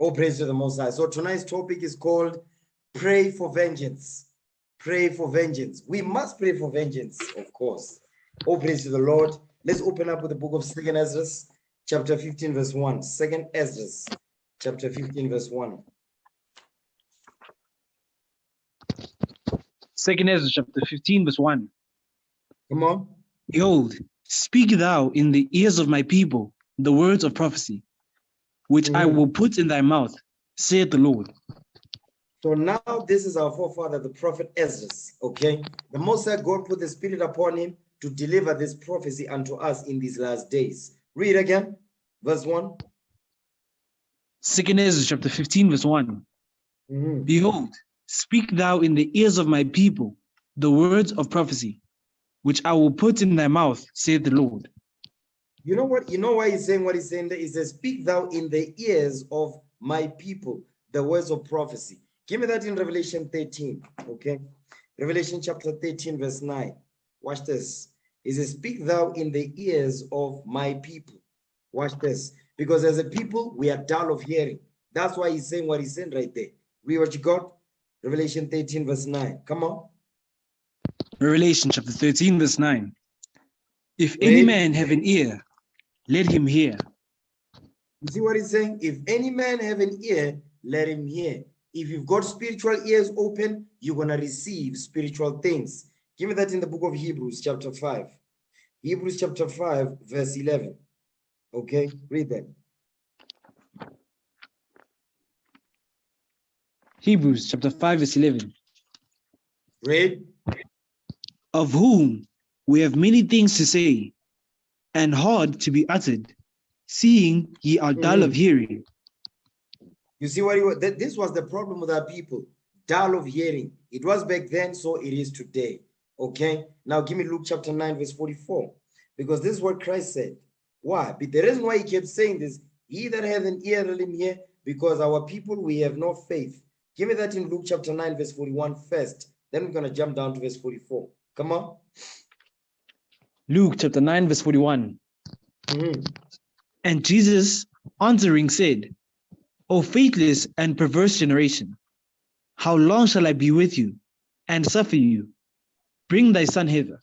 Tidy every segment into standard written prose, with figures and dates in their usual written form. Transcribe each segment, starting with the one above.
Oh, praise to the Most High. So tonight's topic is called Pray for Vengeance. Pray for vengeance. We must pray for vengeance, of course. Oh, praise to the Lord. Let's open up with the book of 2nd Ezra, chapter 15, verse 1. 2nd Ezra, chapter 15, verse 1. 2nd Ezra chapter 15, verse 1. Come on. Behold, speak thou in the ears of my people the words of prophecy, which I will put in thy mouth, saith the Lord. So now this is our forefather, the prophet Ezra. Okay. The Most High God put the Spirit upon him to deliver this prophecy unto us in these last days. Read again, verse 1. 2nd Ezra chapter 15, verse 1. Behold, speak thou in the ears of my people the words of prophecy, which I will put in thy mouth, saith the Lord. You know what? You know why he's saying what he's saying there? He says, speak thou in the ears of my people the words of prophecy. Give me that in Revelation 13, okay? Revelation chapter 13, verse 9. Watch this. He says, speak thou in the ears of my people. Watch this. Because as a people, we are dull of hearing. That's why he's saying what he's saying right there. Read what you got. Revelation 13, verse 9. Come on. Revelation chapter 13, verse 9. If any man have an ear, let him hear. You see what he's saying? If any man have an ear, let him hear. If you've got spiritual ears open, you're going to receive spiritual things. Give me that in the book of Hebrews, chapter 5. Hebrews, chapter 5, verse 11. Okay, read that. Hebrews chapter 5, verse 11. Read. Of whom we have many things to say, and hard to be uttered, seeing ye are dull of hearing. You see what this was the problem with our people, dull of hearing. It was back then, so it is today. Okay, now give me Luke chapter 9, verse 44, because this is what Christ said. Why? But the reason why he kept saying this, he that hath an ear, let him hear, because our people, we have no faith. Give me that in Luke chapter 9, verse 41 first. Then we're going to jump down to verse 44. Come on. Luke chapter 9, verse 41. And Jesus answering said, O faithless and perverse generation, how long shall I be with you and suffer you? Bring thy son hither.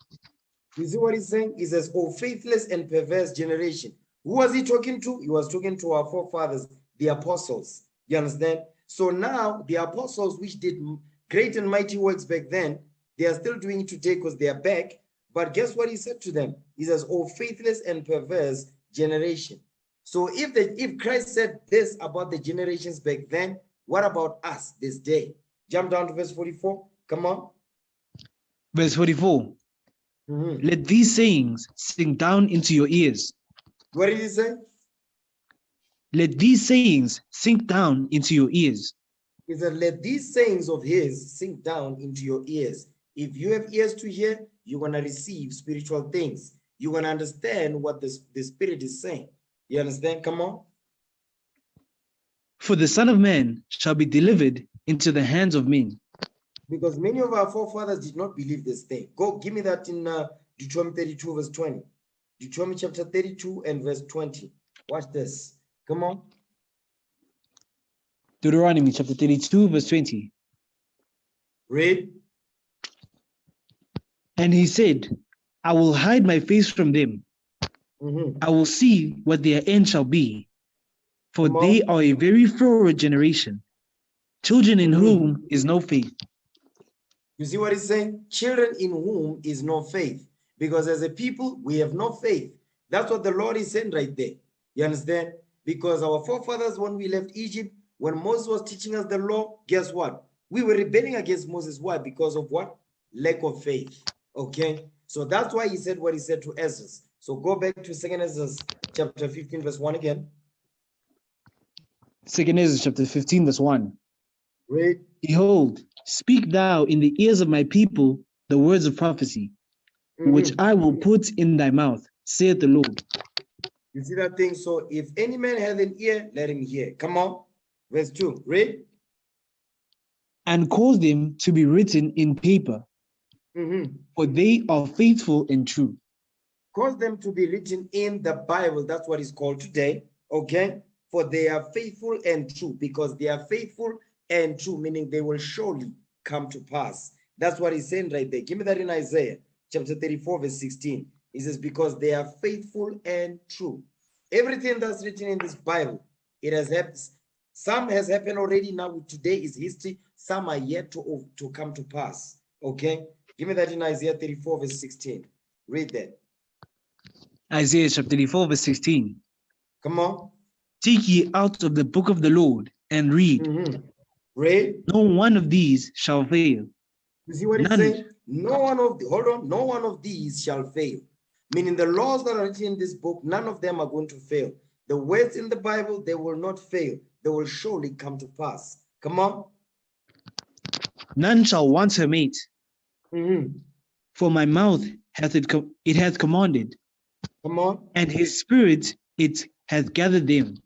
You see what he's saying? He says, O faithless and perverse generation. Who was he talking to? He was talking to our forefathers, the apostles. You understand? So now the apostles, which did great and mighty works back then, they are still doing it today because they are back. But guess what he said to them? He says, O faithless and perverse generation. So if Christ said this about the generations back then, what about us this day? Jump down to verse 44. Come on. Verse 44. Let these sayings sink down into your ears. What did he say? Let these sayings sink down into your ears. He said, let these sayings of his sink down into your ears. If you have ears to hear, you're going to receive spiritual things. You're going to understand what the Spirit is saying. You understand? Come on. For the Son of Man shall be delivered into the hands of men. Because many of our forefathers did not believe this thing. Go, give me that in Deuteronomy 32, verse 20. Deuteronomy chapter 32 and verse 20. Watch this. Come on. Deuteronomy chapter 32, verse 20. Read. And he said, I will hide my face from them. I will see what their end shall be. For they are a very froward generation, children in whom is no faith. You see what he's saying? Children in whom is no faith. Because as a people, we have no faith. That's what the Lord is saying right there. You understand? Because our forefathers, when we left Egypt, when Moses was teaching us the law, guess what? We were rebelling against Moses. Why? Because of what? Lack of faith. Okay? So that's why he said what he said to Ezra. So go back to 2nd Ezra chapter 15, verse 1 again. 2nd Ezra chapter 15, verse 1. Read. Behold, speak thou in the ears of my people the words of prophecy, which I will put in thy mouth, saith the Lord. You see that thing? So if any man hath an ear, let him hear. Come on. Verse 2. Read. And cause them to be written in paper, for they are faithful and true. Cause them to be written in the Bible. That's what is called today. Okay? for they are faithful and true, because they are faithful and true, meaning they will surely come to pass. That's what he's saying right there. Give me that in Isaiah chapter 34, verse 16. He says, because they are faithful and true. Everything that's written in this Bible, it has happened. Some has happened already. Now today is history. Some are yet to come to pass. Okay? Give me that in Isaiah 34, verse 16. Read that. Isaiah chapter 34, verse 16. Come on. Take ye out of the book of the Lord and read. Read. No one of these shall fail. You see what he's saying? No one of these shall fail. Meaning the laws that are written in this book, none of them are going to fail. The words in the Bible, they will not fail. They will surely come to pass. Come on. None shall want her mate. For my mouth it hath commanded. Come on. And his spirit it hath gathered them.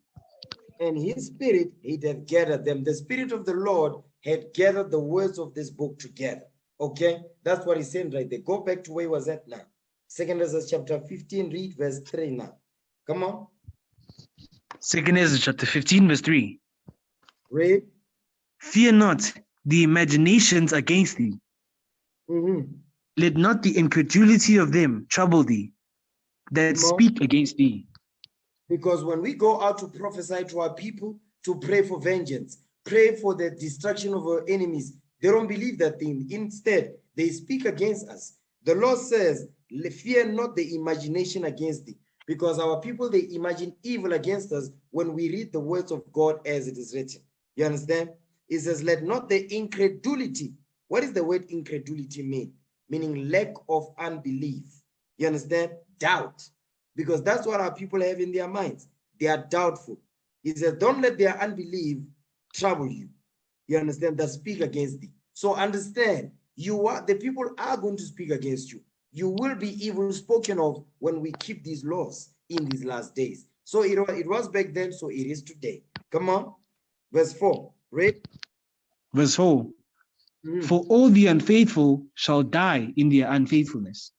And his spirit it hath gathered them. The spirit of the Lord had gathered the words of this book together. Okay? That's what he's saying right there. Go back to where he was at now. 2 Ezra chapter 15, read verse 3 now. Come on. 2 Ezra chapter 15, verse 3. Read. Fear not the imaginations against thee. Let not the incredulity of them trouble thee that speak against thee. Because when we go out to prophesy to our people, to pray for vengeance, pray for the destruction of our enemies, they don't believe that thing. Instead, they speak against us. The Lord says, fear not the imagination against thee. Because our people, they imagine evil against us when we read the words of God as it is written. You understand? It says, let not the incredulity. What does the word incredulity mean? Meaning lack of unbelief. You understand? Doubt. Because that's what our people have in their minds. They are doubtful. He says, don't let their unbelief trouble you. You understand? That speak against thee. So understand, the people are going to speak against you. You will be evil spoken of when we keep these laws in these last days. So it was back then, so it is today. Come on. Verse 4. Read. Verse 4. For all the unfaithful shall die in their unfaithfulness.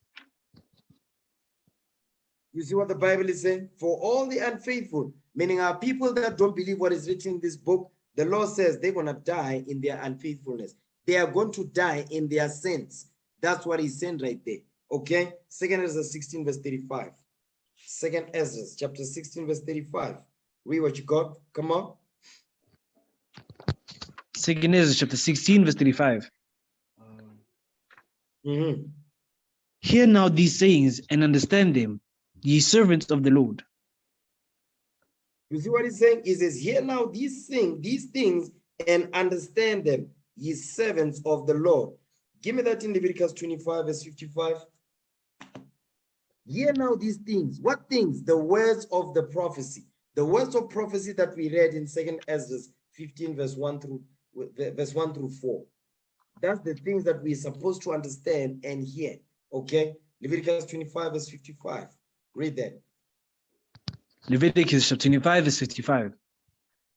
You see what the Bible is saying? For all the unfaithful, meaning our people that don't believe what is written in this book, the Lord says they're going to die in their unfaithfulness. They are going to die in their sins. That's what he's saying right there. Okay? 2 Ezra 16, verse 35. 2 Ezra chapter 16, verse 35. Read what you got. Come on. 2 Ezra chapter 16, verse 35. Hear now these sayings and understand them, ye servants of the Lord. You see what he's saying? He says, hear now these things and understand them, ye servants of the Lord. Give me that in Leviticus 25, verse 55. Hear now these things. What things? The words of the prophecy. The words of prophecy that we read in 2 Ezra 15, verse 1 through 4. That's the things that we're supposed to understand and hear. Okay? Leviticus 25, verse 55. Read that. Leviticus 25, verse 55.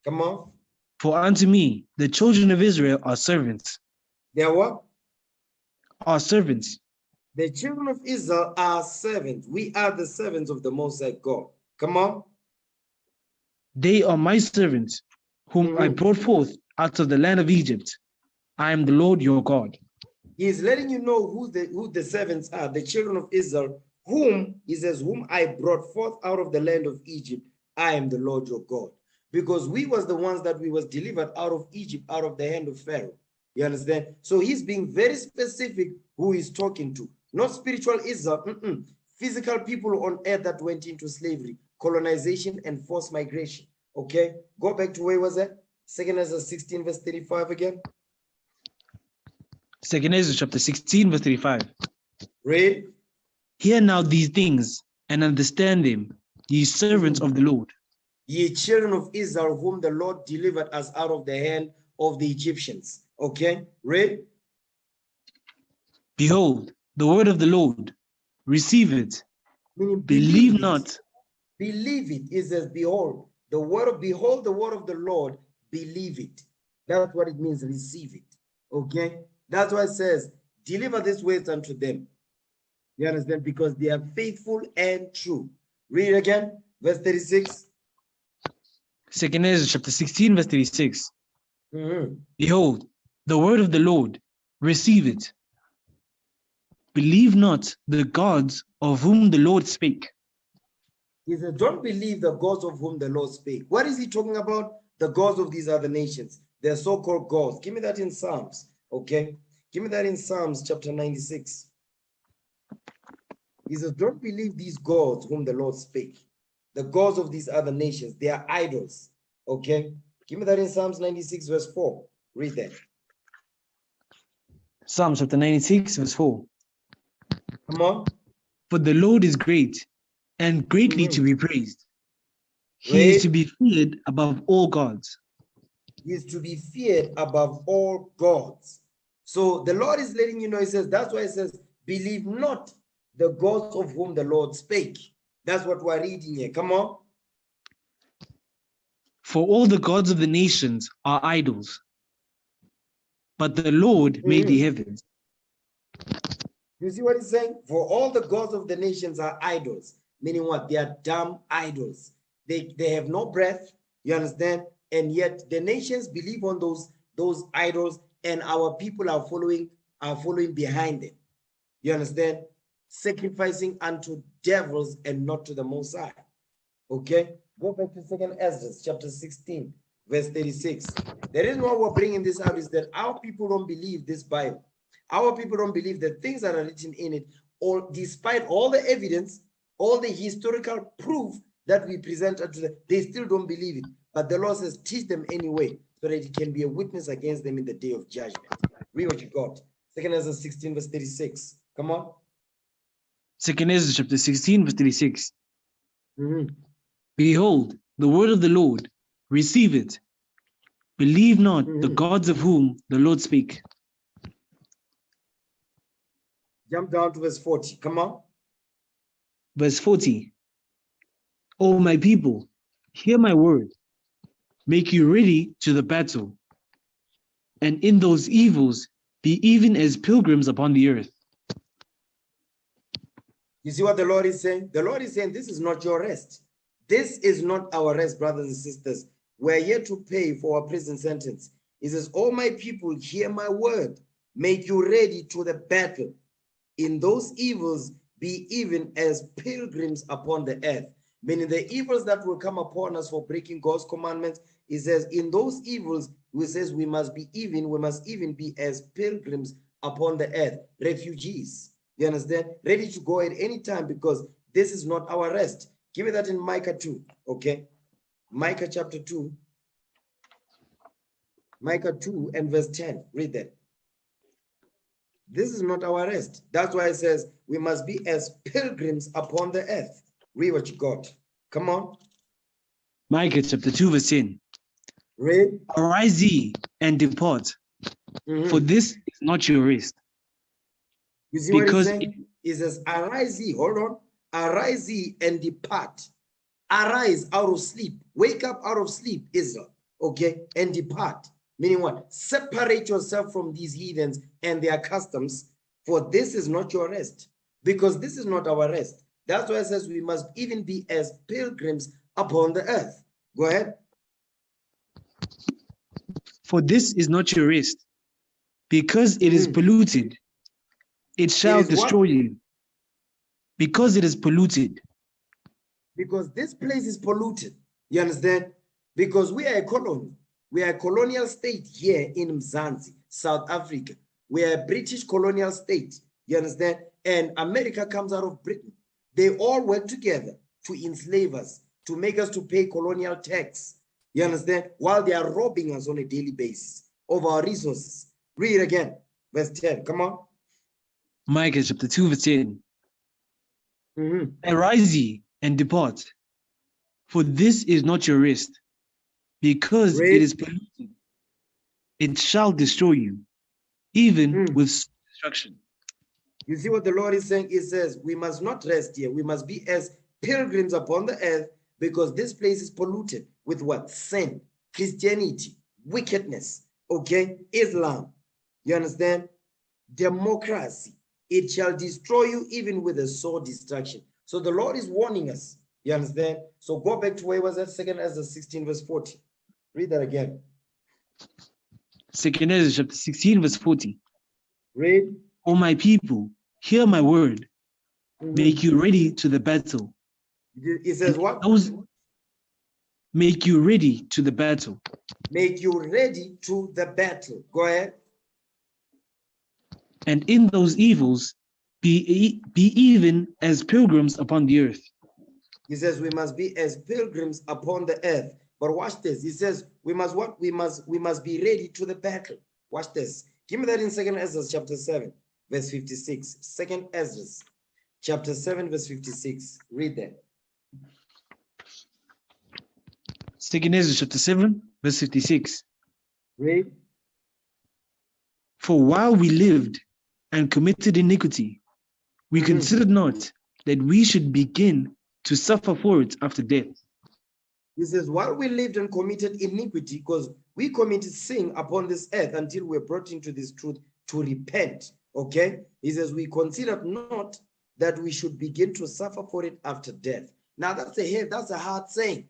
Come on. For unto me, the children of Israel are servants. They are what? Are servants. The children of Israel are servants. We are the servants of the Most High God. Come on. They are my servants, whom I brought forth out of the land of Egypt. I am the Lord your God. He is letting you know who the servants are, the children of Israel, whom, he says, whom I brought forth out of the land of Egypt. I am the Lord your God. Because we was the ones that we was delivered out of Egypt, out of the hand of Pharaoh. You understand? So he's being very specific who he's talking to. Not spiritual Israel, physical people on earth that went into slavery, colonization, and forced migration. Okay? Go back to where was that? 2 Ezra 16, verse 35 again. 2 Ezra chapter 16, verse 35. Read. Hear now these things and understand them, ye servants of the Lord. Ye children of Israel, whom the Lord delivered us out of the hand of the Egyptians. Okay? Read. Behold, the word of the Lord, receive it. Meaning believe it. not. Believe it. It says, behold, the word of the Lord, believe it. That's what it means, receive it. Okay? That's why it says, deliver these words unto them. You understand? Because they are faithful and true. Read again, verse 36. 2nd Ezra chapter 16, verse 36. Mhm. Behold, the word of the Lord, receive it. Believe not the gods of whom the Lord spake. He says, don't believe the gods of whom the Lord spake. What is he talking about? The gods of these other nations. They're so-called gods. Give me that in Psalms, okay? Give me that in Psalms chapter 96. He says, don't believe these gods whom the Lord spake. The gods of these other nations, they are idols, okay? Give me that in Psalms 96 verse 4. Read that. Psalm chapter 96, verse 4. Come on. For the Lord is great and greatly to be praised. He is to be feared above all gods. He is to be feared above all gods. So the Lord is letting you know, he says, that's why he says, believe not the gods of whom the Lord spake. That's what we're reading here. Come on. For all the gods of the nations are idols, but the Lord made the heavens. You see what he's saying? For all the gods of the nations are idols. Meaning what? They are dumb idols. They have no breath, you understand? And yet the nations believe on those idols, and our people are following behind them. You understand? Sacrificing unto devils and not to the Most High. Okay? Go back to 2nd Ezra chapter 16, verse 36. The reason why we're bringing this out is that our people don't believe this Bible. Our people don't believe the things that are written in it, or despite all the evidence, all the historical proof that we present unto them, they still don't believe it. But the Lord says, teach them anyway, so that it can be a witness against them in the day of judgment. Read what you got. 2nd Ezra 16, verse 36. Come on. 2nd Ezra chapter 16, verse 36. Mhm. Behold, the word of the Lord, receive it. Believe not the Mhm. gods of whom the Lord spake. Jump down to verse 40. Come on. Verse 40. O my people, hear my word. Make you ready to the battle. And in those evils, be even as pilgrims upon the earth. You see what the Lord is saying? The Lord is saying, this is not your rest. This is not our rest, brothers and sisters. We're here to pay for our prison sentence. He says, all my people, hear my word. Make you ready to the battle. In those evils, be even as pilgrims upon the earth. Meaning the evils that will come upon us for breaking God's commandments. He says, in those evils, he says we must even be as pilgrims upon the earth, refugees. You understand? Ready to go at any time, because this is not our rest. Give me that in Micah 2, okay? Micah chapter 2. Micah 2 and verse 10. Read that. This is not our rest. That's why it says we must be as pilgrims upon the earth. Read what you got. Come on. Micah chapter 2, verse 10. Read. Arise ye and depart, for this is not your rest. You see what he's Because saying? He says, arise ye, hold on. Arise ye and depart. Arise out of sleep. Wake up out of sleep, Israel. Okay? And depart. Meaning what? Separate yourself from these heathens and their customs, for this is not your rest. Because this is not our rest. That's why it says we must even be as pilgrims upon the earth. Go ahead. For this is not your rest, because it is polluted. It shall destroy you, because it is polluted. Because this place is polluted. You understand? Because we are a colony. We are a colonial state here in Mzansi, South Africa. We are a British colonial state. You understand? And America comes out of Britain. They all work together to enslave us, to make us to pay colonial tax. You understand? While they are robbing us on a daily basis of our resources. Read again. Verse 10. Come on. Micah chapter 2, verse 10. Arise ye and depart, for this is not your rest, because it is polluted. It shall destroy you, even with destruction. You see what the Lord is saying? He says, we must not rest here. We must be as pilgrims upon the earth, because this place is polluted with what? Sin, Christianity, wickedness, okay? Islam, you understand? Democracy. It shall destroy you even with a sword destruction. So the Lord is warning us. You understand? So go back to where was that? 2 Ezra 16 verse 40. Read that again. 2 Ezra chapter 16 verse 40. Read. O my people, hear my word. Make you ready to the battle. It says what? Make you ready to the battle. Make you ready to the battle. Go ahead. And in those evils, be even as pilgrims upon the earth. He says we must be as pilgrims upon the earth. But watch this. He says we must what? We must be ready to the battle. Watch this. Give me that in 2 Ezra chapter 7, verse 56. 2 Ezra chapter 7, verse 56. Read that. 2 Ezra chapter 7, verse 56. Read. For while we lived and committed iniquity, we considered not that we should begin to suffer for it after death. He says, while we lived and committed iniquity, because we committed sin upon this earth until we were brought into this truth to repent. Okay? He says, we considered not that we should begin to suffer for it after death. Now that's a hard saying.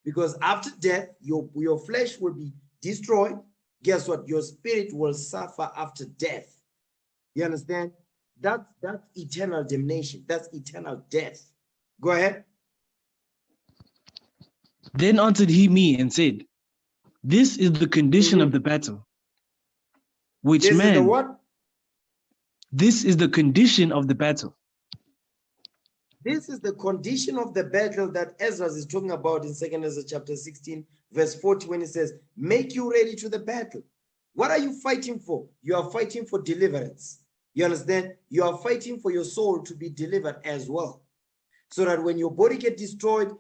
Because after death, your flesh will be destroyed. Guess what? Your spirit will suffer after death. You understand? That's eternal damnation. That's eternal death. Go ahead. Then answered he me and said, this is the condition of the battle. Which this man? Is the what? This is the condition of the battle. This is the condition of the battle that Ezra is talking about in 2 Ezra chapter 16, verse 40, when it says, make you ready to the battle. What are you fighting for? You are fighting for deliverance. You understand? You are fighting for your soul to be delivered as well. So that when your body gets destroyed,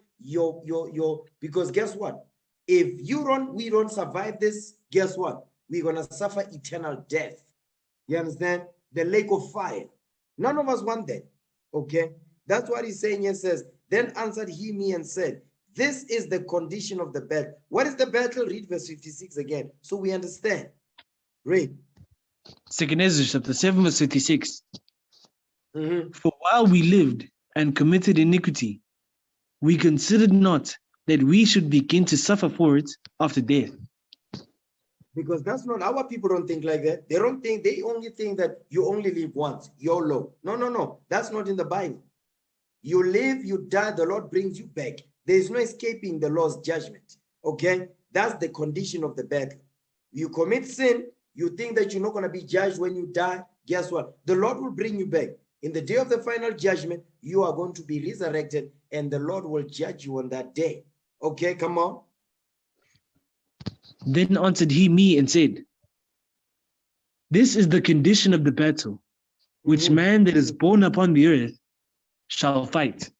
because guess what? If we don't survive this, guess what? We're going to suffer eternal death. You understand? The lake of fire. None of us want that. Okay? That's what he's saying here. Says, then answered he me and said, this is the condition of the battle. What is the battle? Read verse 56 again, so we understand. Read. 2 Ezra chapter 7, verse 56. For while we lived and committed iniquity, we considered not that we should begin to suffer for it after death. Because that's not, our people don't think like that. They only think that you only live once, YOLO. No. That's not in the Bible. You live, you die, the Lord brings you back. There is no escaping the Lord's judgment. Okay? That's the condition of the battle. You commit sin, you think that you're not going to be judged when you die. Guess what? The Lord will bring you back. In the day of the final judgment, you are going to be resurrected and the Lord will judge you on that day. Okay, come on. Then answered he me and said, this is the condition of the battle, which man that is born upon the earth shall fight.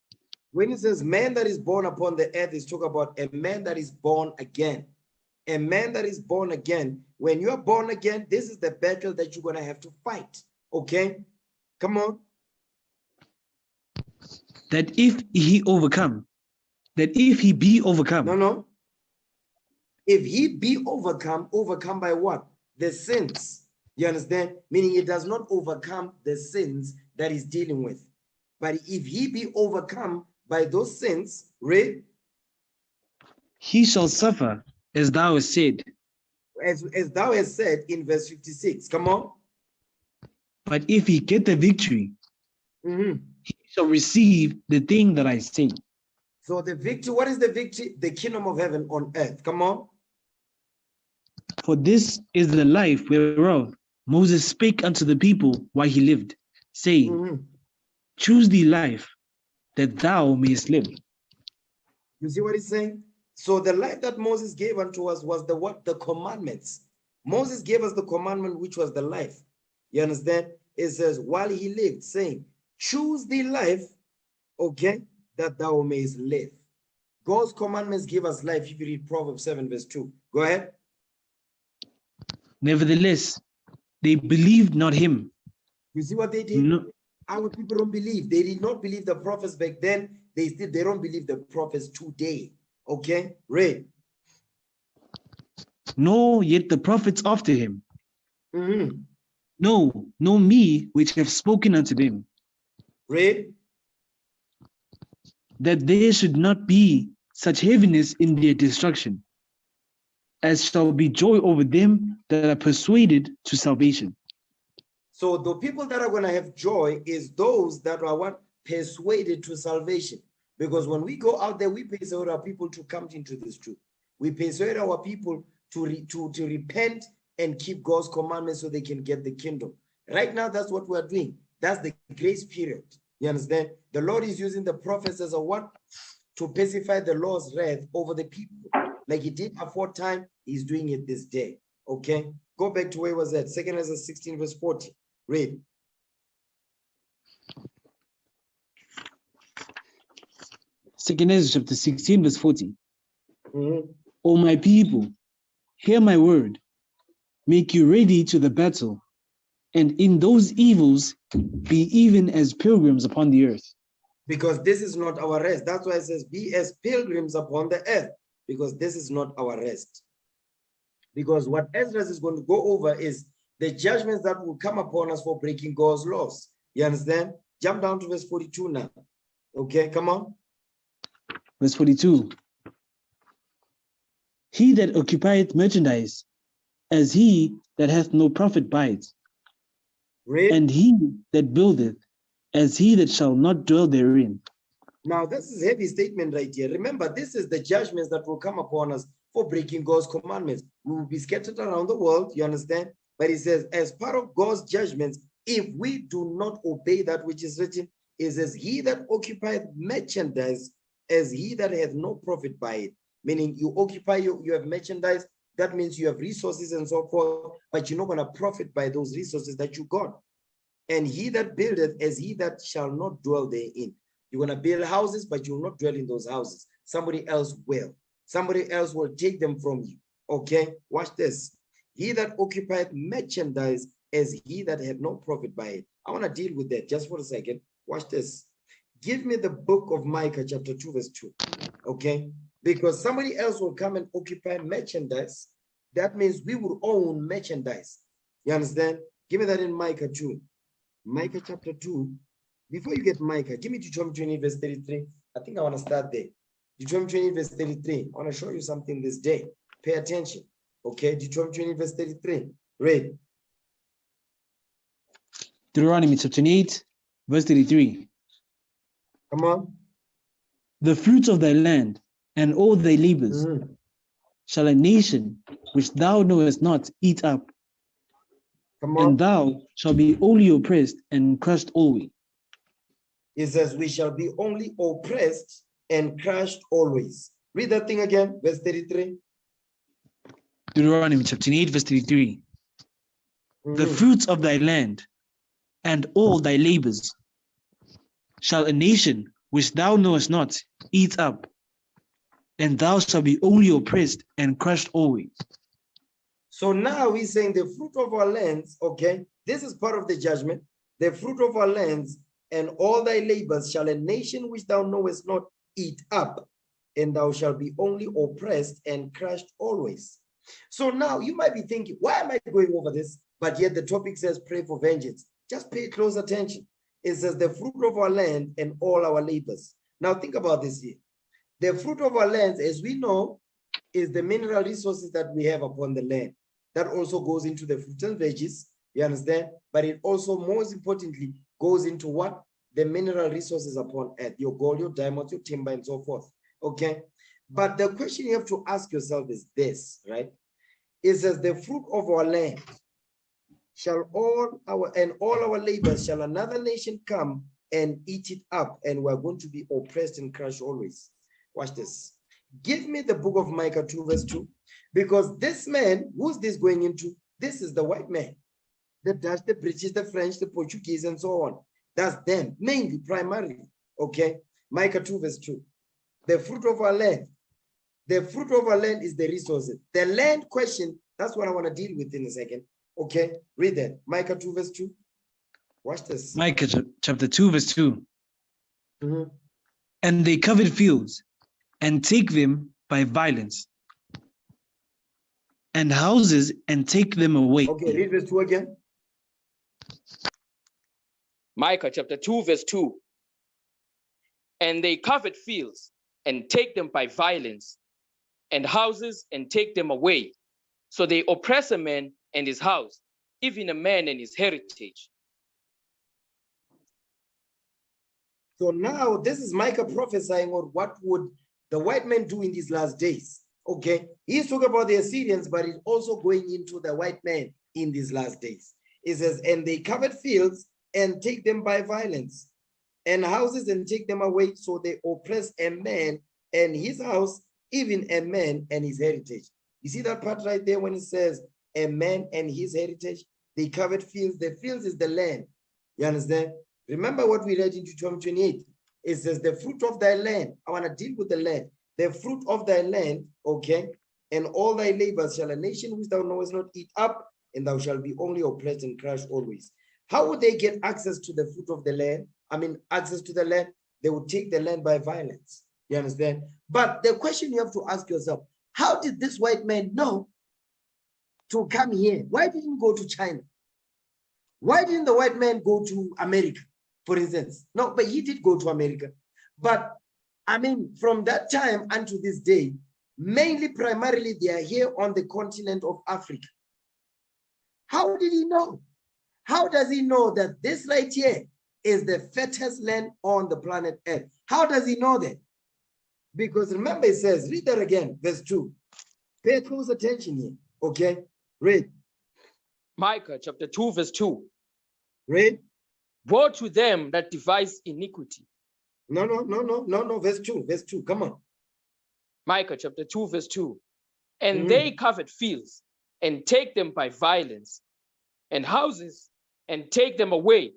When it says man that is born upon the earth, is talking about a man that is born again. A man that is born again. When you are born again, this is the battle that you're going to have to fight. Okay? Come on. That if he be overcome. No. If he be overcome by what? The sins. You understand? Meaning it does not overcome the sins that he's dealing with. But if he be overcome by those sins, read. He shall suffer, as thou hast said. As thou hast said in verse 56. Come on. But if he get the victory, he shall receive the thing that I say. So the victory, what is the victory? The kingdom of heaven on earth. Come on. For this is the life whereof Moses spake unto the people while he lived, saying, choose thee life, that thou mayest live. You see what he's saying? So the life that Moses gave unto us was the what? The commandments. Moses gave us the commandment, which was the life. You understand? It says, while he lived, saying, choose thee life, okay, that thou mayest live. God's commandments give us life. If you read Proverbs 7, verse 2. Go ahead. Nevertheless, they believed not him. You see what they did? No. Our people don't believe. They did not believe the prophets back then. They don't believe the prophets today. Okay? Read. No, yet the prophets after him. No, me, which have spoken unto them. Read. that there should not be such heaviness in their destruction, as shall be joy over them that are persuaded to salvation. So the people that are going to have joy is those that are what? Persuaded to salvation. Because when we go out there, we persuade our people to come into this truth. We persuade our people to repent and keep God's commandments so they can get the kingdom. Right now, that's what we're doing. That's the grace period. You understand? The Lord is using the prophets as a what? To pacify the Lord's wrath over the people. Like he did aforetime, he's doing it this day. Okay? Go back to where was that? 2 Ezra 16 verse 40. Read. Second Ezra chapter 16 verse 40. O my people, hear my word. Make you ready to the battle, and in those evils be even as pilgrims upon the earth. Because this is not our rest. That's why it says, be as pilgrims upon the earth, because this is not our rest. Because what Ezra is going to go over is the judgments that will come upon us for breaking God's laws. You understand? Jump down to verse 42 now. Okay, come on. Verse 42. He that occupieth merchandise, as he that hath no profit by it. Read. And he that buildeth, as he that shall not dwell therein. Now, this is a heavy statement right here. Remember, this is the judgments that will come upon us for breaking God's commandments. We will be scattered around the world, you understand? But he says, as part of God's judgments, if we do not obey that which is written, it says, he that occupieth merchandise, as he that hath no profit by it. Meaning you occupy, you have merchandise, that means you have resources and so forth, but you're not going to profit by those resources that you got. And he that buildeth, as he that shall not dwell therein. You're going to build houses, but you will not dwell in those houses. Somebody else will. Somebody else will take them from you. Okay, watch this. He that occupieth merchandise, as he that had no profit by it. I want to deal with that just for a second. Watch this. Give me the book of Micah chapter 2 verse 2. Okay, because somebody else will come and occupy merchandise. That means we will own merchandise. You understand? Give me that in Micah 2. Micah chapter 2. Before you get Micah, give me Deuteronomy 20 verse 33. I think I want to start there. Deuteronomy 20 verse 33. I want to show you something this day. Pay attention. Okay, Deuteronomy 20 verse 33. Read. Deuteronomy chapter 28 verse 33. Come on. The fruits of thy land and all thy labors shall a nation which thou knowest not eat up. Come on. And thou shalt be only oppressed and crushed always. It says, we shall be only oppressed and crushed always. Read that thing again, verse 33. Deuteronomy chapter 8, verse 33. The fruits of thy land and all thy labors shall a nation which thou knowest not eat up, and thou shalt be only oppressed and crushed always. So now he's saying the fruit of our lands, okay, this is part of the judgment. The fruit of our lands and all thy labors shall a nation which thou knowest not eat up, and thou shalt be only oppressed and crushed always. So now you might be thinking, why am I going over this? But yet the topic says pray for vengeance. Just pay close attention. It says the fruit of our land and all our labors. Now think about this here. The fruit of our lands, as we know, is the mineral resources that we have upon the land. That also goes into the fruits and veggies, you understand? But it also, most importantly, goes into what? The mineral resources upon earth, your gold, your diamonds, your timber, and so forth, okay? But the question you have to ask yourself is this, right? It says the fruit of our land shall all our labors shall another nation come and eat it up, and we're going to be oppressed and crushed always. Watch this. Give me the book of Micah 2 verse 2, because this man, who's this going into? This is the white man. The Dutch, the British, the French, the Portuguese, and so on. That's them, mainly, primarily, okay? Micah 2 verse 2. The fruit of our land. The fruit of our land is the resources. The land question, that's what I want to deal with in a second. Okay, read that. Micah 2 verse 2. Watch this. Micah chapter 2 verse 2. And they covet fields and take them by violence, and houses and take them away. Okay, read verse 2 again. Micah chapter 2 verse 2. And they covet fields and take them by violence, and houses and take them away. So they oppress a man and his house, even a man and his heritage. So now this is Micah prophesying on what would the white men do in these last days. Okay, he's talking about the Assyrians, but he's also going into the white men in these last days. He says, and they covet fields and take them by violence, and houses and take them away. So they oppress a man and his house, even a man and his heritage. You see that part right there when it says a man and his heritage? They covet fields. The fields is the land. You understand? Remember what we read in Deuteronomy 28. It says the fruit of thy land. I want to deal with the land. The fruit of thy land, okay, and all thy labors shall a nation which thou knowest not eat up, and thou shalt be only oppressed and crushed always. How would they get access to the fruit of the land? Access to the land, they would take the land by violence. You understand? But the question you have to ask yourself, how did this white man know to come here? Why didn't he go to China? Why didn't the white man go to America, for instance? No, but he did go to America. But from that time unto this day, primarily, they are here on the continent of Africa. How did he know? How does he know that this right here is the fattest land on the planet Earth? How does he know that? Because remember, it says, read that again, verse 2. Pay close attention here, okay? Read. Micah chapter 2, verse 2. Read. Woe to them that devise iniquity. No, verse 2, come on. Micah chapter 2, verse 2. And they covet fields and take them by violence, and houses and take them away.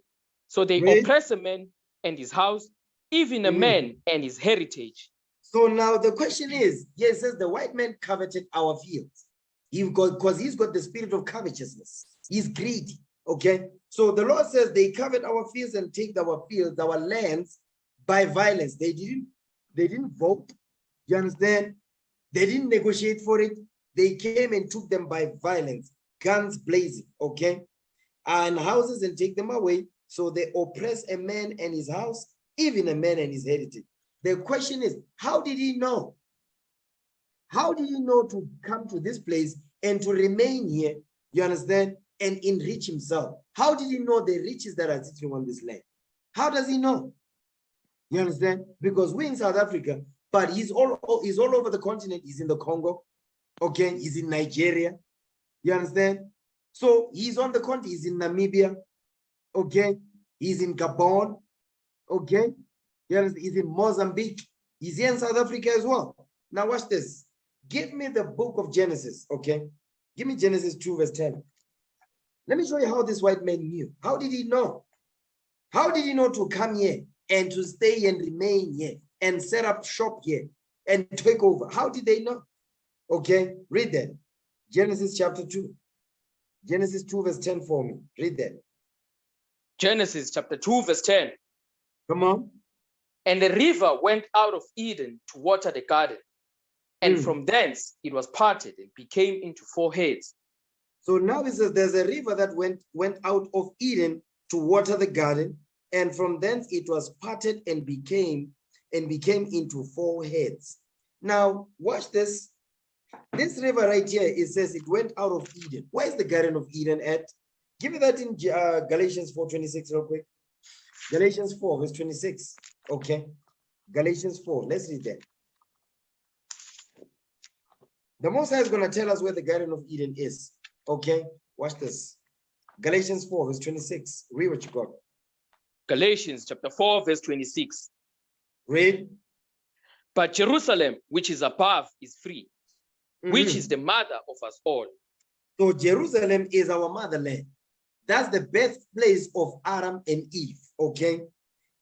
So they oppress a man and his house, even a man and his heritage. So now the question is, yes, it says the white man coveted our fields. Because he's got the spirit of covetousness. He's greedy, okay? So the Lord says they covet our fields and take our fields, our lands, by violence. They didn't vote. You understand? They didn't negotiate for it. They came and took them by violence, guns blazing, okay? And houses and take them away. So they oppress a man and his house, even a man and his heritage. The question is, how did he know? How did he know to come to this place and to remain here, you understand, and enrich himself? How did he know the riches that are sitting on this land? How does he know? You understand? Because we're in South Africa, but he's all over the continent. He's in the Congo, okay? He's in Nigeria, you understand? So he's on the continent. He's in Namibia, okay? He's in Gabon, okay? You understand? He's in Mozambique. He's here in South Africa as well. Now watch this. Give me the book of Genesis, okay? Give me Genesis 2, verse 10. Let me show you how this white man knew. How did he know? How did he know to come here and to stay and remain here and set up shop here and take over? How did they know? Okay, read that. Genesis chapter 2. Genesis 2, verse 10 for me. Read that. Genesis chapter 2, verse 10. Come on. And the river went out of Eden to water the garden. And from thence it was parted and became into 4 heads. So now it says there's a river that went out of Eden to water the garden, and from thence it was parted and became into 4 heads. Now watch this. This river right here, it says it went out of Eden. Where is the Garden of Eden at? Give me that in Galatians 4:26 real quick. Galatians 4, verse 26. Okay. Galatians 4. Let's read that. The Most High is going to tell us where the Garden of Eden is. Okay. Watch this. Galatians 4, verse 26. Read what you got. Galatians chapter 4, verse 26. Read. But Jerusalem, which is above, is free, which is the mother of us all. So Jerusalem is our motherland. That's the birthplace of Adam and Eve. Okay.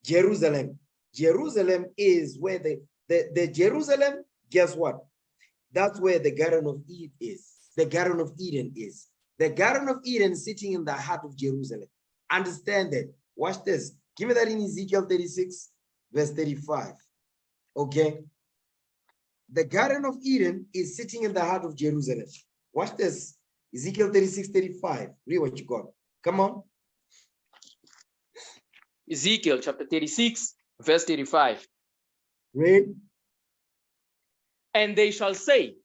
Jerusalem. Jerusalem is where the Jerusalem, guess what? That's where the Garden of Eden is. The Garden of Eden is. The Garden of Eden sitting in the heart of Jerusalem. Understand that. Watch this. Give me that in Ezekiel 36, verse 35. Okay. The Garden of Eden is sitting in the heart of Jerusalem. Watch this. Ezekiel 36, 35. Read what you got. Come on. Ezekiel chapter 36, verse 35. Read. And they shall say,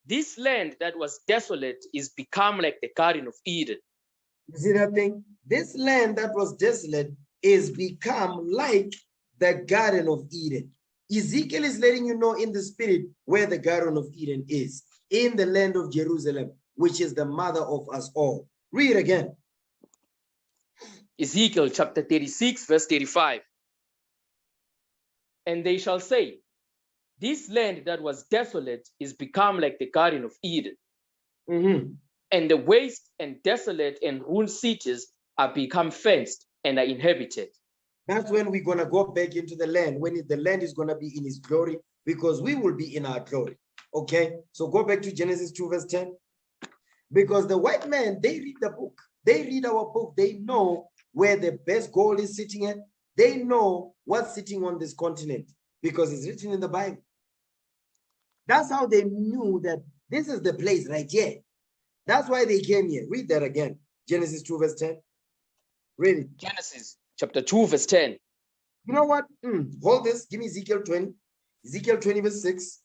this land that was desolate is become like the Garden of Eden. You see that thing? This land that was desolate is become like the Garden of Eden. Ezekiel is letting you know in the spirit where the Garden of Eden is, in the land of Jerusalem, which is the mother of us all. Read again. Ezekiel chapter 36, verse 35. And they shall say, this land that was desolate is become like the Garden of Eden. And the waste and desolate and ruined cities are become fenced and are inhabited. That's when we're going to go back into the land, when the land is going to be in its glory, because we will be in our glory. Okay, so go back to Genesis 2, verse 10. Because the white man, they read the book. They read our book. They know where the best gold is sitting at. They know what's sitting on this continent because it's written in the Bible. That's how they knew that this is the place right here. That's why they came here. Read that again. Genesis 2, verse 10. Read it. Genesis chapter 2, verse 10. You know what? Hold this. Give me Ezekiel 20. Ezekiel 20, verse 6.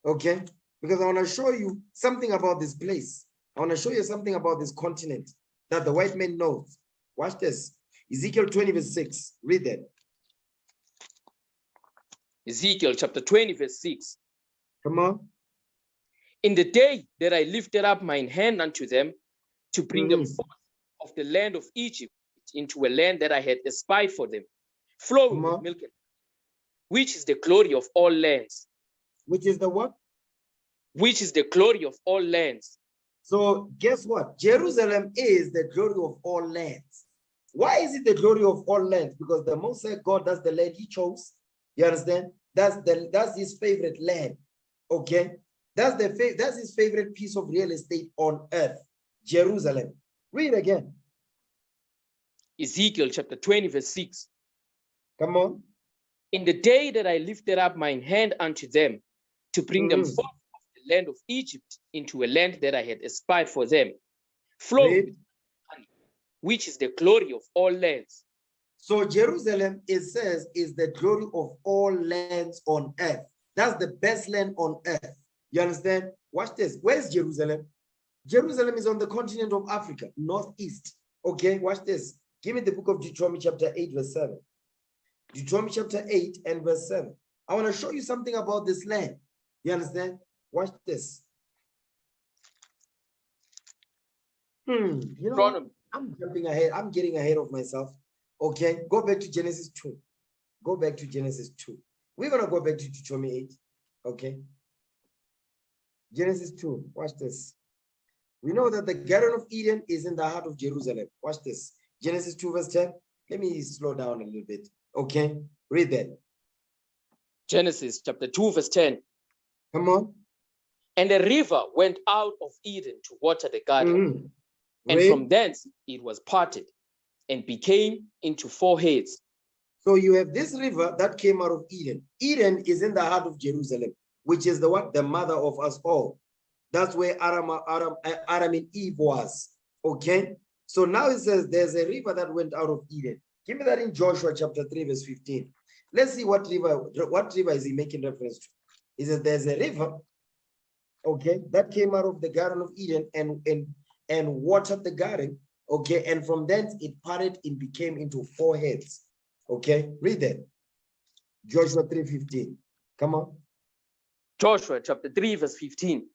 Okay? Because I want to show you something about this place. I want to show you something about this continent that the white man knows. Watch this. Ezekiel 20, verse 6. Read that. Ezekiel chapter 20, verse 6. Come on. In the day that I lifted up mine hand unto them to bring them forth of the land of Egypt into a land that I had espied for them, flowing with milk and honey, which is the glory of all lands. Which is the what? Which is the glory of all lands. So guess what? Jerusalem is the glory of all lands. Why is it the glory of all lands? Because the Most High God, that's the land he chose. You understand? That's his favorite land. Okay? That's his favorite piece of real estate on earth. Jerusalem. Read again. Ezekiel chapter 20, verse 6. Come on. In the day that I lifted up mine hand unto them to bring them forth of the land of Egypt into a land that I had espied for them, flowing with honey, which is the glory of all lands. So Jerusalem, it says, is the glory of all lands on earth. That's the best land on earth. You understand? Watch this. Where's Jerusalem? Jerusalem is on the continent of Africa, northeast. Okay, watch this. Give me the book of Deuteronomy chapter 8, verse 7. Deuteronomy chapter 8 and verse 7. I want to show you something about this land. You understand? Watch this. You know, I'm jumping ahead. I'm getting ahead of myself. Okay, go back to Genesis 2. Go back to Genesis 2. We're going to go back to Deuteronomy 8. Okay. Genesis 2. Watch this. We know that the Garden of Eden is in the heart of Jerusalem. Watch this. Genesis 2, verse 10. Let me slow down a little bit. Okay. Read that. Genesis chapter 2, verse 10. Come on. And a river went out of Eden to water the garden. And from thence it was parted and became into 4 heads. So you have this river that came out of Eden. Eden is in the heart of Jerusalem, which is the what? The mother of us all. That's where Adam and Eve was. Okay. So now it says there's a river that went out of Eden. Give me that in Joshua chapter 3, verse 15. Let's see what river is he making reference to. He says there's a river, okay, that came out of the Garden of Eden and watered the garden, okay, and from thence it parted and became into 4 heads. Okay, read that. Joshua 3:15. Come on. Joshua chapter 3, verse 15.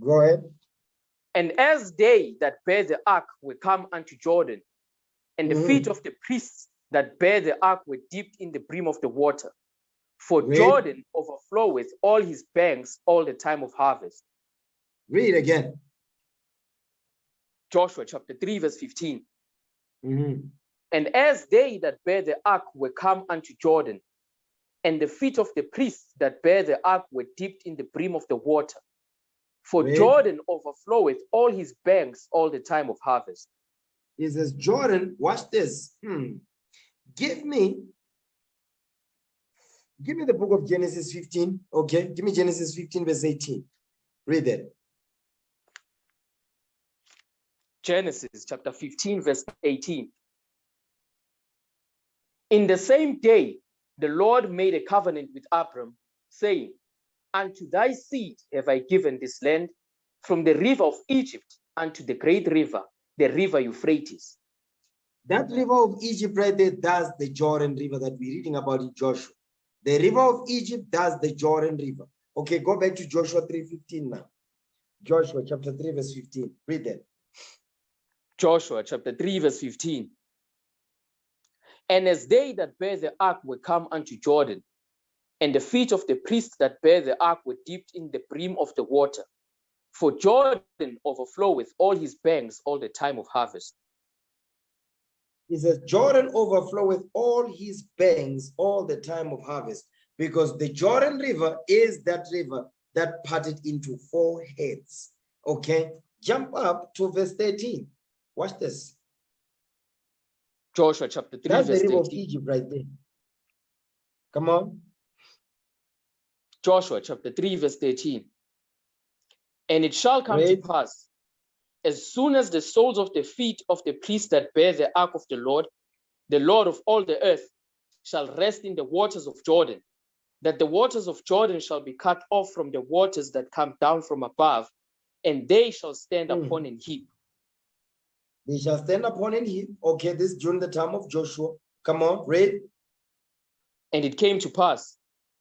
Go ahead. And as they that bear the ark were come unto Jordan, and the feet of the priests that bear the ark were dipped in the brim of the water, for Jordan overfloweth all his banks all the time of harvest. Read again. Joshua chapter 3, verse 15. And as they that bear the ark were come unto Jordan, and the feet of the priests that bear the ark were dipped in the brim of the water, for Jordan overfloweth all his banks all the time of harvest. He says, Jordan, watch this. Give me the book of Genesis 15. Okay, give me Genesis 15, verse 18. Read that. Genesis chapter 15, verse 18. In the same day the Lord made a covenant with Abram, saying, unto thy seed have I given this land, from the river of Egypt unto the great river, the river Euphrates. That river of Egypt right there, that's the Jordan River that we're reading about in Joshua. The river of Egypt, that's the Jordan River. Okay, go back to Joshua 3:15 now. Joshua chapter 3, verse 15. Read that. Joshua chapter 3, verse 15. And as they that bear the ark were come unto Jordan, and the feet of the priests that bear the ark were dipped in the brim of the water, for Jordan overfloweth all his banks all the time of harvest. It says, Jordan overfloweth all his banks all the time of harvest, because the Jordan River is that river that parted into 4 heads. Okay, jump up to verse 13. Watch this. Joshua chapter 3, That's verse the river 13. of Egypt right there. Come on. Joshua chapter 3, verse 13. And it shall come to pass, as soon as the soles of the feet of the priests that bear the ark of the Lord of all the earth, shall rest in the waters of Jordan, that the waters of Jordan shall be cut off from the waters that come down from above, and they shall stand upon an heap. They shall stand upon an heap. Okay, this is during the time of Joshua. Come on, read. And it came to pass,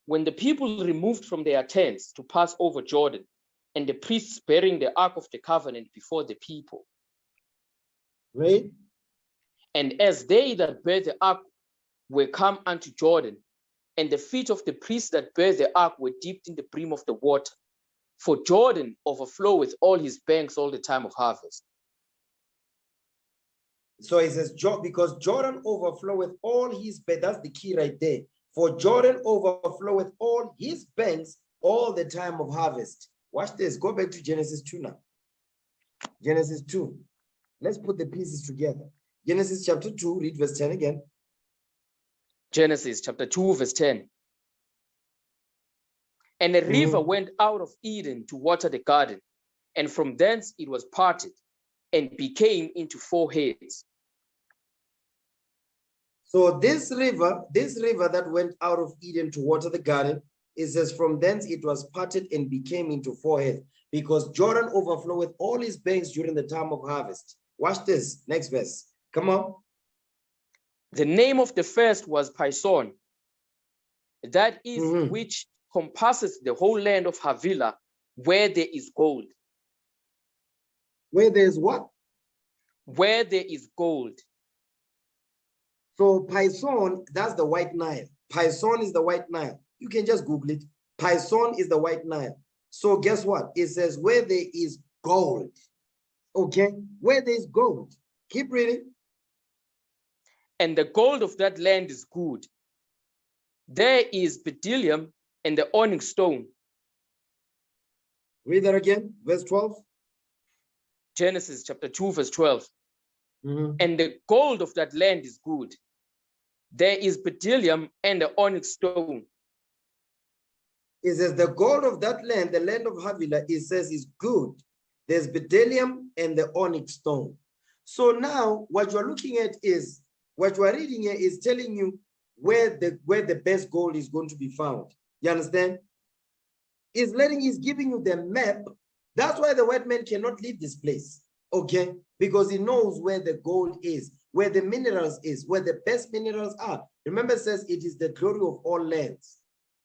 when the people removed from their tents to pass over Jordan, and the priests bearing the ark of the covenant before the people. Read. And as they that bear the ark were come unto Jordan, and the feet of the priests that bear the ark were dipped in the brim of the water, for Jordan overfloweth all his banks all the time of harvest. So it says, because Jordan overfloweth all his banks, that's the key right there. For Jordan overfloweth all his banks all the time of harvest. Watch this. Go back to Genesis 2 now. Genesis 2. Let's put the pieces together. Genesis chapter 2, read verse 10 again. Genesis chapter 2, verse 10. And a river went out of Eden to water the garden, and from thence it was parted, and became into 4 heads. So this river that went out of Eden to water the garden, it says from thence it was parted and became into 4 heads, because Jordan overfloweth all his banks during the time of harvest. Watch this, next verse. Come on. The name of the first was Pison, that is which compasses the whole land of Havilah, where there is gold. Where there is what? Where there is gold. So Pison, that's the White Nile. Pison is the White Nile. You can just Google it. Pison is the White Nile. So guess what? It says where there is gold. Okay, where there is gold. Keep reading. And the gold of that land is good. There is bdellium and the onyx stone. Read that again, verse 12. Genesis chapter 2, verse 12. And the gold of that land is good. There is bdellium and the onyx stone. It says the gold of that land, the land of Havilah, it says is good. There's bdellium and the onyx stone. So now what you're looking at is, what you are reading here is telling you where the best gold is going to be found. You understand? It's giving you the map. That's why the white man cannot leave this place. Okay? Because he knows where the gold is, where the minerals is, where the best minerals are. Remember, it says it is the glory of all lands.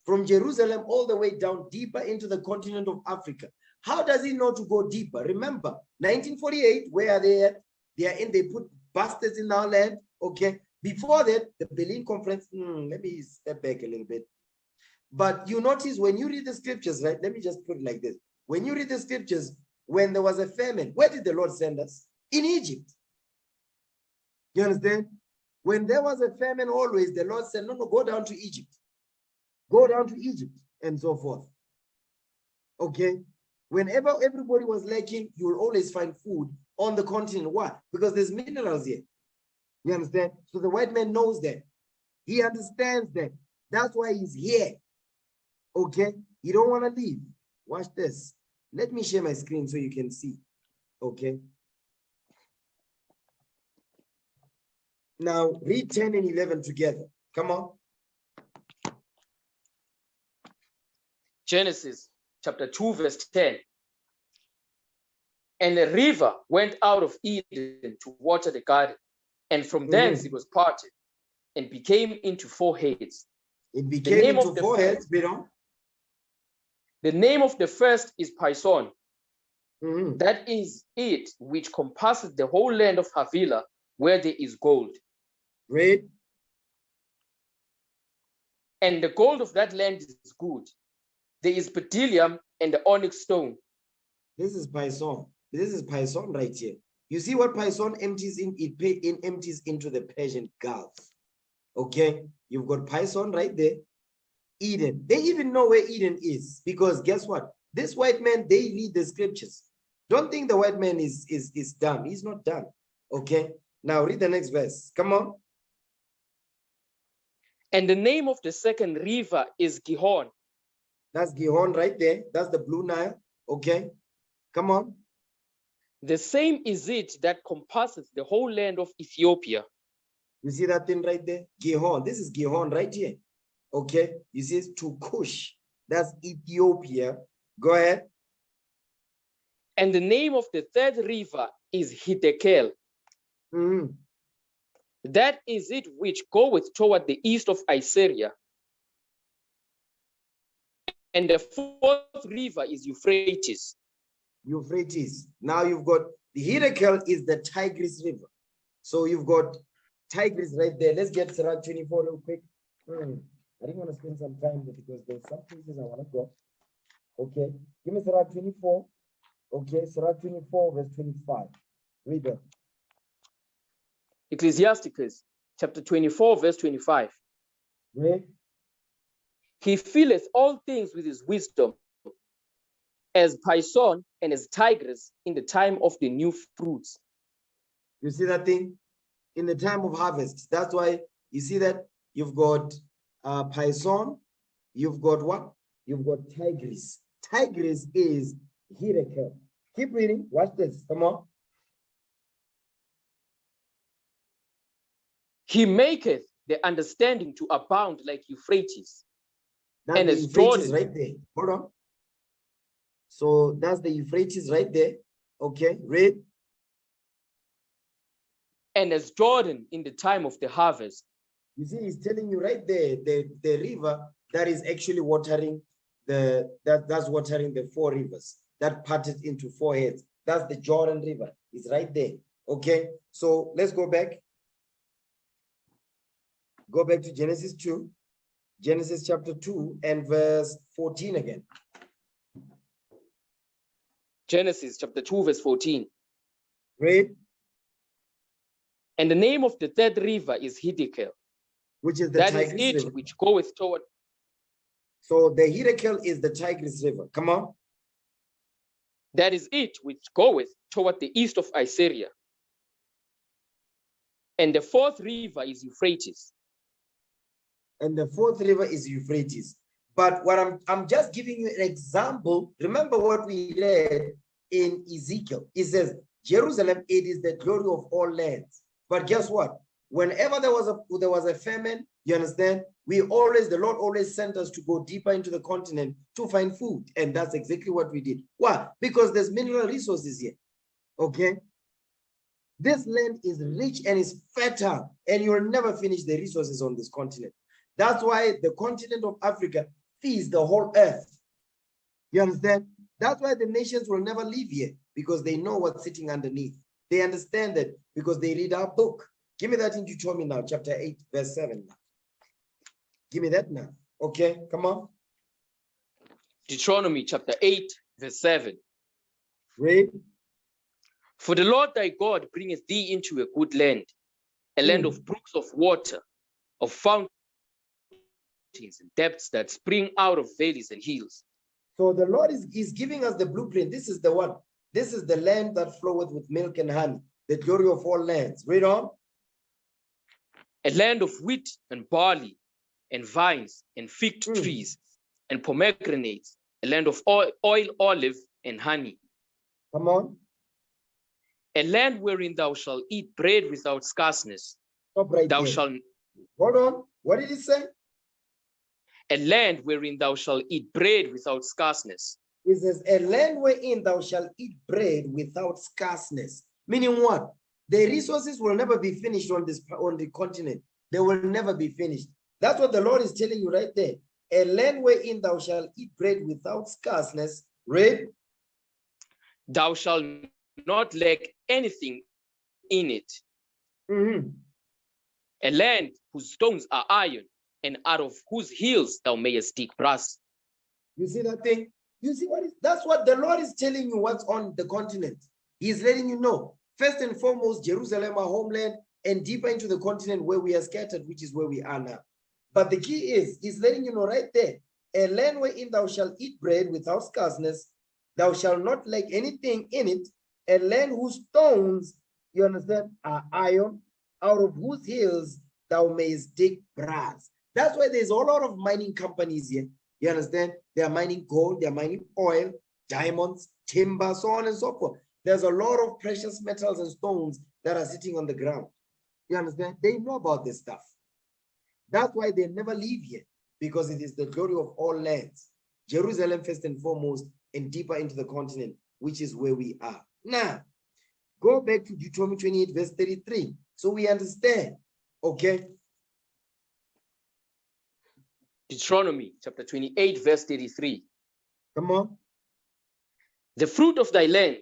From Jerusalem all the way down deeper into the continent of Africa. How does he know to go deeper? Remember, 1948, where are they at? They put bastards in our land. Okay. Before that, the Berlin Conference, let me step back a little bit. But you notice when you read the scriptures, right? Let me just put it like this. When you read the scriptures, when there was a famine, where did the Lord send us? In Egypt. You understand? When there was a famine, always the Lord said, no, go down to Egypt. Go down to Egypt and so forth. Okay? Whenever everybody was lacking, you will always find food on the continent. Why? Because there's minerals here. You understand? So the white man knows that. He understands that. That's why he's here. Okay? You don't want to leave. Watch this. Let me share my screen so you can see. Okay? Now, read 10 and 11 together. Come on. Genesis chapter 2, verse 10. And the river went out of Eden to water the garden, and from thence it was parted and became into 4 heads. It became into 4 heads, Biron. The name of the first is Pison. That is it which compasses the whole land of Havilah, where there is gold. Great. And the gold of that land is good. There is bdellium and the onyx stone. This is Pison. This is Pison right here. You see what Pison empties in? It empties into the Persian Gulf. Okay, you've got Pison right there. Eden. They even know where Eden is, because guess what? This white man, they read the scriptures. Don't think the white man is dumb. He's not dumb. Okay, now read the next verse. Come on. And the name of the second river is Gihon. That's Gihon right there. That's the Blue Nile. Okay, come on. The same is it that compasses the whole land of Ethiopia. You see that thing right there? Gihon. This is Gihon right here. Okay, you see it's to Cush. That's Ethiopia. Go ahead. And the name of the third river is Hiddekel. That is it which goeth toward the east of Assyria. And the fourth river is Euphrates. Euphrates. Now you've got the Hiddekel is the Tigris River. So you've got Tigris right there. Let's get Sirach 24 real quick. I didn't want to spend some time there because there's some places I want to go. Okay, give me Sirach 24. Okay, Sirach 24, verse 25. Read that. Ecclesiasticus chapter 24, verse 25. Read. He filleth all things with his wisdom, as Pison and as Tigris in the time of the new fruits. You see that thing? In the time of harvest. That's why you see that you've got Pison, you've got what? You've got Tigris. Tigris is Hiddekel. Keep reading. Watch this. Come on. He maketh the understanding to abound like Euphrates. That's and the as Euphrates Jordan. right there. Hold on. So that's the Euphrates right there. Okay, read. And as Jordan in the time of the harvest. You see, he's telling you right there, the river that is actually watering that's watering the 4 rivers that parted into 4 heads. That's the Jordan River. It's right there. Okay, so let's go back. Go back to Genesis 2. Genesis chapter 2 and verse 14 again. Genesis chapter 2, verse 14. Read. And the name of the third river is Hiddekel. Which is the that Tigris is it River. which goeth toward. So the Hiddekel is the Tigris River. Come on. That is it which goeth toward the east of Assyria. And the fourth river is Euphrates. And the fourth river is Euphrates. But what I'm just giving you an example. Remember what we read in Ezekiel. It says, Jerusalem, it is the glory of all lands. But guess what? Whenever there was a famine, you understand, the Lord always sent us to go deeper into the continent to find food. And that's exactly what we did. Why? Because there's mineral resources here. Okay? This land is rich and is fertile, and you'll never finish the resources on this continent. That's why the continent of Africa feeds the whole earth. You understand? That's why the nations will never leave here, because they know what's sitting underneath. They understand that because they read our book. Give me that in Deuteronomy now, chapter 8, verse 7. Give me that now. Okay, come on. Deuteronomy chapter 8, verse 7. Read. For the Lord thy God bringeth thee into a good land, a land of brooks of water, of fountains and depths that spring out of valleys and hills. So the Lord is giving us the blueprint. This is the one. This is the land that floweth with milk and honey, the glory of all lands. Read on. A land of wheat and barley and vines and fig trees and pomegranates, a land of oil, olive, and honey. Come on. A land wherein thou shalt eat bread without scarceness. Stop right thou there. shalt. Hold on. What did he say? a land wherein thou shalt eat bread without scarceness. It says, a land wherein thou shalt eat bread without scarceness. Meaning what? The resources will never be finished on the continent. They will never be finished. That's what the Lord is telling you right there. A land wherein thou shalt eat bread without scarceness. Read. Thou shalt not lack anything in it. A land whose stones are iron, and out of whose hills thou mayest dig brass. You see that thing? You see what? That's what the Lord is telling you what's on the continent. He's letting you know. First and foremost, Jerusalem, our homeland, and deeper into the continent where we are scattered, which is where we are now. But the key is, he's letting you know right there, a land wherein thou shalt eat bread without scarceness, thou shalt not lack anything in it, a land whose stones, you understand, are iron, out of whose hills thou mayest dig brass. That's why there's a lot of mining companies here. You understand? They are mining gold, they are mining oil, diamonds, timber, so on and so forth. There's a lot of precious metals and stones that are sitting on the ground. You understand? They know about this stuff. That's why they never leave here, because it is the glory of all lands. Jerusalem first and foremost, and deeper into the continent, which is where we are. Now, go back to Deuteronomy 28, verse 33. So we understand, okay? Deuteronomy chapter 28, verse 33. Come on. The fruit of thy land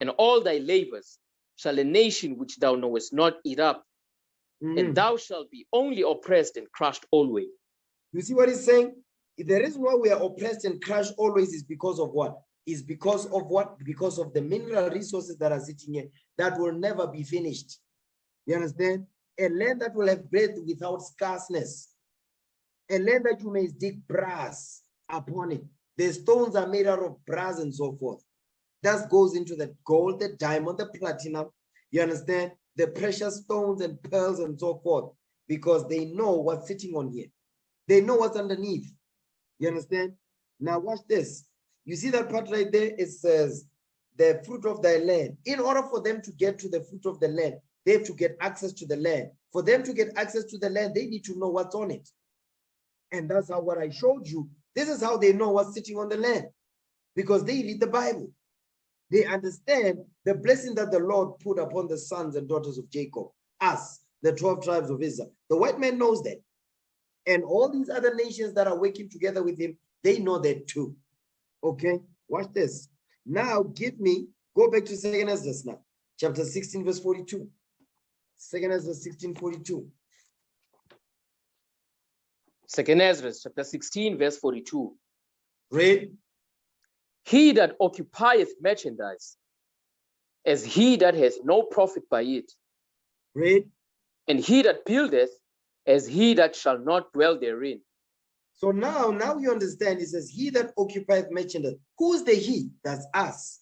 and all thy labors shall a nation which thou knowest not eat up, and thou shalt be only oppressed and crushed always. You see what he's saying? The reason why we are oppressed and crushed always is because of what? Is because of what? Because of the mineral resources that are sitting here that will never be finished. You understand? A land that will have bread without scarceness. A land that you may dig brass upon it. The stones are made out of brass and so forth. That goes into the gold, the diamond, the platinum. You understand? The precious stones and pearls and so forth, because they know what's sitting on here. They know what's underneath. You understand? Now watch this. You see that part right there? It says, the fruit of thy land. In order for them to get to the fruit of the land, they have to get access to the land. For them to get access to the land, they need to know what's on it. And that's how what I showed you. This is how they know what's sitting on the land, because they read the Bible. They understand the blessing that the Lord put upon the sons and daughters of Jacob, us, the 12 tribes of Israel. The white man knows that. And all these other nations that are working together with him, they know that too. Okay, watch this. Now go back to 2nd Ezra now, chapter 16, verse 42. 2nd Ezra 16, 42. 2nd Ezra chapter 16, verse 42. Read. He that occupieth merchandise, as he that hath no profit by it. Read. And he that buildeth, as he that shall not dwell therein. So now you understand. It says, he that occupieth merchandise. Who's the he? That's us.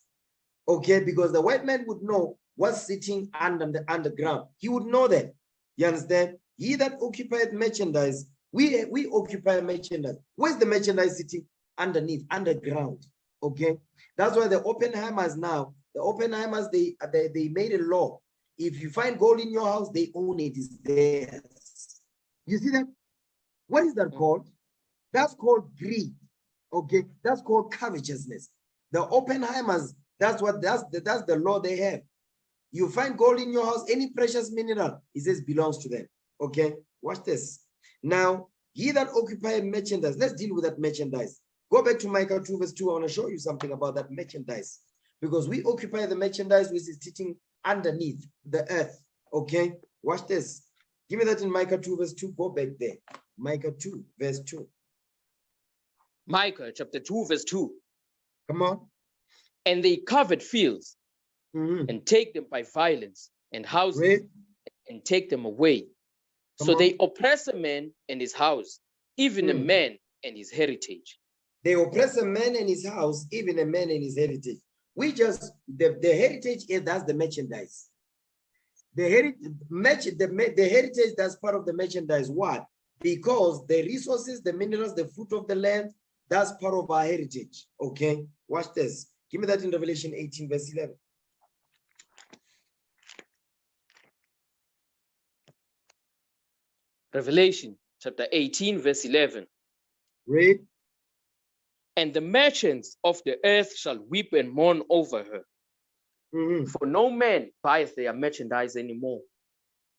Okay, because the white man would know what's sitting under the underground. He would know that. You understand? He that occupieth merchandise, we occupy merchandise. Where's the merchandise sitting? Underneath, underground. Okay, that's why the Oppenheimers now, they made a law. If you find gold in your house, they own it. It's theirs. You see that? What is that called? That's called greed. Okay, that's called covetousness. The Oppenheimers, that's the law they have. You find gold in your house, any precious mineral, it says belongs to them. Okay, watch this. Now, he that occupies merchandise, let's deal with that merchandise. Go back to Micah 2, verse 2. I want to show you something about that merchandise, because we occupy the merchandise which is sitting underneath the earth. Okay, watch this. Give me that in Micah 2, verse 2. Go back there. Micah 2, verse 2. Micah chapter 2, verse 2. Come on. And they covered fields and take them by violence, and houses Read. and take them away. So they oppress a man and his house, even a man and his heritage. They oppress a man and his house, even a man and his heritage. The heritage is, that's the merchandise. The heritage, that's part of the merchandise. Why? Because the resources, the minerals, the fruit of the land, that's part of our heritage. Okay, watch this. Give me that in Revelation 18, verse 11. Revelation chapter 18, verse 11. Read. And the merchants of the earth shall weep and mourn over her. For no man buys their merchandise anymore.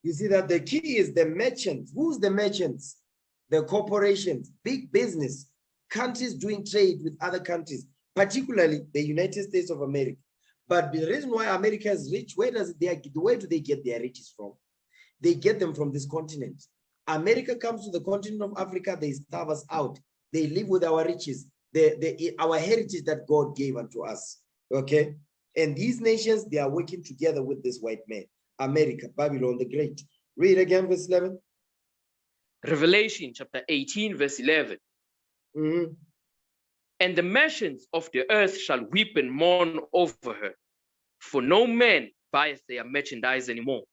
You see that the key is the merchants. Who's the merchants? The corporations, big business, countries doing trade with other countries, particularly the United States of America. But the reason why America is rich, where do they get their riches from? They get them from this continent. America comes to the continent of Africa, they starve us out. They live with our riches, our heritage that God gave unto us. Okay? And these nations, they are working together with this white man. America, Babylon the Great. Read again, verse 11. Revelation chapter 18, verse 11. And the merchants of the earth shall weep and mourn over her, for no man buys their merchandise anymore.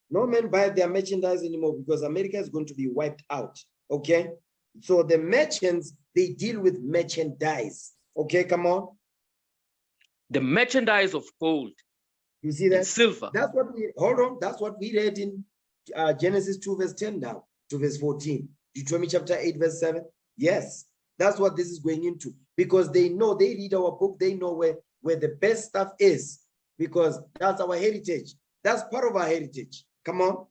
No man buys their merchandise anymore because America is going to be wiped out. Okay? So the merchants, they deal with merchandise. Okay, come on. The merchandise of gold. You see that? Silver. That's what we, hold on, that's what we read in Genesis 2, verse 10 down to verse 14. Deuteronomy chapter 8, verse 7. Yes, that's what this is going into. Because they know, they read our book, they know where the best stuff is. Because that's our heritage. That's part of our heritage. Come on.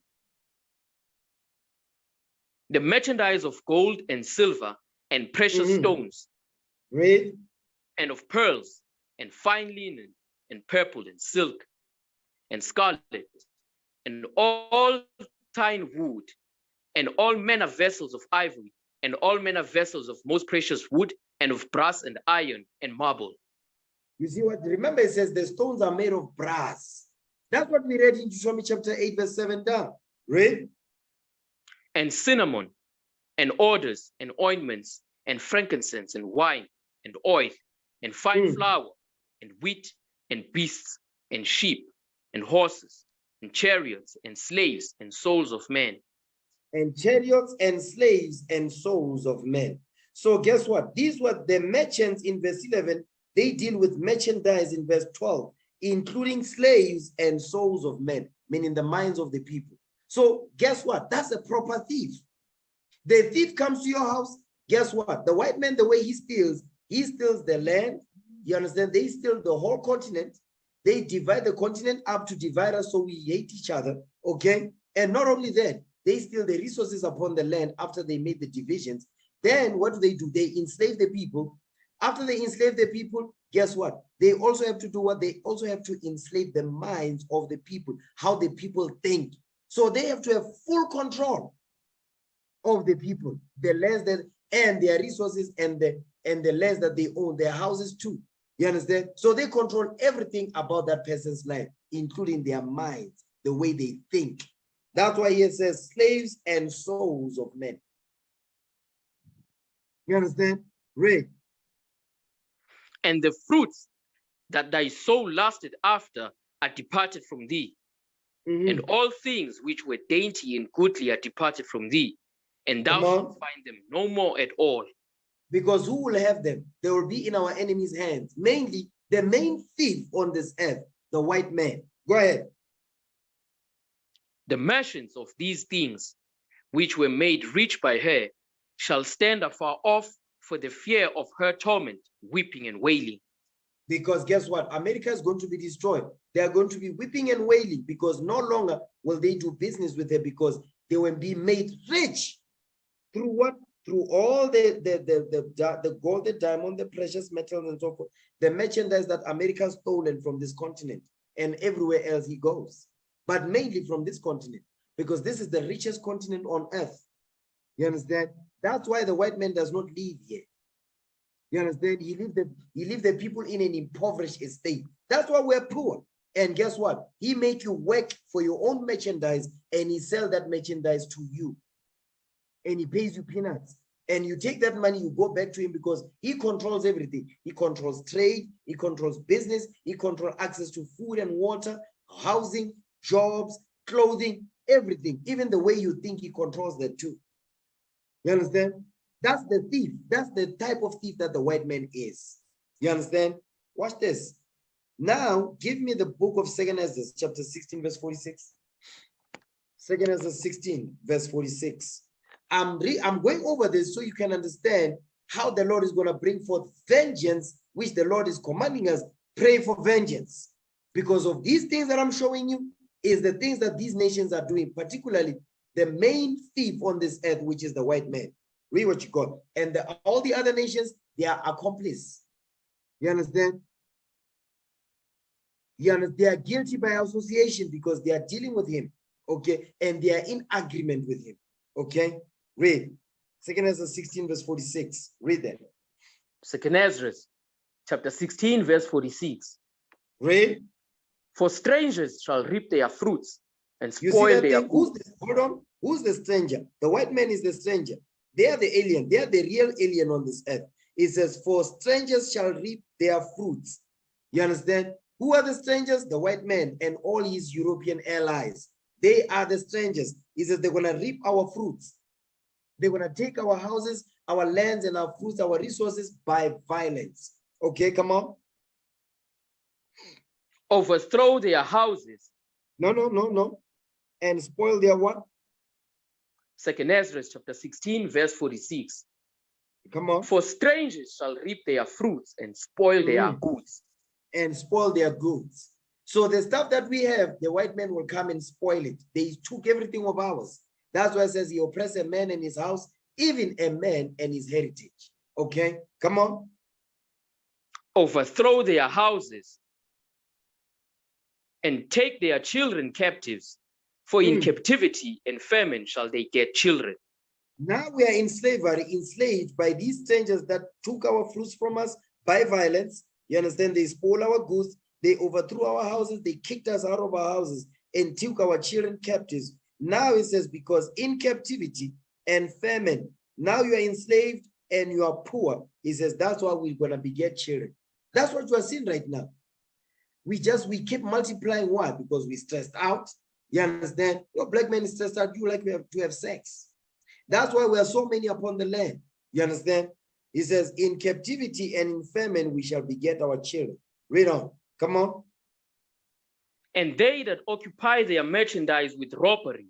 The merchandise of gold and silver and precious stones. Read. And of pearls and fine linen and purple and silk and scarlet and all fine wood and all manner of vessels of ivory and all manner of vessels of most precious wood and of brass and iron and marble. You see what? Remember, it says the stones are made of brass. That's what we read in Deuteronomy chapter 8, verse 7 down. Read. And cinnamon and odors and ointments and frankincense and wine and oil and fine flour and wheat and beasts and sheep and horses and chariots and slaves and souls of men. And chariots and slaves and souls of men. So guess what? These were the merchants in verse 11. They deal with merchandise in verse 12, including slaves and souls of men, meaning the minds of the people. So guess what? That's a proper thief. The thief comes to your house. Guess what? The white man, the way he steals the land. You understand? They steal the whole continent. They divide the continent up to divide us so we hate each other. Okay? And not only that, they steal the resources upon the land after they made the divisions. Then what do? They enslave the people. After they enslave the people, guess what? They also have to do what? They also have to enslave the minds of the people, how the people think. So they have to have full control of the people, the lands that, and their resources and the lands that they own, their houses too. You understand? So they control everything about that person's life, including their minds, the way they think. That's why he says slaves and souls of men. You understand? Read. And the fruits that thy soul lusted after are departed from thee. And all things which were dainty and goodly are departed from thee. And thou shalt find them no more at all. Because who will have them? They will be in our enemies' hands. Mainly, the main thief on this earth, the white man. Go ahead. The merchants of these things, which were made rich by her, shall stand afar off for the fear of her torment, weeping and wailing. Because guess what? America is going to be destroyed. They are going to be weeping and wailing because no longer will they do business with her because they will be made rich. Through what? Through all the gold, the diamond, the precious metals, and so forth. The merchandise that America has stolen from this continent and everywhere else he goes. But mainly from this continent, because this is the richest continent on earth. You understand? That's why the white man does not live here. You understand? He leave the people in an impoverished estate. That's why we're poor. And guess what? He make you work for your own merchandise and he sell that merchandise to you. And he pays you peanuts. And you take that money, you go back to him because he controls everything. He controls trade, he controls business, he controls access to food and water, housing, jobs, clothing, everything. Even the way you think, he controls that too. You understand? That's the thief. That's the type of thief that the white man is. You understand? Watch this. Now, give me the book of 2 Ezra, chapter 16, verse 46. 2 Ezra 16, verse 46. I'm going over this so you can understand how the Lord is going to bring forth vengeance, which the Lord is commanding us, pray for vengeance. Because of these things that I'm showing you is the things that these nations are doing, particularly the main thief on this earth, which is the white man. Read what you got. And all the other nations, they are accomplices. You understand? They are guilty by association because they are dealing with him, okay? And they are in agreement with him, okay? Read. 2 Ezra 16, verse 46. Read that. 2 Ezra, chapter 16, verse 46. Read. For strangers shall reap their fruits and spoil their goods. Hold on. Who's the stranger? The white man is the stranger. They are the alien. They are the real alien on this earth. It says, for strangers shall reap their fruits. You understand? Who are the strangers? The white man and all his European allies. They are the strangers. He says they're going to reap our fruits. They're going to take our houses, our lands, and our fruits, our resources by violence. Okay, come on. Overthrow their houses. No. And spoil their what? 2 Ezra chapter 16, verse 46. Come on. For strangers shall reap their fruits and spoil their goods. And spoil their goods. So the stuff that we have, the white man will come and spoil it. They took everything of ours. That's why it says he oppressed a man and his house, even a man and his heritage. Okay, come on. Overthrow their houses and take their children captives. For in captivity and famine shall they get children. Now we are in slavery, enslaved by these strangers that took our fruits from us by violence. You understand? They stole our goods, they overthrew our houses, they kicked us out of our houses and took our children captives. Now it says, because in captivity and famine, now you are enslaved and you are poor. He says, that's why we're going to beget children. That's what you are seeing right now. We keep multiplying. Why? Because we're stressed out. You understand? Your black man is stressed out. You like to have sex. That's why we are so many upon the land. You understand? He says, in captivity and in famine, we shall beget our children. Read on. Come on. And they that occupy their merchandise with robbery.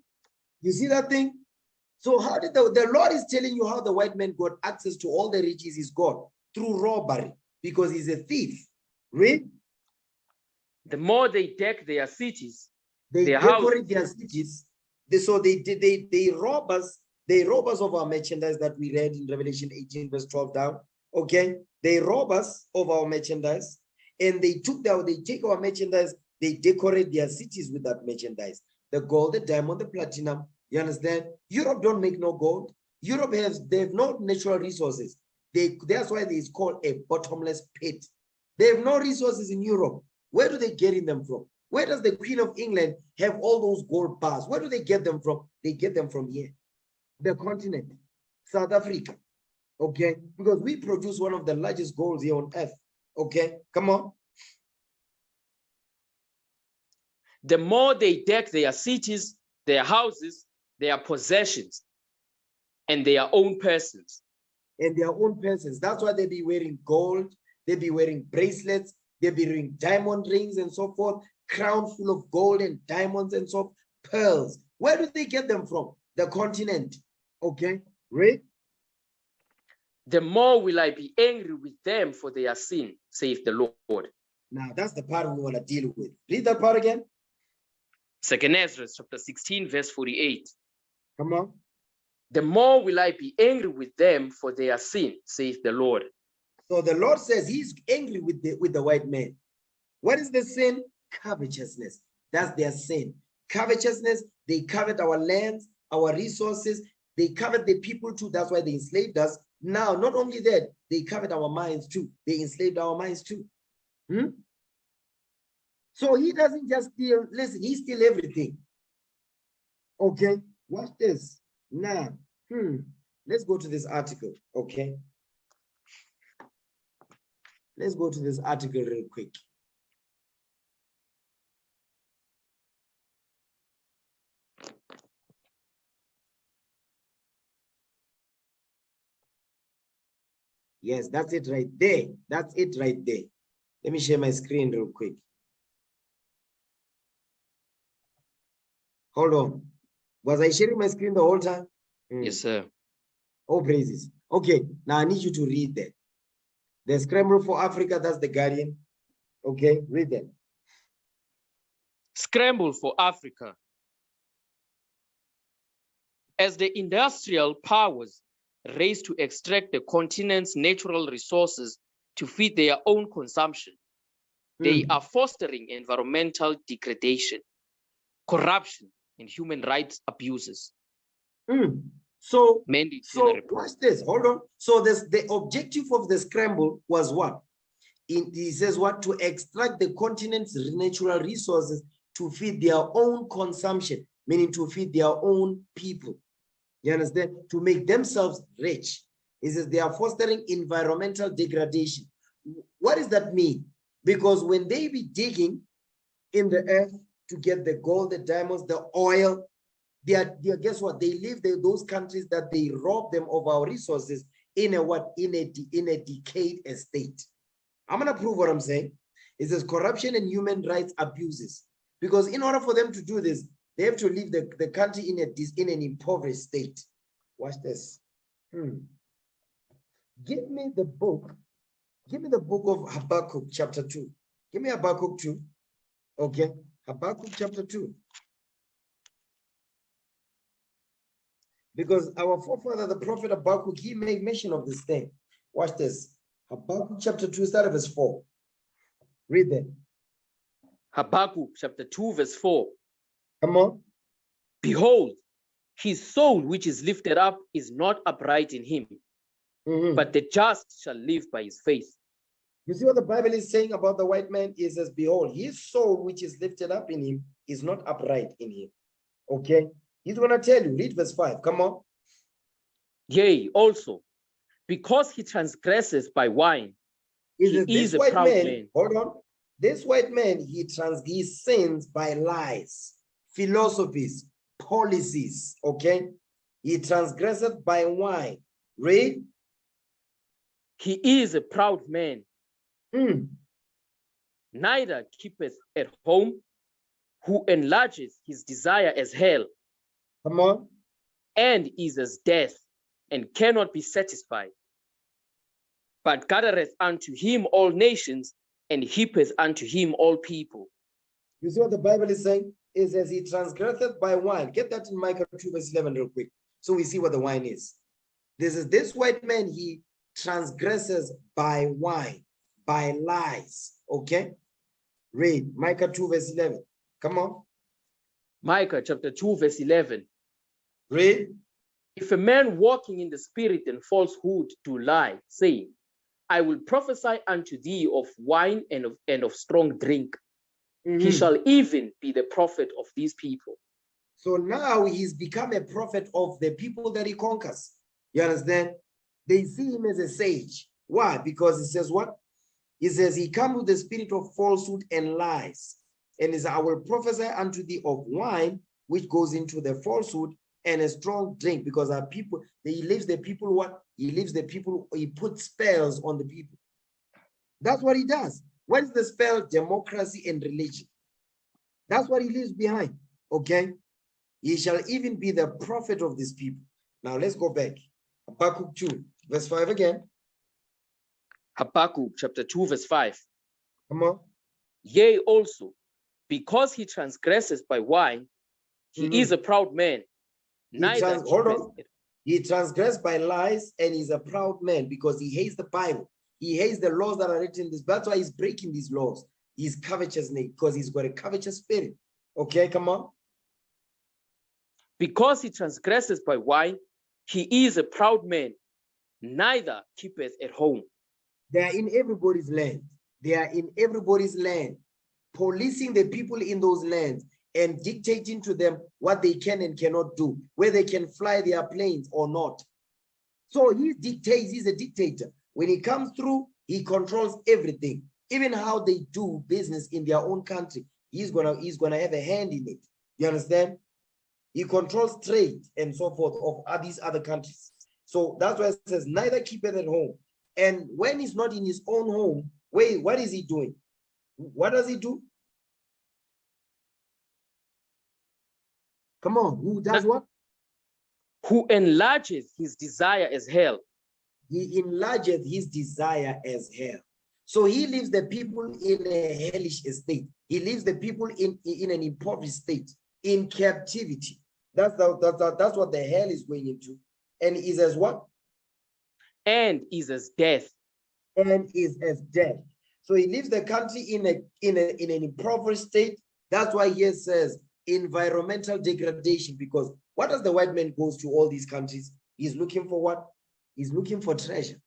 You see that thing? So how did the Lord is telling you how the white man got access to all the riches he's got? Through robbery, because he's a thief. Read. The more they deck their cities, they their decorate their cities. They rob us. They rob us of our merchandise that we read in Revelation 18, verse 12 down. Okay, they rob us of our merchandise, and they take our merchandise. They decorate their cities with that merchandise. The gold, the diamond, the platinum. You understand? Europe don't make no gold. Europe they have no natural resources. That's why it's called a bottomless pit. They have no resources in Europe. Where do they get them from? Where does the Queen of England have all those gold bars? Where do they get them from? They get them from here, the continent, South Africa. Okay, because we produce one of the largest golds here on earth. Okay, come on. The more they deck their cities, their houses, their possessions, and their own persons. And their own persons. That's why they be wearing gold, they be wearing bracelets, they be wearing diamond rings and so forth, crown full of gold and diamonds and so pearls. Where do they get them from? The continent. Okay, read. The more will I be angry with them for their sin, saith the Lord. Now that's the part we want to deal with. Read that part again. 2 Ezra chapter 16, verse 48. Come on. The more will I be angry with them for their sin, saith the Lord. So the Lord says he's angry with the white man. What is the sin? Covetousness. That's their sin. Covetousness, they covet our lands, our resources. They covet the people too. That's why they enslaved us. Now, not only that, they covet our minds too. They enslaved our minds too. So he doesn't just steal, listen, he steals everything. Okay, watch this. Now, let's go to this article, okay? Let's go to this article real quick. Yes, that's it right there. That's it right there. Let me share my screen real quick. Hold on. Was I sharing my screen the whole time? Yes, sir. Oh, praises. Okay, now I need you to read that. The Scramble for Africa, that's the Guardian. Okay, read that. Scramble for Africa. As the industrial powers race to extract the continent's natural resources to feed their own consumption, they are fostering environmental degradation, corruption, and human rights abuses. So report. watch this. Hold on. So the objective of the scramble was what? He says what? To extract the continent's natural resources to feed their own consumption, meaning to feed their own people. You understand? To make themselves rich. He says they are fostering environmental degradation. What does that mean? Because when they be digging in the earth to get the gold, the diamonds, the oil, they are guess what? They leave those countries that they rob them of our resources in a decayed state. I'm gonna prove what I'm saying. It says corruption and human rights abuses. Because in order for them to do this, they have to leave the country in an impoverished state. Watch this. Give me the book. Give me the book of Habakkuk chapter 2. Give me Habakkuk 2. Okay. Habakkuk chapter 2. Because our forefather, the prophet Habakkuk, he made mention of this thing. Watch this. Habakkuk chapter 2, start at verse 4. Read that. Habakkuk chapter 2, verse 4. Come on. Behold, his soul which is lifted up is not upright in him, but the just shall live by his faith. You see what the Bible is saying about the white man? It says, behold, his soul which is lifted up in him is not upright in him. Okay? He's going to tell you. Read verse 5. Come on. Yea, also, because he transgresses by wine, he is a proud man. Hold on. This white man, he sins by lies, philosophies, policies. Okay? He transgresseth by wine. Read. He is a proud man. Neither keepeth at home, who enlarges his desire as hell. Come on. And is as death, and cannot be satisfied. But gathereth unto him all nations, and heapeth unto him all people. You see what the Bible is saying? It says he transgresseth by wine. Get that in Micah 2 verse 11 real quick. So we see what the wine is. This white man, he transgresses by wine, by lies. Okay? Read Micah 2 verse 11. Come on. Micah chapter 2 verse 11. Read. If a man walking in the spirit and falsehood do lie, saying, I will prophesy unto thee of wine and of strong drink, he shall even be the prophet of these people. So now he's become a prophet of the people that he conquers. You understand? They see him as a sage. Why? Because it says what? He says he comes with the spirit of falsehood and lies. And is I will prophesy unto thee of wine, which goes into the falsehood, and a strong drink, because our people, he leaves the people what? He leaves the people, he puts spells on the people. That's what he does. What is the spell? Democracy and religion. That's what he leaves behind. Okay? He shall even be the prophet of these people. Now let's go back. Habakkuk 2, verse 5 again. Habakkuk chapter 2, verse 5. Come on. Yea, also, because he transgresses by wine, he is a proud man. He transgressed by lies, and he's a proud man because he hates the Bible. He hates the laws that are written in this. That's why he's breaking these laws. He's covetous because he's got a covetous spirit. Okay, come on. Because he transgresses by wine, he is a proud man, neither keepeth at home. They are in everybody's land. They are in everybody's land, policing the people in those lands and dictating to them what they can and cannot do, where they can fly their planes or not. So he dictates, he's a dictator. When he comes through, he controls everything, even how they do business in their own country. He's gonna have a hand in it. You understand? He controls trade and so forth of these other countries. So that's why it says, neither keepeth at home. And when he's not in his own home, wait, what is he doing? What does he do? Come on, who does what? Who enlarges his desire as hell. he enlargeth his desire as hell. So he leaves the people in a hellish state. He leaves the people in an impoverished state, in captivity. That's what the hell is going into. And is as what? And is as death. And is as death. So he leaves the country in an impoverished state. That's why he says environmental degradation, because what does the white man goes to all these countries? He's looking for what? He's looking for treasure,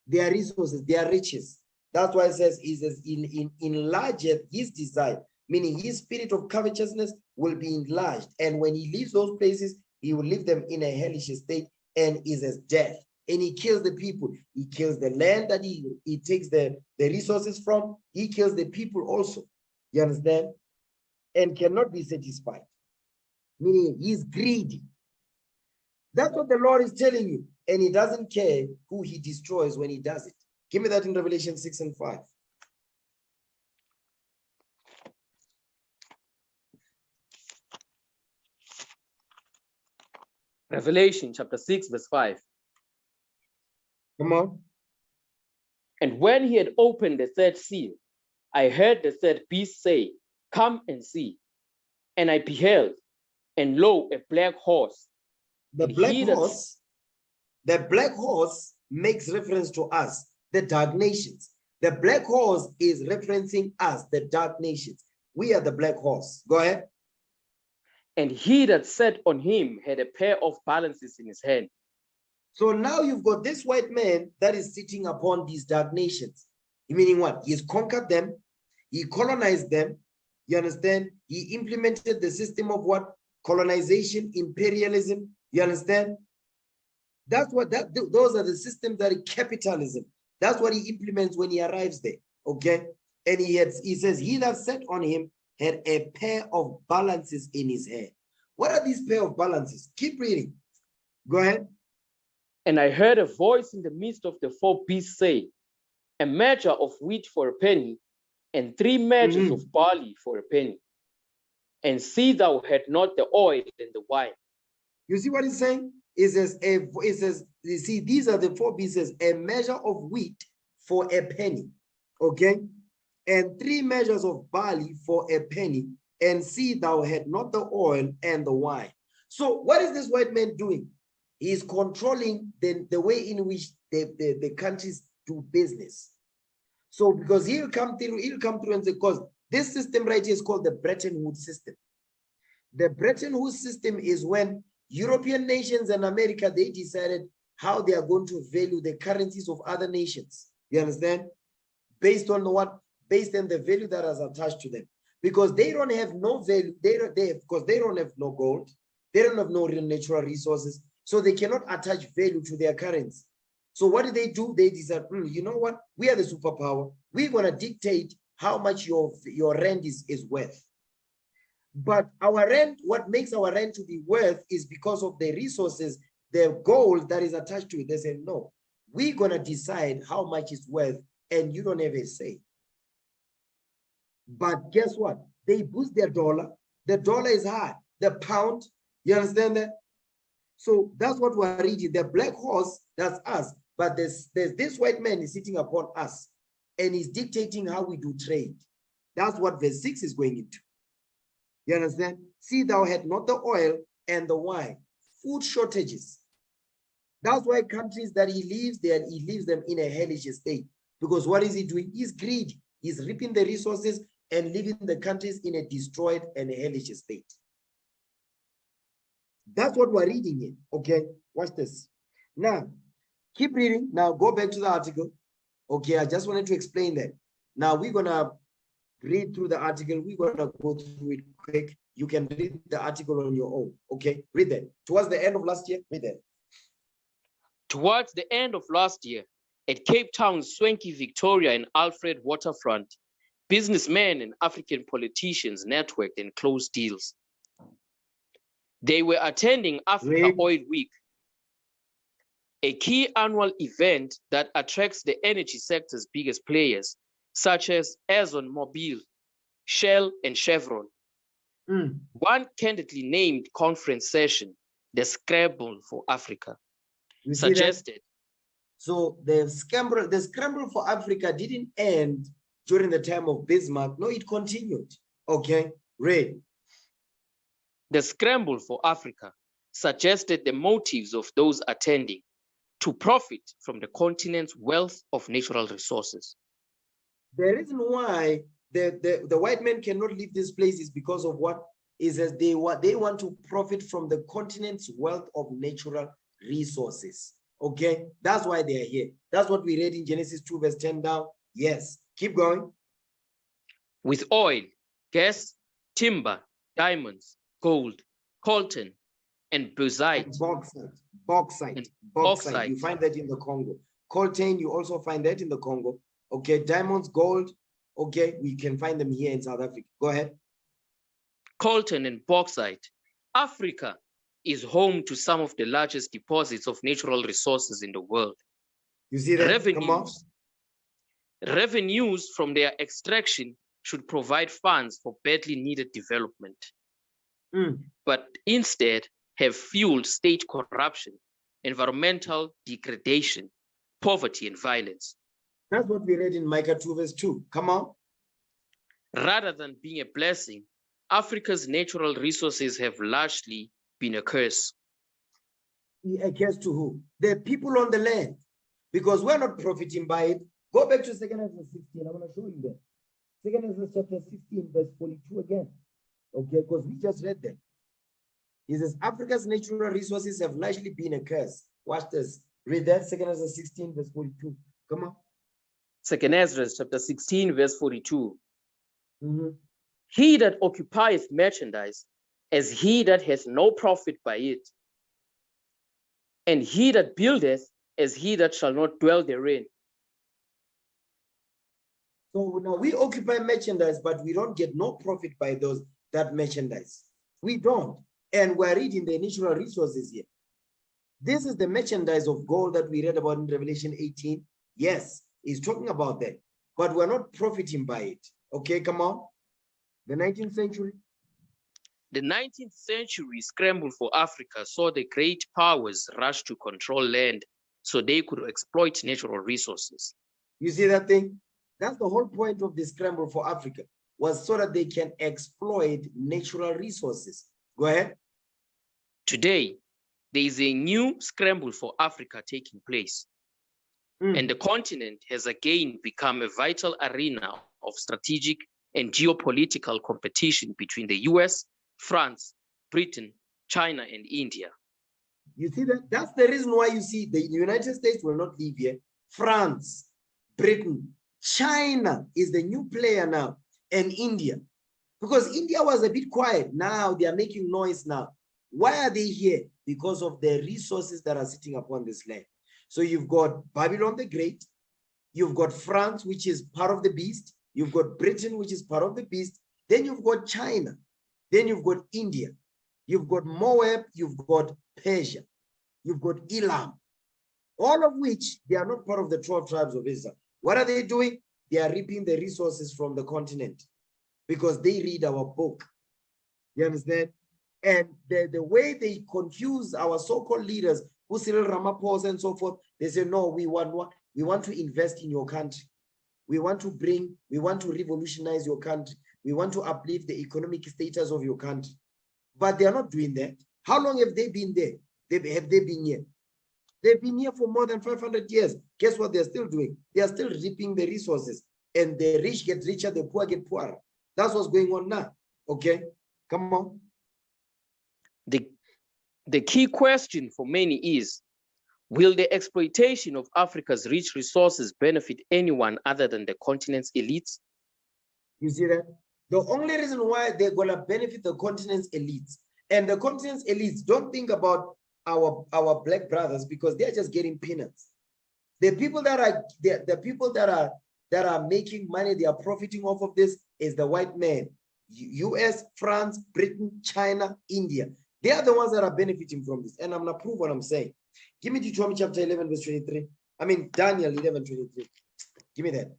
their resources, their riches. That's why it says enlargeth his desire, meaning his spirit of covetousness will be enlarged. And when he leaves those places, he will leave them in a hellish state and is as death. And he kills the people. He kills the land that he takes the resources from. He kills the people also. You understand? And cannot be satisfied. Meaning he's greedy. That's what the Lord is telling you. And he doesn't care who he destroys when he does it. Give me that in Revelation 6 and 5. Revelation chapter 6, verse 5. Come on. And when he had opened the third seal, I heard the third beast say, "Come and see." And I beheld, and lo, a black horse. The black horse makes reference to us, the dark nations. The black horse is referencing us, the dark nations. We are the black horse. Go ahead. And he that sat on him had a pair of balances in his hand. So now you've got this white man that is sitting upon these dark nations. Meaning what? He's conquered them. He colonized them. You understand? He implemented the system of what? Colonization, imperialism. You understand? That's what those are the systems that are capitalism. That's what he implements when he arrives there. Okay. And he says, he that sat on him had a pair of balances in his hand. What are these pair of balances? Keep reading. Go ahead. And I heard a voice in the midst of the four beasts say, a measure of wheat for a penny, and 3 measures of barley for a penny. And see thou had not the oil and the wine. You see what he's saying? It says, you see, these are the 4 beasts, a measure of wheat for a penny. Okay? And 3 measures of barley for a penny. And see thou had not the oil and the wine. So what is this white man doing? He's controlling the way in which the countries do business. So because he'll come through and say, because this system right here is called the Bretton Woods system. The Bretton Woods system is when European nations and America, they decided how they are going to value the currencies of other nations. You understand? Based on what? Based on the value that is attached to them. Because they don't have no value, because they don't have no gold, they don't have no real natural resources, so they cannot attach value to their currency. So what do? They decide, you know what? We are the superpower. We're going to dictate how much your rent is worth. But our rent, what makes our rent to be worth is because of the resources, the gold that is attached to it. They say, no, we're going to decide how much it's worth, and you don't have a say. But guess what? They boost their dollar. The dollar is high. The pound, you understand that? So that's what we're reading. The black horse, that's us. But there's this white man is sitting upon us, and he's dictating how we do trade. That's what verse 6 is going into. You understand? See, thou had not the oil and the wine, food shortages. That's why countries that he leaves them in a hellish state. Because what is he doing? He's greedy. He's reaping the resources and leaving the countries in a destroyed and a hellish state. That's what we're reading here. Okay, watch this. Now, keep reading. Now, go back to the article. Okay, I just wanted to explain that. Now, we're going to read through the article. We're going to go through it quick. You can read the article on your own. Okay, read that. Towards the end of last year, read that. Towards the end of last year, at Cape Town's swanky Victoria and Alfred waterfront, businessmen and African politicians networked and closed deals. They were attending Africa Oil Week, a key annual event that attracts the energy sector's biggest players, such as ExxonMobil, Shell, and Chevron. One candidly named conference session, the Scrabble for Africa, suggested. So the scramble for Africa didn't end during the time of Bismarck. No, it continued. Okay, read. The scramble for Africa suggested the motives of those attending to profit from the continent's wealth of natural resources. The reason why the white men cannot leave this place is because of what? Is as they want to profit from the continent's wealth of natural resources. Okay, that's why they are here. That's what we read in Genesis 2 verse 10 down. Yes, keep going. With oil, gas, timber, diamonds, gold, coltan, and bauxite. And bauxite. You find that in the Congo. Coltan, you also find that in the Congo. Okay, diamonds, gold. Okay, we can find them here in South Africa. Go ahead. Coltan and bauxite. Africa is home to some of the largest deposits of natural resources in the world. You see that? Revenues from their extraction should provide funds for badly needed development, but instead have fueled state corruption, environmental degradation, poverty, and violence. That's what we read in Micah 2 verse 2. Come on. Rather than being a blessing, Africa's natural resources have largely been a curse. A curse to who? The people on the land. Because we're not profiting by it. Go back to 2 Ezra 16. I want to show you that. 2 Ezra chapter 16 verse 42 again. Okay, because we just read that. It says, Africa's natural resources have largely been a curse. Watch this. Read that, 2 Ezra 16 verse 42. Come on. 2 Ezra chapter 16 verse 42. He that occupieth merchandise as he that hath no profit by it, and he that buildeth as he that shall not dwell therein. So now we occupy merchandise, but we don't get no profit by that merchandise. We don't. And we're reading the natural resources here. This is the merchandise of gold that we read about in Revelation 18. Yes, he's talking about that. But we're not profiting by it. Okay, come on. The 19th century. The 19th century scramble for Africa saw the great powers rush to control land so they could exploit natural resources. You see that thing? That's the whole point of the scramble for Africa, was so that they can exploit natural resources. Go ahead. Today, there is a new scramble for Africa taking place. And the continent has again become a vital arena of strategic and geopolitical competition between the US, France, Britain, China, and India. You see that? That's the reason why you see the United States will not leave here. France, Britain, China is the new player now, and India. Because India was a bit quiet. Now they are making noise now. Why are they here? Because of the resources that are sitting upon this land. So you've got Babylon the Great. You've got France, which is part of the beast. You've got Britain, which is part of the beast. Then you've got China. Then you've got India. You've got Moab. You've got Persia. You've got Elam. All of which, they are not part of the 12 tribes of Israel. What are they doing? They are reaping the resources from the continent because they read our book. You understand? And the way they confuse our so-called leaders, who Cyril Ramaphosa and so forth, they say, no, we want to invest in your country. We want to revolutionize your country. We want to uplift the economic status of your country. But they are not doing that. How long have they been there? Have they been here? They've been here for more than 500 years. Guess what they're still doing? They are still reaping the resources. And the rich get richer, the poor get poorer. That's what's going on now. Okay? Come on. The key question for many is, will the exploitation of Africa's rich resources benefit anyone other than the continent's elites? You see that? The only reason why they're going to benefit the continent's elites, and the continent's elites don't think about our black brothers because they're just getting peanuts. The people that are making money, they are profiting off of this is the white man. US, France, Britain, China, India. They are the ones that are benefiting from this. And I'm going to prove what I'm saying. Give me Deuteronomy chapter 11, verse 23. I mean, Daniel 11, 23. Give me that.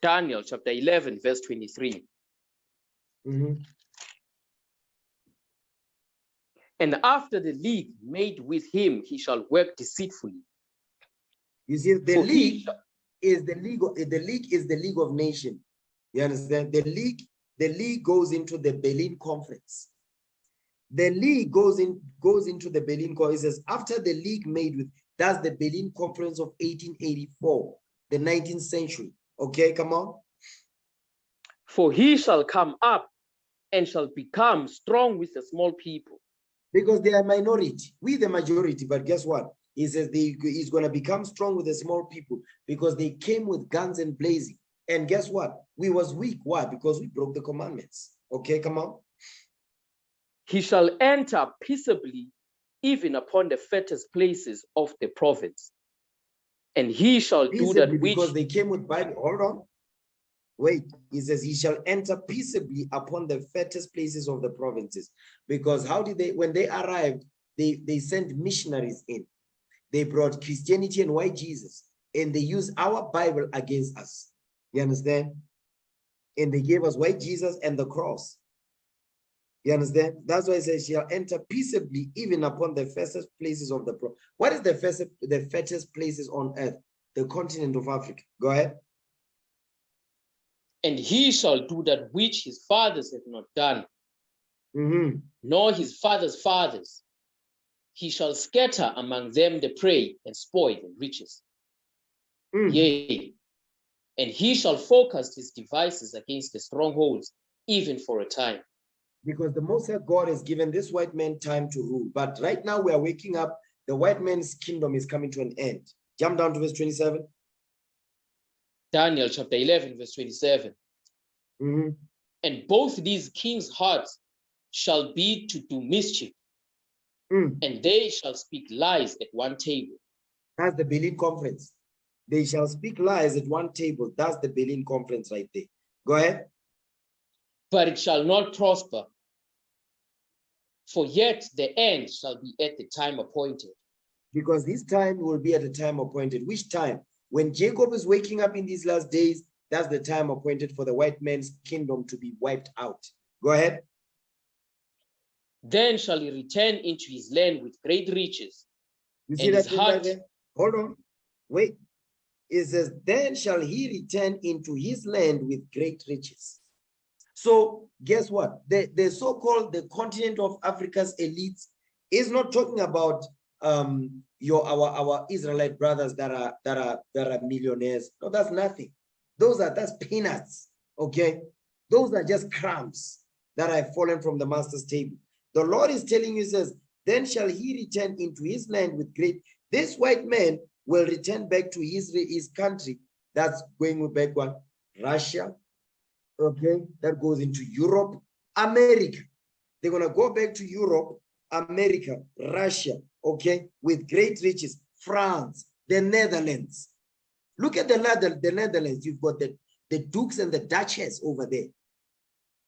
Daniel chapter 11, verse 23. And after the league made with him, he shall work deceitfully. You see, the For league is the league of nations. You understand? The league goes into the Berlin Conference. The league goes into the Berlin Conference. It says after the league made with, that's the Berlin Conference of 1884, the 19th century. Okay, come on. For he shall come up and shall become strong with the small people. Because they are minority, we the majority, but guess what? He says he's going to become strong with the small people because they came with guns and blazing. And guess what? We was weak. Why? Because we broke the commandments. Okay, come on. He shall enter peaceably even upon the fattest places of the province. And he shall do that which... Because they came with Bible. Hold on. Wait, he says he shall enter peaceably upon the fattest places of the provinces. Because how did they, when they arrived, they sent missionaries in. They brought Christianity and white Jesus, and they used our Bible against us. You understand? And they gave us white Jesus and the cross. You understand? That's why it says shall enter peaceably even upon the fattest places of the province. What is the fattest places on earth? The continent of Africa. Go ahead. And he shall do that which his fathers have not done, nor his fathers' fathers. He shall scatter among them the prey and spoil the riches. Yea, and he shall focus his devices against the strongholds, even for a time. Because the Most High God has given this white man time to rule. But right now we are waking up. The white man's kingdom is coming to an end. Jump down to verse 27. Daniel chapter 11, verse 27. And both these kings' hearts shall be to do mischief, and they shall speak lies at one table. That's the Berlin Conference. They shall speak lies at one table. That's the Berlin Conference right there. Go ahead. But it shall not prosper, for yet the end shall be at the time appointed. Because this time will be at the time appointed. Which time? When Jacob is waking up in these last days, that's the time appointed for the white man's kingdom to be wiped out. Go ahead. Then shall he return into his land with great riches. You see that thing right there? Hold on. Wait. It says, then shall he return into his land with great riches. So guess what? The so-called the continent of Africa's elites is not talking about our Israelite brothers that are millionaires. No, that's nothing. That's peanuts. Okay, those are just crumbs that have fallen from the master's table. The Lord is telling you, says, then shall he return into his land with great. This white man will return back to his country. That's going back what? Russia. Okay, that goes into Europe, America. They're gonna go back to Europe, America, Russia, okay, with great riches. France, the Netherlands. Look at the Netherlands. You've got the dukes and the duchess over there.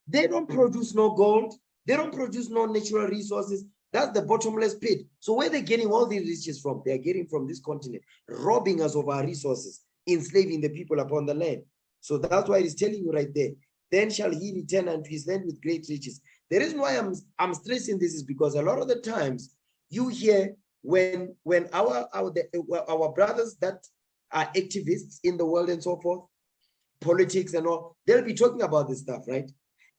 They don't produce no gold. They don't produce no natural resources. That's the bottomless pit. So where they're getting all these riches from? They're getting from this continent, robbing us of our resources, enslaving the people upon the land. So that's why it is telling you right there. Then shall he return unto his land with great riches. The reason why I'm stressing this is because a lot of the times you hear when our brothers that are activists in the world and so forth, politics and all, they'll be talking about this stuff, right?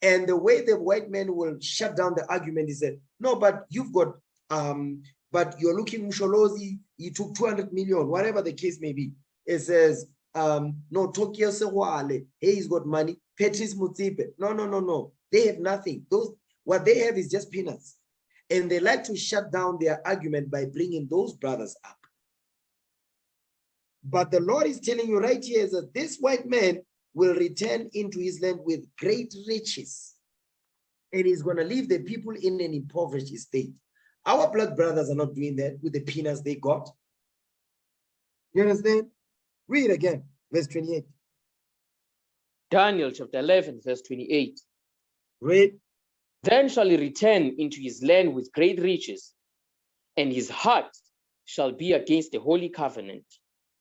And the way the white man will shut down the argument is that, no, but you've got, but you're looking, Musholozi, he took 200 million, whatever the case may be. It says, no, Tokyo Sewale, hey, he's got money. Patrice Mutsipe, no. They have nothing. What they have is just peanuts. And they like to shut down their argument by bringing those brothers up. But the Lord is telling you right here is that this white man will return into his land with great riches. And he's going to leave the people in an impoverished state. Our black brothers are not doing that with the peanuts they got. You understand? Read again, verse 28. Daniel chapter 11, verse 28. Read. Then shall he return into his land with great riches, and his heart shall be against the holy covenant.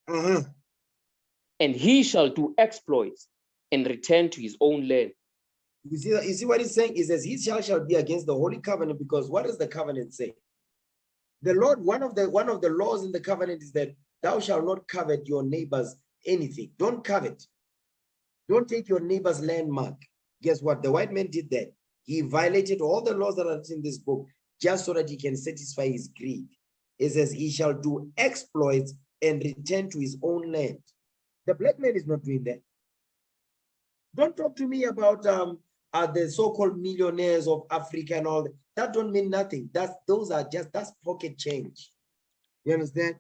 And he shall do exploits and return to his own land. You see what he's saying? He says, his shall be against the holy covenant, because what does the covenant say? The Lord, one of the laws in the covenant is that thou shalt not covet your neighbor's anything. Don't covet. Don't take your neighbor's landmark. Guess what? The white man did that. He violated all the laws that are in this book just so that he can satisfy his greed. It says he shall do exploits and return to his own land. The black man is not doing that. Don't talk to me about the so-called millionaires of Africa and all that. That don't mean nothing. That's pocket change. You understand?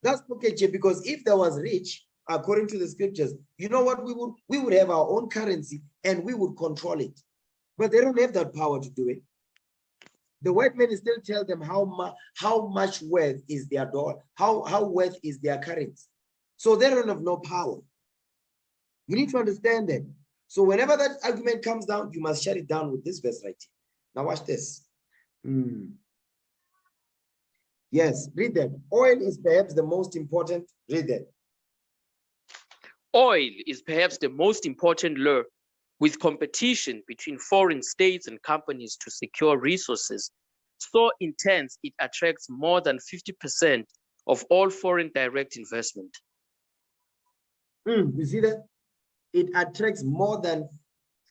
That's pocket change, because if there was rich, according to the scriptures, you know what, we would have our own currency and we would control it. But they don't have that power to do it. The white men still tell them how much worth is their dollar, how worth is their currency. So they don't have no power. You need to understand that. So whenever that argument comes down, you must shut it down with this verse right here. Now watch this. Yes, read that. Oil is perhaps the most important. Read that. Oil is perhaps the most important lure, with competition between foreign states and companies to secure resources so intense it attracts more than 50% of all foreign direct investment. You see that? It attracts more than,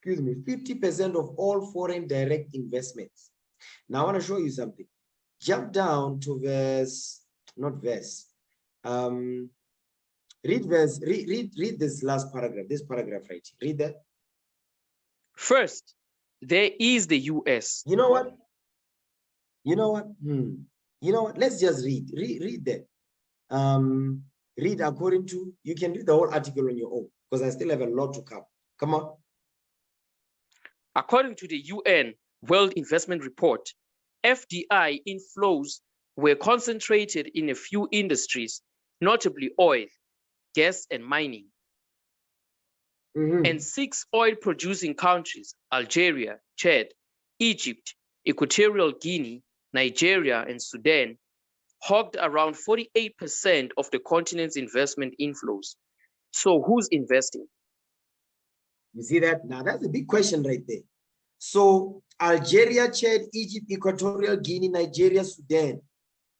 50% of all foreign direct investments. Now I want to show you something. Jump down to read this last paragraph, this paragraph right here. Read that. First, there is the US. You know what? You know what? You know what? Let's just read that. Read according to, you can read the whole article on your own, because I still have a lot to cover. Come on. According to the UN World Investment Report, FDI inflows were concentrated in a few industries, notably oil, gas, and mining. And 6 oil-producing countries, Algeria, Chad, Egypt, Equatorial Guinea, Nigeria, and Sudan, hogged around 48% of the continent's investment inflows. So who's investing? You see that? Now that's a big question right there. So Algeria, Chad, Egypt, Equatorial Guinea, Nigeria, Sudan.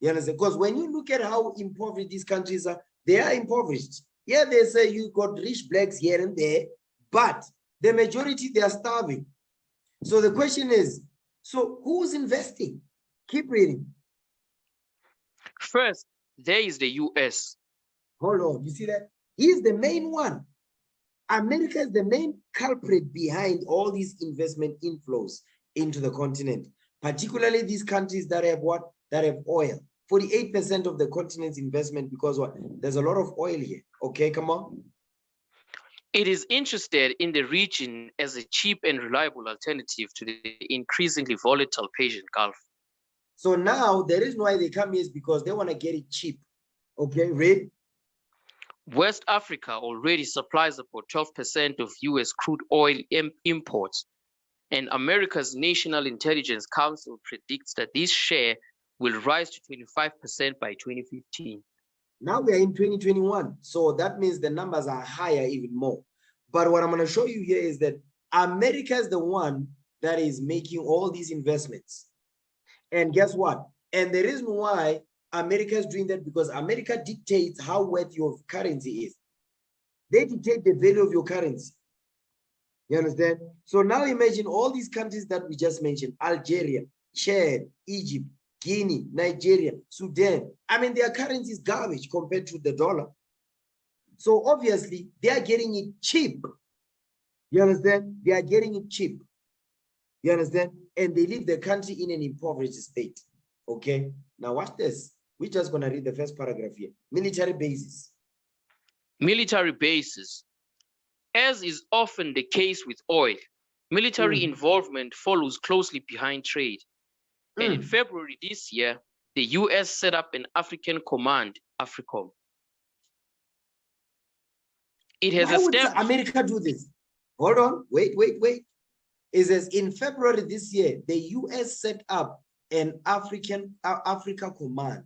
You understand? Because when you look at how impoverished these countries are, they are impoverished. Yeah, they say you got rich blacks here and there, but the majority, they are starving. So the question is, so who's investing? Keep reading. First, there is the US. Hold on, you see that? He's the main one. America is the main culprit behind all these investment inflows into the continent, particularly these countries that have what? That have oil. 48% of the continent's investment, because what? There's a lot of oil here. Okay, come on. It is interested in the region as a cheap and reliable alternative to the increasingly volatile Persian Gulf. So now the reason why they come here is because they want to get it cheap. Okay, read. West Africa already supplies about 12% of US crude oil imports, and America's National Intelligence Council predicts that this share will rise to 25% by 2015. Now we are in 2021, so that means the numbers are higher even more. But what I'm going to show you here is that America is the one that is making all these investments. And guess what? And the reason why America is doing that, because America dictates how worth your currency is. They dictate the value of your currency. You understand? So now imagine all these countries that we just mentioned: Algeria, Chad, Egypt, Guinea, Nigeria, Sudan. I mean, their currency is garbage compared to the dollar. So obviously, they are getting it cheap. You understand? They are getting it cheap. You understand? And they leave the country in an impoverished state. Okay? Now watch this. We're just going to read the first paragraph here. Military bases. Military bases. As is often the case with oil, military involvement follows closely behind trade. And in February this year, the US set up an African command, AFRICOM. It has established... Why would America do this? Hold on, wait. It says in February this year, the US set up an Africa command.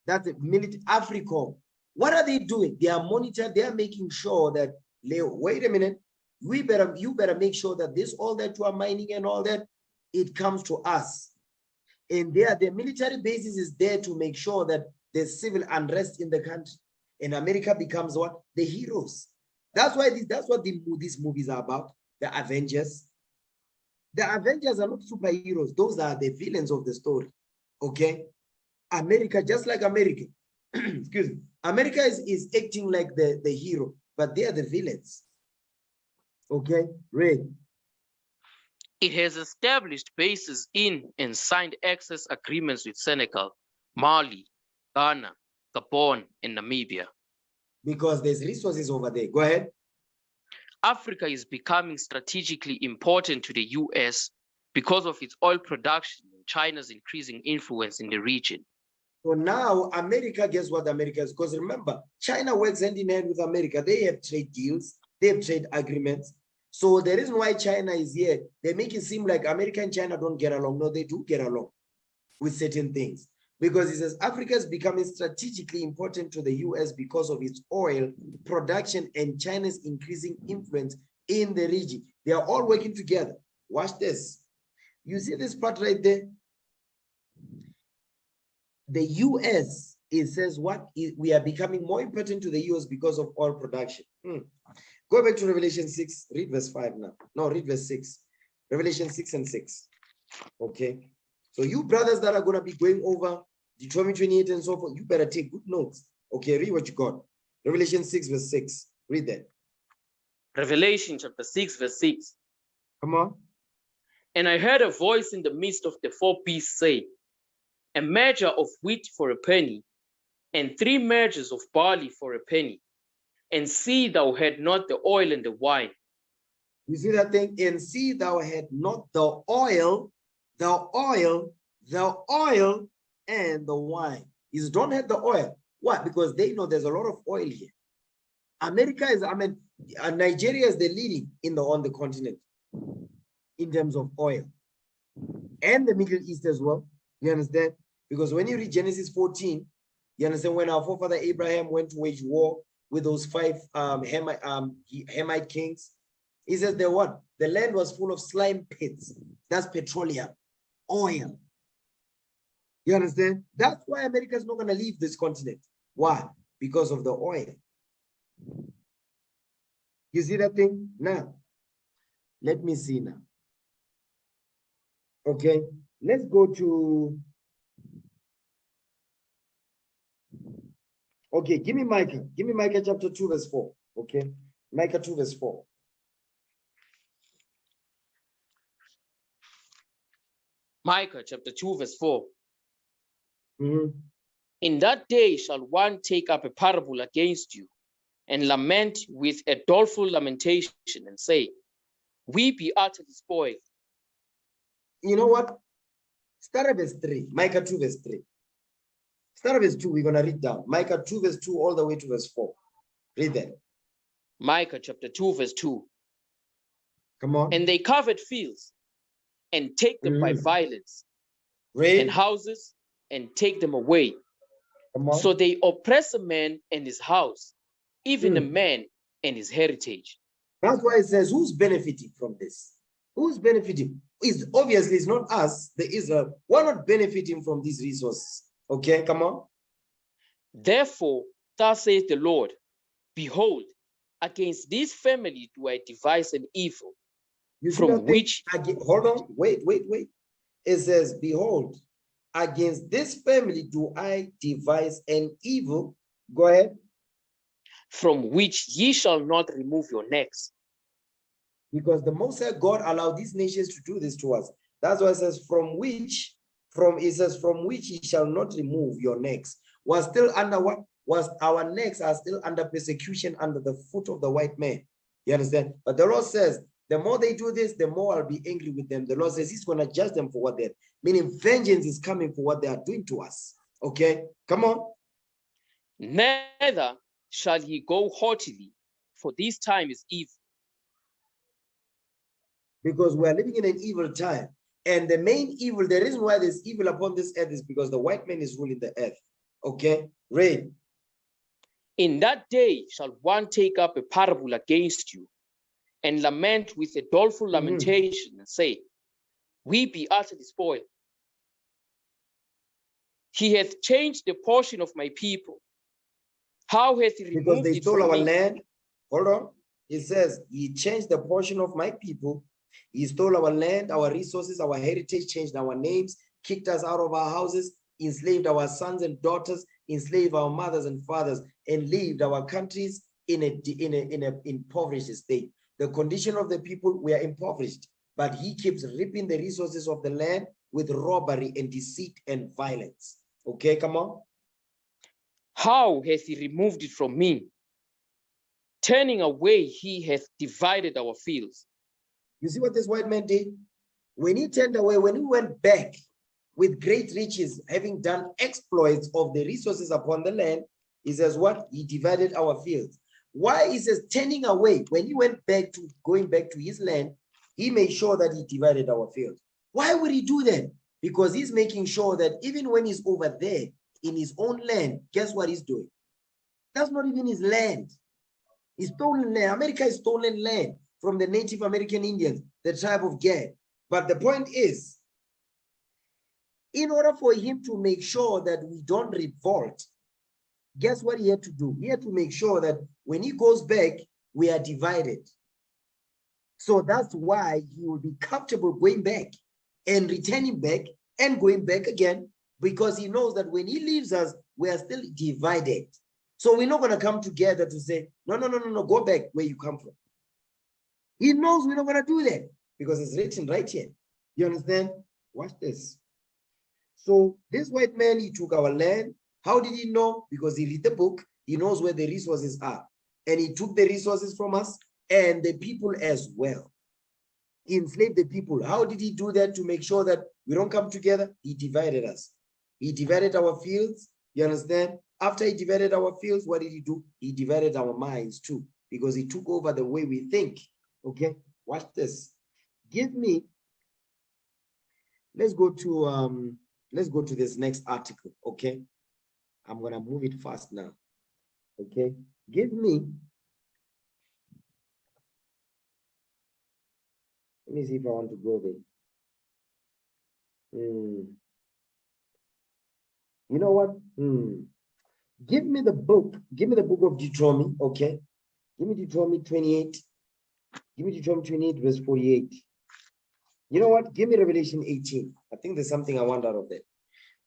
That's a military AFRICOM. What are they doing? They are monitoring, they are making sure that, wait a minute, you better make sure that this, all that you are mining and all that, it comes to us. And the military basis is there to make sure that there's civil unrest in the country. And America becomes what? The heroes. That's what these movies are about. The Avengers. The Avengers are not superheroes. Those are the villains of the story. Okay? America, just like America, excuse me, America is acting like the hero, but they are the villains. Okay? Read. It has established bases in and signed access agreements with Senegal, Mali, Ghana, Gabon, and Namibia. Because there's resources over there. Go ahead. Africa is becoming strategically important to the US because of its oil production and China's increasing influence in the region. So now America, guess what America is? Because remember, China works hand in hand with America. They have trade deals. They have trade agreements. So the reason why China is here, they make it seem like America and China don't get along. No, they do get along with certain things. Because it says Africa is becoming strategically important to the US because of its oil production and China's increasing influence in the region. They are all working together. Watch this. You see this part right there? The US, it says what? We are becoming more important to the US because of oil production. Go back to Revelation 6, read verse 5 now. No, read verse 6. Revelation 6 and 6. Okay. So you brothers that are going to be going over Deuteronomy 28 and so forth, you better take good notes. Okay, read what you got. Revelation 6 verse 6. Read that. Revelation chapter 6 verse 6. Come on. And I heard a voice in the midst of the four beasts say, a measure of wheat for a penny, and 3 measures of barley for a penny. And see thou had not the oil and the wine. You see that thing? And see thou had not the oil, and the wine. You don't have the oil. Why? Because they know there's a lot of oil here. America is, Nigeria is the leading on the continent in terms of oil. And the Middle East as well. You understand? Because when you read Genesis 14, you understand when our forefather Abraham went to wage war with those 5 Hamite kings, he says the land was full of slime pits. That's petroleum, oil. You understand? That's why America is not going to leave this continent. Why? Because of the oil. You see that thing? Now, let me see now. Okay, let's go to, okay, give me Micah. Give me Micah chapter 2 verse 4. Okay, Micah 2 verse 4. Micah chapter 2 verse 4. In that day shall one take up a parable against you, and lament with a doleful lamentation, and say, we be utterly spoiled. You know what? Start at verse 3. Micah 2 verse 3. Start at verse 2. We're going to read down. Micah 2 verse 2 all the way to verse 4. Read that. Micah chapter 2 verse 2. Come on. And they covered fields and take them by violence, and houses and take them away. So they oppress a man and his house, even a man and his heritage. That's why it says, who's benefiting from this? Who's benefiting? Obviously, it's not us, the Israel. We're not benefiting from these resources. Okay, come on. Therefore, thus saith the Lord, behold, against this family do I devise an evil, from which... Hold on, wait. It says, behold, against this family do I devise an evil. Go ahead. From which ye shall not remove your necks. Because the Most High God allowed these nations to do this to us. That's why it says, from which ye shall not remove your necks. Was still under what? Was our necks are still under persecution under the foot of the white man. You understand? But the Lord says, the more they do this, the more I'll be angry with them. The Lord says he's going to judge them for what they're, meaning vengeance is coming for what they are doing to us. Okay, come on. Neither shall he go haughtily, for this time is evil. Because we are living in an evil time. And the main evil, the reason why there's evil upon this earth is because the white man is ruling the earth. Okay, read. In that day shall one take up a parable against you, and lament with a doleful lamentation, and say, we be utterly spoiled. He hath changed the portion of my people. How hath he removed because they it stole from our me? land. Hold on. It says he changed the portion of my people. He stole our land, our resources, our heritage, changed our names, kicked us out of our houses, enslaved our sons and daughters, enslaved our mothers and fathers, and lived our countries in a impoverished state. The condition of the people were impoverished, but he keeps reaping the resources of the land with robbery and deceit and violence. Okay, come on. How hath he removed it from me? Turning away, he hath divided our fields. You see what this white man did? When he turned away, when he went back with great riches, having done exploits of the resources upon the land, he says what? He divided our fields. Why? He says turning away. When he went back to going back to his land, he made sure that he divided our fields. Why would he do that? Because he's making sure that even when he's over there in his own land, guess what he's doing? That's not even his land. He's stolen land. America is stolen land from the Native American Indians, the tribe of Gad. But the point is, in order for him to make sure that we don't revolt, guess what he had to do? He had to make sure that when he goes back, we are divided. So that's why he will be comfortable going back and returning back and going back again, because he knows that when he leaves us, we are still divided. So we're not going to come together to say, no, go back where you come from. He knows we're not going to do that because it's written right here. You understand? Watch this. So this white man, he took our land. How did he know? Because he read the book. He knows where the resources are. And he took the resources from us and the people as well. He enslaved the people. How did he do that to make sure that we don't come together? He divided us. He divided our fields. You understand? After he divided our fields, what did he do? He divided our minds too, because he took over the way we think. Okay, watch this. Give me, let's go to this next article. Okay, I'm gonna move it fast now. Okay, give me, let me see if I want to go there. You know what? Give me the book of Deuteronomy. Okay, give me Deuteronomy 28. Give me Deuteronomy 28 verse 48. You know what? Give me Revelation 18. I think there's something I want out of that.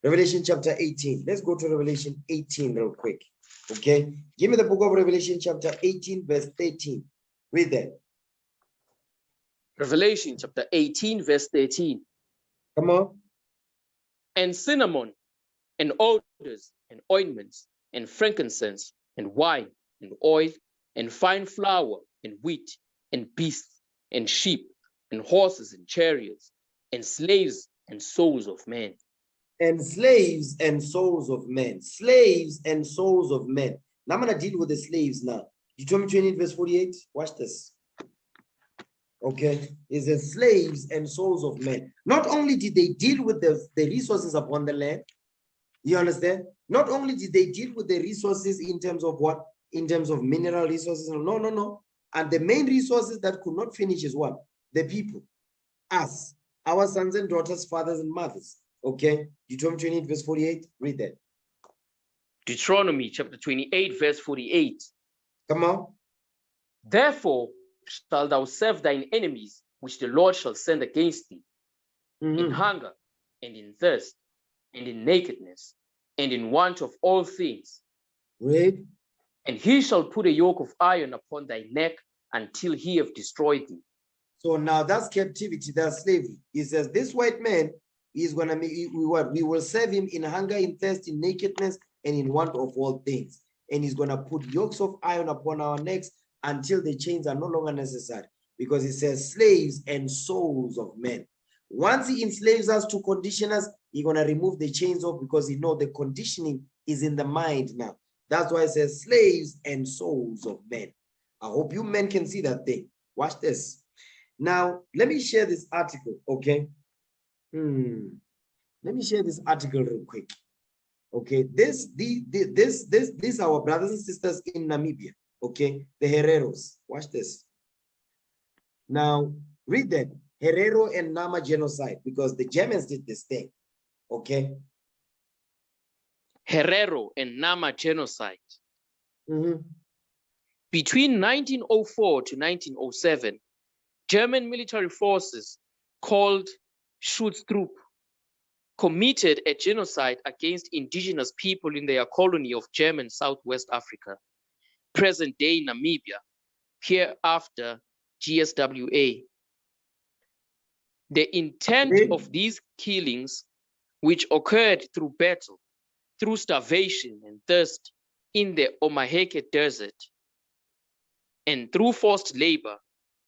Revelation chapter 18. Let's go to Revelation 18 real quick. Okay. Give me the book of Revelation chapter 18 verse 13. Read that. Revelation chapter 18 verse 13. Come on. And cinnamon and odors and ointments and frankincense and wine and oil and fine flour and wheat and beasts and sheep and horses and chariots and slaves and souls of men. And slaves and souls of men. Slaves and souls of men. Now I'm going to deal with the slaves now. Deuteronomy 28 verse 48. Watch this. Okay. Is the slaves and souls of men. Not only did they deal with the resources upon the land. You understand? Not only did they deal with the resources in terms of what? In terms of mineral resources. No. And the main resources that could not finish is what? The people. Us. Our sons and daughters, fathers and mothers. Okay. Deuteronomy 28 verse 48. Read that. Deuteronomy chapter 28 verse 48. Come on. Therefore shalt thou serve thine enemies, which the Lord shall send against thee, in hunger and in thirst and in nakedness and in want of all things. Read. And he shall put a yoke of iron upon thy neck until he have destroyed thee. So now that's captivity, that's slavery. He says this white man is going to make what? We will serve him in hunger, in thirst, in nakedness, and in want of all things. And he's going to put yokes of iron upon our necks until the chains are no longer necessary. Because he says slaves and souls of men. Once he enslaves us to condition us, he's going to remove the chains off, because he knows the conditioning is in the mind now. That's why it says slaves and souls of men. I hope you men can see that thing. Watch this. Now, let me share this article, okay? Let me share this article real quick. Okay, these are our brothers and sisters in Namibia, okay? The Hereros. Watch this. Now, read that. Herero and Nama genocide, because the Germans did this thing. Okay? Herero and Nama genocide. Mm-hmm. Between 1904 to 1907, German military forces called Schutztrupp committed a genocide against indigenous people in their colony of German Southwest Africa, present-day Namibia, hereafter GSWA. The intent of these killings, which occurred through battle, through starvation and thirst in the Omaheke Desert, and through forced labor,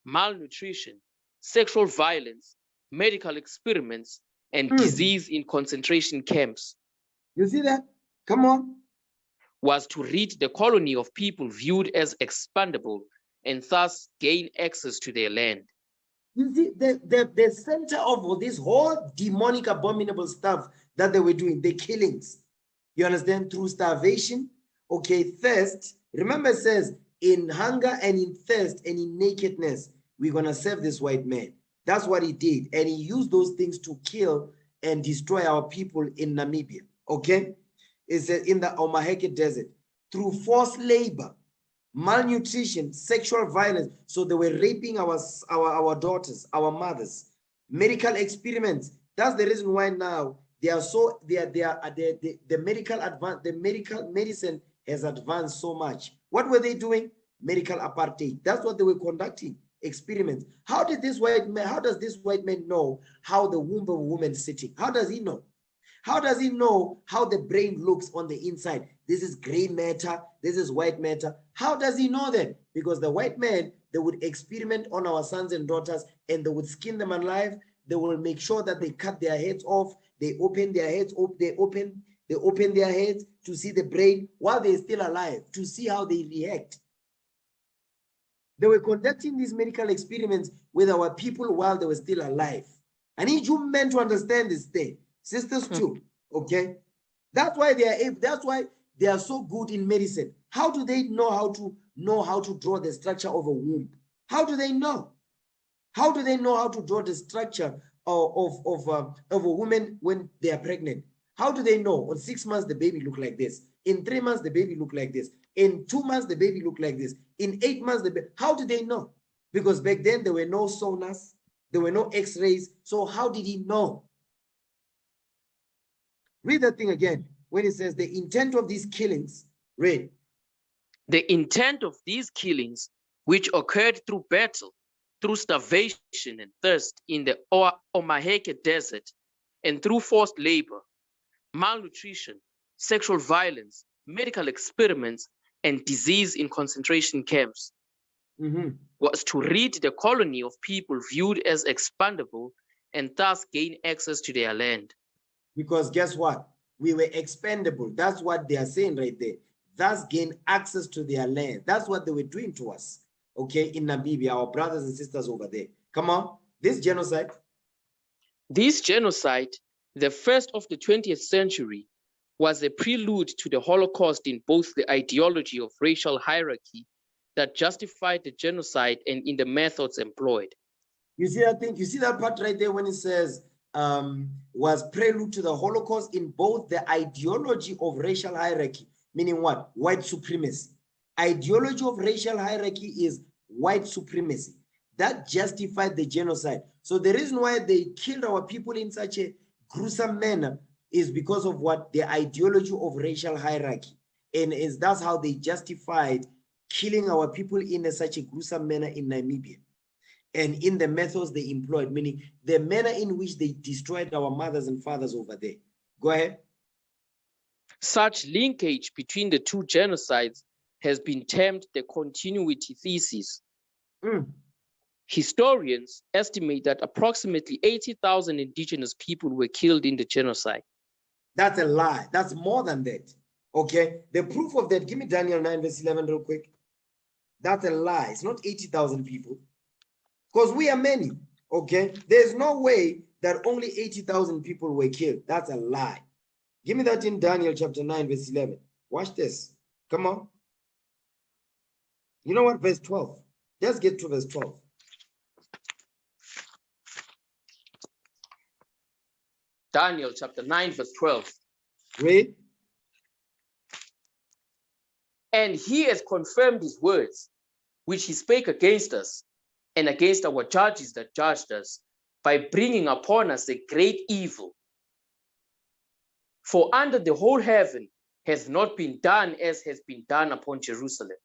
malnutrition, sexual violence, medical experiments, and disease in concentration camps. You see that? Come on. Was to rid the colony of people viewed as expandable and thus gain access to their land. You see, the center of this whole demonic, abominable stuff that they were doing, the killings, you understand, through starvation, okay, thirst. Remember, it says, in hunger and in thirst and in nakedness, we're going to serve this white man. That's what he did. And he used those things to kill and destroy our people in Namibia, okay? It's in the Omaheke Desert, through forced labor, malnutrition, sexual violence. So they were raping our daughters, our mothers, medical experiments. That's the reason why now they are so the medical medicine has advanced so much. What were they doing? Medical apartheid. That's what they were conducting, experiments. How does this white man know how the womb of a woman is sitting? How does he know? How does he know how the brain looks on the inside? This is gray matter, this is white matter. How does he know that? Because the white man, they would experiment on our sons and daughters and they would skin them alive. They will make sure that they cut their heads off. They open their heads, they open their heads to see the brain while they're still alive, to see how they react. They were conducting these medical experiments with our people while they were still alive. I need you men to understand this thing. Sisters too, okay? That's why they are so good in medicine. How do they know how to draw the structure of a womb? How do they know? How do they know how to draw the structure of a woman when they are pregnant? How do they know? On 6 months, the baby look like this. In 3 months, the baby look like this. In 2 months, the baby look like this. In 8 months, how do they know? Because back then, there were no sonars. There were no x-rays. So how did he know? Read that thing again. When it says the intent of these killings, read. The intent of these killings, which occurred through battle, through starvation and thirst in the Omaheke Desert, and through forced labor, malnutrition, sexual violence, medical experiments, and disease in concentration camps, was to rid the colony of people viewed as expandable and thus gain access to their land. Because guess what? We were expendable. That's what they are saying right there. Thus gain access to their land. That's what they were doing to us, okay, in Namibia, our brothers and sisters over there. Come on, this genocide. This genocide, the first of the 20th century, was a prelude to the Holocaust in both the ideology of racial hierarchy that justified the genocide and in the methods employed. You see that thing? You see that part right there when it says, was prelude to the Holocaust in both the ideology of racial hierarchy, meaning what? White supremacy. Ideology of racial hierarchy is white supremacy. That justified the genocide. So the reason why they killed our people in such a gruesome manner is because of what? The ideology of racial hierarchy. And that's how they justified killing our people in such a gruesome manner in Namibia. And in the methods they employed, meaning the manner in which they destroyed our mothers and fathers over there. Go ahead. Such linkage between the two genocides has been termed the continuity thesis. Historians estimate that approximately 80,000 indigenous people were killed in the genocide. That's a lie. That's more than that. Okay. The proof of that, give me Daniel 9 verse 11 real quick. That's a lie. It's not 80,000 people. Because we are many, okay? There's no way that only 80,000 people were killed. That's a lie. Give me that in Daniel chapter 9, verse 11. Watch this. Come on. You know what? Verse 12. Let's get to verse 12. Daniel chapter 9, verse 12. Read. And he has confirmed his words, which he spake against us, and against our judges that judged us, by bringing upon us a great evil. For under the whole heaven has not been done as has been done upon Jerusalem.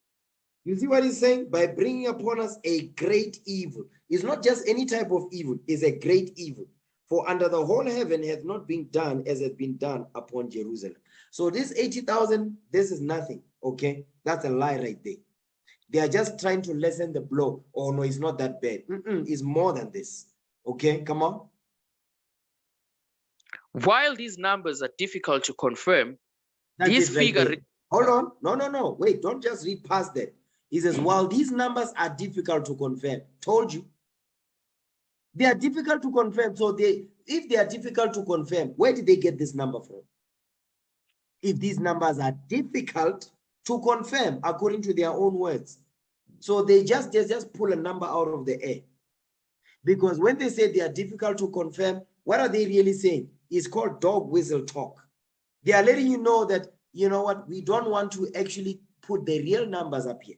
You see what he's saying? By bringing upon us a great evil. It's not just any type of evil, it's a great evil. For under the whole heaven has not been done as has been done upon Jerusalem. So this 80,000, this is nothing, okay? That's a lie right there. They are just trying to lessen the blow. Oh, no, it's not that bad. It's more than this, okay? Come on. While these numbers are difficult to confirm, That's this it right figure... there. Hold on. No. Wait, don't just read past that. He says, while these numbers are difficult to confirm, told you, they are difficult to confirm. So if they are difficult to confirm, where did they get this number from? If these numbers are difficult to confirm according to their own words. So they just pull a number out of the air. Because when they say they are difficult to confirm, what are they really saying? It's called dog whistle talk. They are letting you know that, you know what, we don't want to actually put the real numbers up here.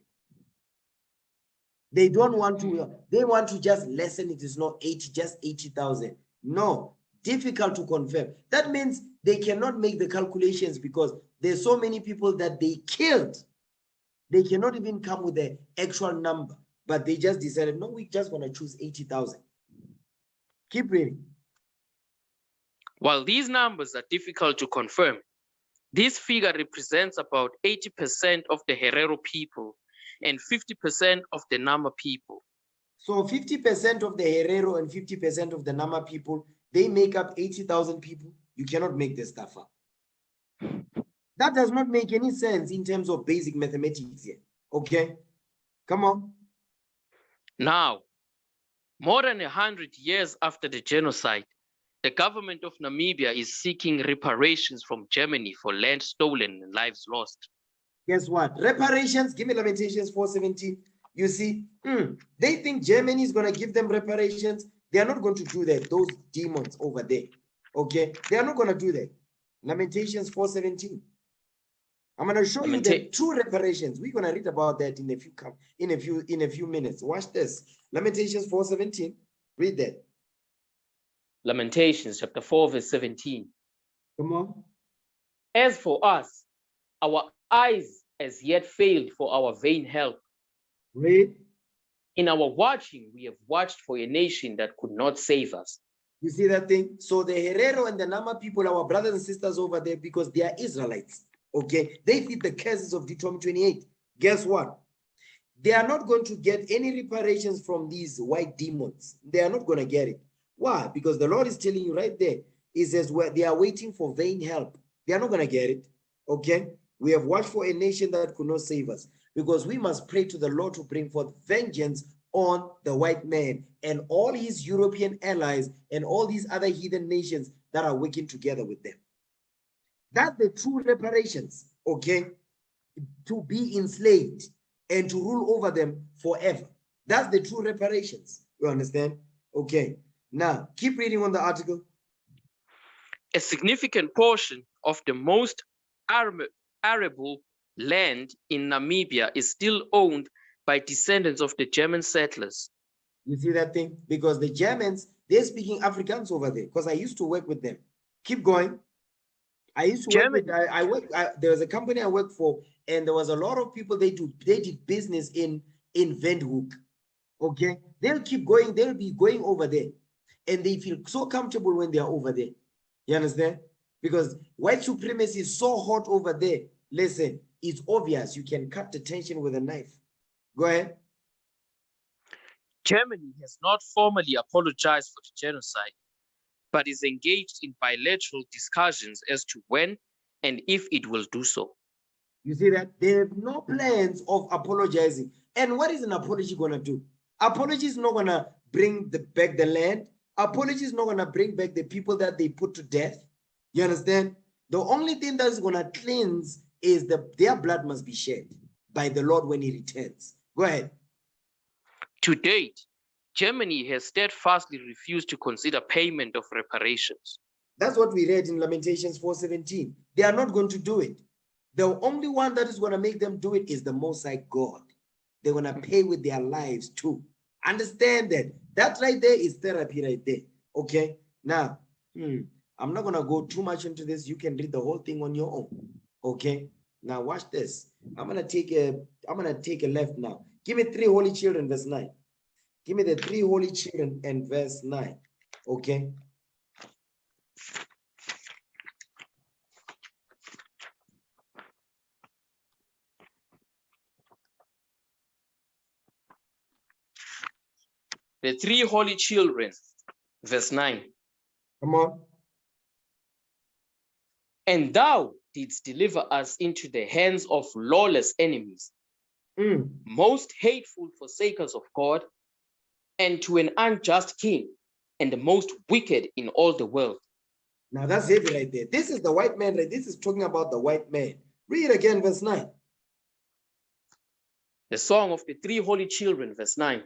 They don't want to, they want to just lessen it. It's not 80, just 80,000. No, difficult to confirm. That means they cannot make the calculations because there's so many people that they killed. They cannot even come with the actual number, but they just decided, no, we just want to choose 80,000. Keep reading. While these numbers are difficult to confirm, this figure represents about 80% of the Herero people and 50% of the Nama people. So 50% of the Herero and 50% of the Nama people, they make up 80,000 people. You cannot make this stuff up. That does not make any sense in terms of basic mathematics here. Okay? Come on. Now, more than 100 years after the genocide, the government of Namibia is seeking reparations from Germany for land stolen and lives lost. Guess what? Reparations, give me Lamentations 4:17. You see, they think Germany is going to give them reparations. They are not going to do that. Those demons over there. Okay? They are not going to do that. Lamentations 4:17. I'm going to show you the true reparations. We're going to read about that in a few minutes. Watch this. Lamentations 4:17. Read that. Lamentations chapter 4, verse 17. Come on. As for us, our eyes as yet failed for our vain help. Read. In our watching, we have watched for a nation that could not save us. You see that thing? So the Herero and the Nama people, our brothers and sisters over there, because they are Israelites, okay? They fit the curses of Deuteronomy 28. Guess what? They are not going to get any reparations from these white demons. They are not going to get it. Why? Because the Lord is telling you right there. He says, well, they are waiting for vain help. They are not going to get it, okay? We have watched for a nation that could not save us because we must pray to the Lord to bring forth vengeance on the white man and all his European allies and all these other heathen nations that are working together with them. That's the true reparations, okay? To be enslaved and to rule over them forever. That's the true reparations. You understand? Okay. Now, keep reading on the article. A significant portion of the most arable land in Namibia is still owned by descendants of the German settlers. You see that thing? Because the Germans, they're speaking Afrikaans over there because I used to work with them. Keep going. I used to work with, there was a company I worked for and there was a lot of people, they did business in Windhoek. Okay. They'll keep going. They'll be going over there and they feel so comfortable when they're over there. You understand? Because white supremacy is so hot over there. Listen, it's obvious. You can cut the tension with a knife. Go ahead. Germany has not formally apologized for the genocide, but is engaged in bilateral discussions as to when and if it will do so. You see that? They have no plans of apologizing. And what is an apology going to do? Apology is not going to bring back the land. Apology is not going to bring back the people that they put to death. You understand? The only thing that's going to cleanse is their blood must be shed by the Lord when he returns. Go ahead. To date, Germany has steadfastly refused to consider payment of reparations. That's what we read in Lamentations 4:17. They are not going to do it. The only one that is going to make them do it is the Most High God. They're going to pay with their lives too. Understand that. That right there is therapy right there. Okay. Now, I'm not going to go too much into this. You can read the whole thing on your own. Okay. Now watch this. I'm going to take a left now. Give me 3 holy children, verse 9. Give me the 3 holy children and verse 9. Okay. The 3 holy children, verse 9. Come on. And thou didst deliver us into the hands of lawless enemies, most hateful forsakers of God, and to an unjust king, and the most wicked in all the world. Now that's heavy right there. This is the white man, right? This is talking about the white man. Read again, verse 9. The song of the 3 holy children, verse 9.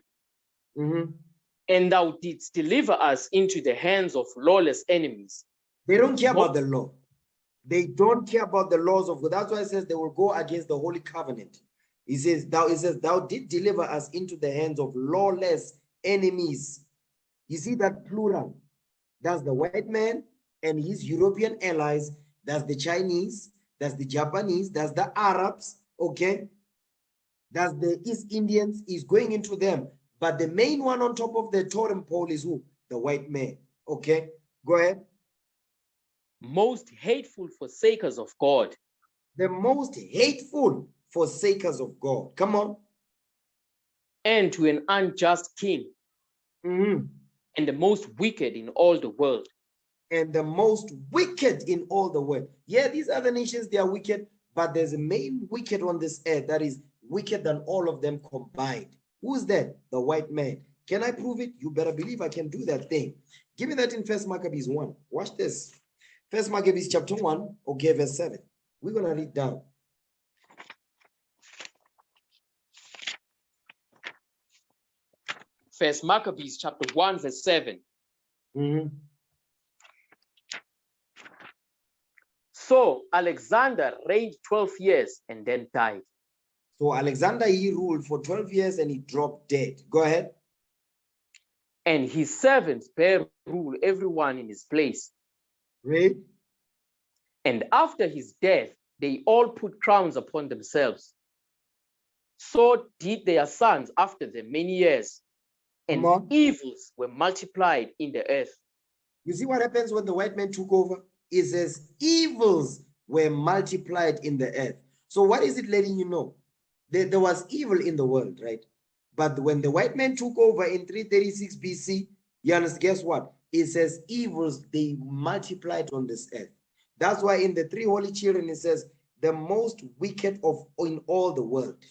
And thou didst deliver us into the hands of lawless enemies. They don't care about the law. They don't care about the laws of God. That's why it says they will go against the holy covenant. It says, thou did deliver us into the hands of lawless enemies. You see that plural? That's the white man and his European allies. That's the Chinese. That's the Japanese. That's the Arabs. Okay. That's the East Indians. Is going into them. But the main one on top of the totem pole is who? The white man. Okay. Go ahead. Most hateful forsakers of God. The most hateful forsakers of God. Come on. And to an unjust king. And the most wicked in all the world. And the most wicked in all the world. Yeah, these other nations, they are wicked, but there's a main wicked on this earth that is wicked than all of them combined. Who's that? The white man. Can I prove it? You better believe I can do that thing. Give me that in 1 Maccabees 1. Watch this. 1 Maccabees chapter 1, okay, verse 7. We're going to read down. First Maccabees chapter 1, verse 7. So Alexander reigned 12 years and then died. So Alexander, he ruled for 12 years and he dropped dead. Go ahead. And his servants bare rule everyone in his place. Read. And after his death, they all put crowns upon themselves. So did their sons after them many years. And evils were multiplied in the earth. You see what happens when the white man took over? It says evils were multiplied in the earth. So what is it letting you know? There was evil in the world, right? But when the white man took over in 336 BC, you understand, guess what? It says evils, they multiplied on this earth. That's why in the 3 holy children, it says the most wicked in all the world.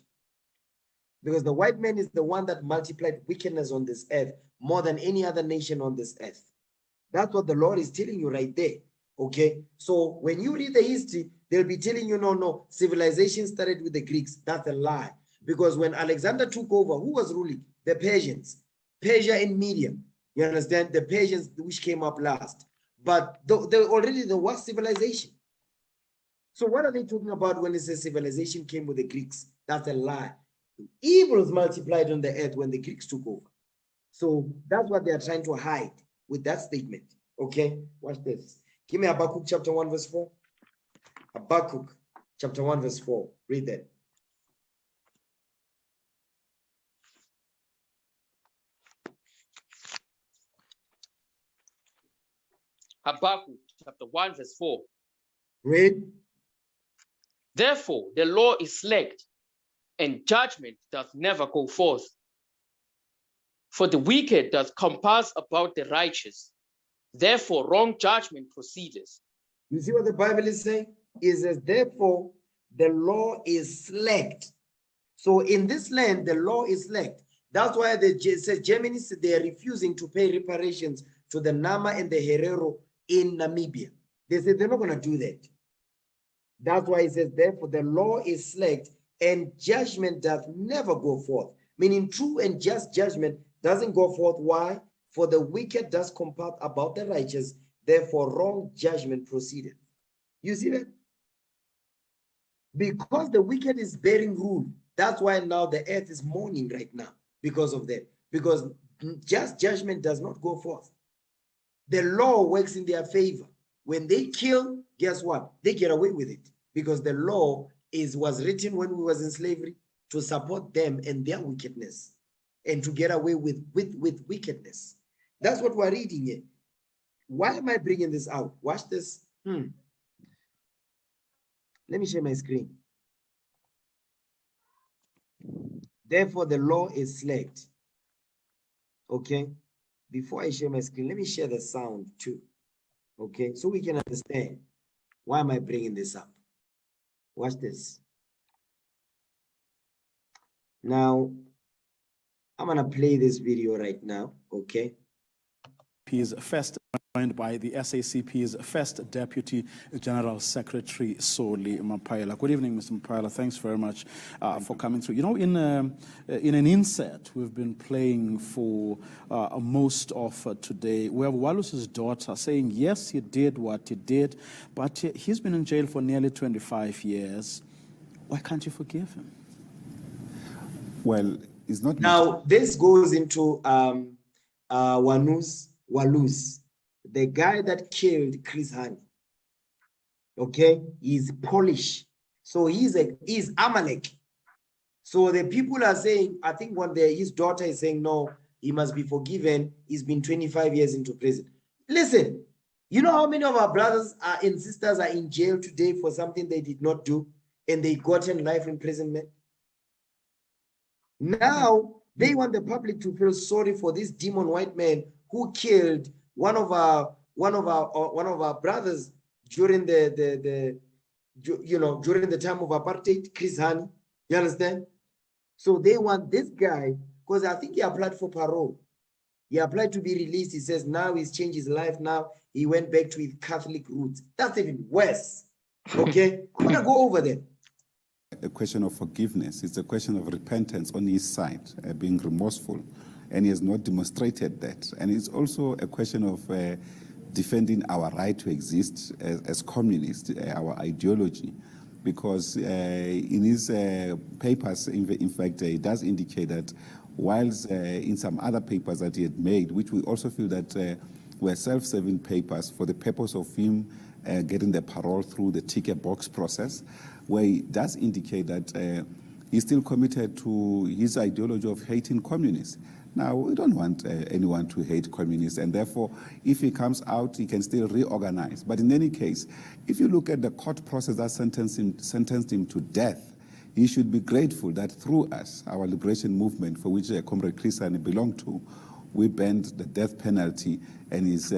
Because the white man is the one that multiplied wickedness on this earth more than any other nation on this earth. That's what the Lord is telling you right there. Okay, so when you read the history, they'll be telling you, no, civilization started with the Greeks. That's a lie. Because when Alexander took over, who was ruling? The Persians. Persia and Media. You understand? The Persians, which came up last. But already there was civilization. So what are they talking about when they say civilization came with the Greeks? That's a lie. Evils multiplied on the earth when the Greeks took over. So that's what they are trying to hide with that statement. Okay, watch this. Give me Habakkuk chapter 1 verse 4. Habakkuk chapter 1 verse 4. Read that. Habakkuk chapter 1 verse 4. Read. Therefore the law is slacked, and judgment doth never go forth. For the wicked doth compass about the righteous. Therefore wrong judgment proceedeth. You see what the Bible is saying? It says, therefore, the law is slacked. So in this land, the law is slacked. That's why it says Germany, they are refusing to pay reparations to the Nama and the Herero in Namibia. They said they're not going to do that. That's why it says, therefore, the law is slacked and judgment doth never go forth. Meaning true and just judgment doesn't go forth. Why? For the wicked does compass about the righteous. therefore wrong judgment proceeded. You see that? Because the wicked is bearing rule, that's why now the earth is mourning right now because of that. Because just judgment does not go forth. The law works in their favor. When they kill, guess what? They get away with it because the law was written when we was in slavery to support them and their wickedness and to get away with wickedness. That's what we're reading here. Why am I bringing this out? Watch this. Let me share my screen. Therefore, the law is slacked. Okay. Before I share my screen, let me share the sound too. Okay. So we can understand why am I bringing this up. Watch this. Now, I'm going to play this video right now. Okay. He's first joined by the SACP's first Deputy General Secretary, Soli Mapaila. Good evening, Mr. Mapaila. Thanks very much for coming through. You know, in an insert we've been playing for most of today, we have Wallace's daughter saying, yes, he did what he did, but he's been in jail for nearly 25 years. Why can't you forgive him? Well, it's not... Now, this goes into Waluz, the guy that killed Chris Hani. Okay, he's Polish, so he's Amalek. So the people are saying, I think his daughter is saying, no, he must be forgiven. He's been 25 years into prison. Listen, you know how many of our brothers and sisters are in jail today for something they did not do, and they gotten life imprisonment? Now they want the public to feel sorry for this demon white man who killed one of our brothers during during the time of apartheid, Chris Hani. You understand? So they want this guy, because I think he applied for parole. He applied to be released. He says now he's changed his life. Now he went back to his Catholic roots. That's even worse. Okay, I'm gonna go over there. A question of forgiveness. It's a question of repentance on his side, being remorseful, and he has not demonstrated that. And it's also a question of defending our right to exist as communists, our ideology, because in his papers, in fact, it does indicate that whilst in some other papers that he had made, which we also feel that were self-serving papers for the purpose of him getting the parole through the ticker box process, where he does indicate that he's still committed to his ideology of hating communists. Now, we don't want anyone to hate communists, and therefore, if he comes out, he can still reorganize. But in any case, if you look at the court process that sentenced him to death, he should be grateful that through us, our liberation movement, for which Comrade Chris Hani belonged to, we banned the death penalty, and his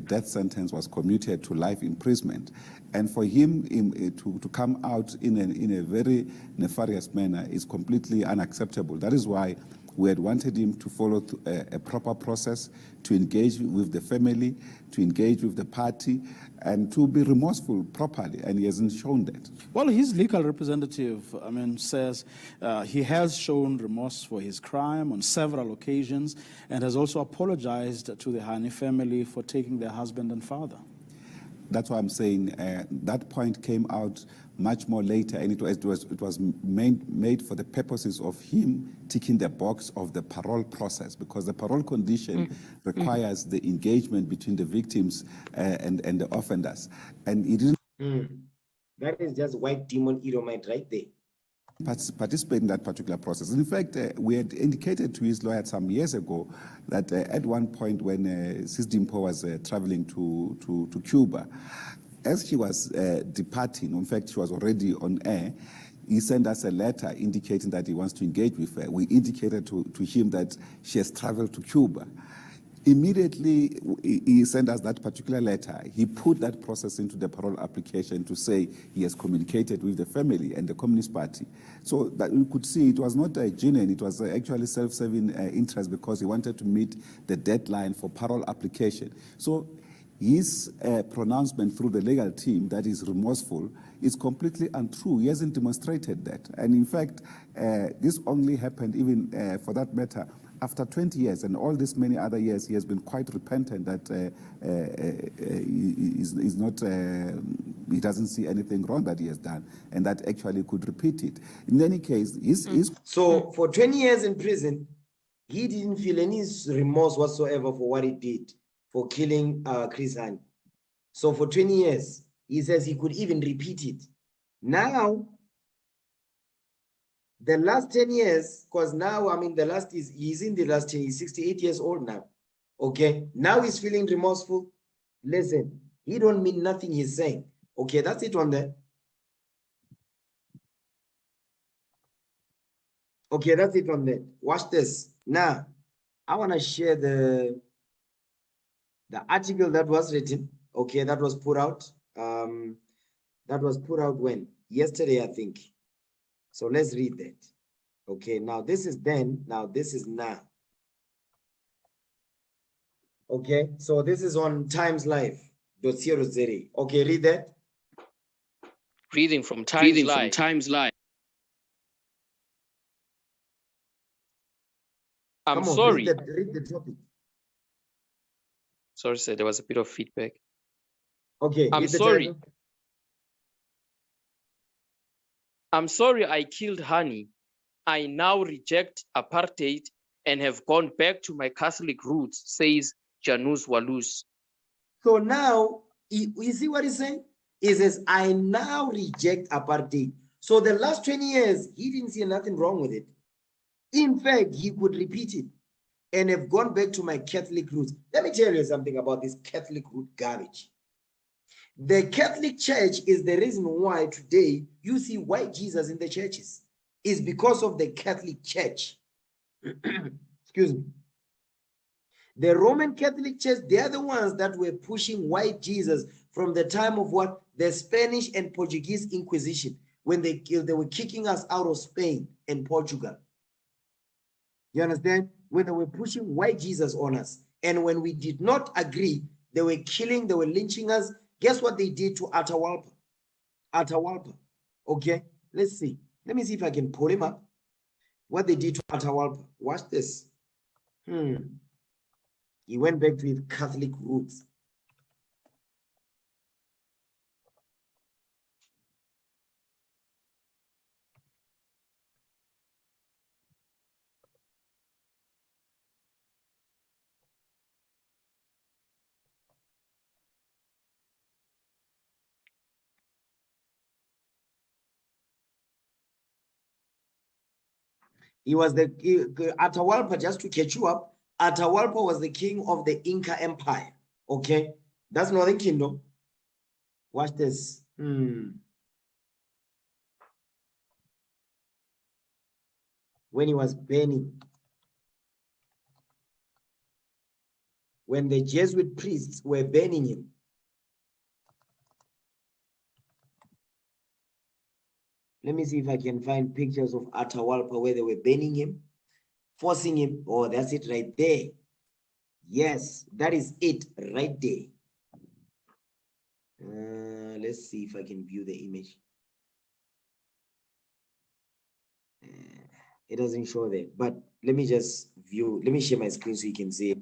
death sentence was commuted to life imprisonment. And for him to come out in a very nefarious manner is completely unacceptable. That is why we had wanted him to follow a proper process, to engage with the family, to engage with the party, and to be remorseful properly, and he hasn't shown that. Well, his legal representative, says he has shown remorse for his crime on several occasions and has also apologized to the Hani family for taking their husband and father. That's why I'm saying that point came out much more later, and it was made for the purposes of him ticking the box of the parole process, because the parole condition requires the engagement between the victims and the offenders, and he didn't. That is just white demon Edomite right there. Participate in that particular process. In fact, we had indicated to his lawyer some years ago that at one point when Sis Dimpo was traveling to Cuba, as she was departing, in fact, she was already on air, he sent us a letter indicating that he wants to engage with her. We indicated to him that she has traveled to Cuba. Immediately, he sent us that particular letter. He put that process into the parole application to say he has communicated with the family and the Communist Party. So that we could see it was not genuine, it was actually self-serving interest, because he wanted to meet the deadline for parole application. So his pronouncement through the legal team that is remorseful is completely untrue. He hasn't demonstrated that. And in fact, this only happened, even for that matter, after 20 years and all these many other years, he has been quite repentant that he doesn't see anything wrong that he has done, and that actually could repeat it. In any case, so for 20 years in prison, he didn't feel any remorse whatsoever for what he did for killing Chris Hani. So for 20 years, he says he could even repeat it. Now, the last 10 years, because now, I mean, he's in the last 10, he's 68 years old now. Okay, now he's feeling remorseful. Listen, he don't mean nothing he's saying. Okay, that's it on there. Okay, that's it on there. Watch this. Now, I want to share the article that was written. Okay, that was put out. That was put out when? Yesterday, I think. So let's read that. Okay, now this is then, now this is now. Okay, so this is on timeslive.co.za. Okay, read that. Reading from Times Live. I'm sorry. Read the topic. Sorry, sir, there was a bit of feedback. Okay, I'm sorry. I'm sorry I killed Hani. I now reject apartheid and have gone back to my Catholic roots, says Janus Walus. So now, you see what he's saying? He says, I now reject apartheid. So the last 20 years, he didn't see nothing wrong with it. In fact, he could repeat it and have gone back to my Catholic roots. Let me tell you something about this Catholic root garbage. The Catholic Church is the reason why today you see white Jesus in the churches. It's because of the Catholic Church. Excuse me. The Roman Catholic Church, they are the ones that were pushing white Jesus from the time of what? The Spanish and Portuguese Inquisition, when they were kicking us out of Spain and Portugal. You understand? When they were pushing white Jesus on us. And when we did not agree, they were killing, they were lynching us. Guess what they did to Atahualpa? Atahualpa. Okay, let's see. Let me see if I can pull him up. What they did to Atahualpa. Watch this. He went back to his Catholic roots. He was Atahualpa, just to catch you up, Atahualpa was the king of the Inca Empire. Okay, that's Northern Kingdom. Watch this. When he was burning, when the Jesuit priests were burning him. Let me see if I can find pictures of Atahualpa where they were burning him, forcing him. Oh, that's it right there. Yes, that is it right there. Let's see if I can view the image. It doesn't show there, but let me just view. Let me share my screen so you can see it.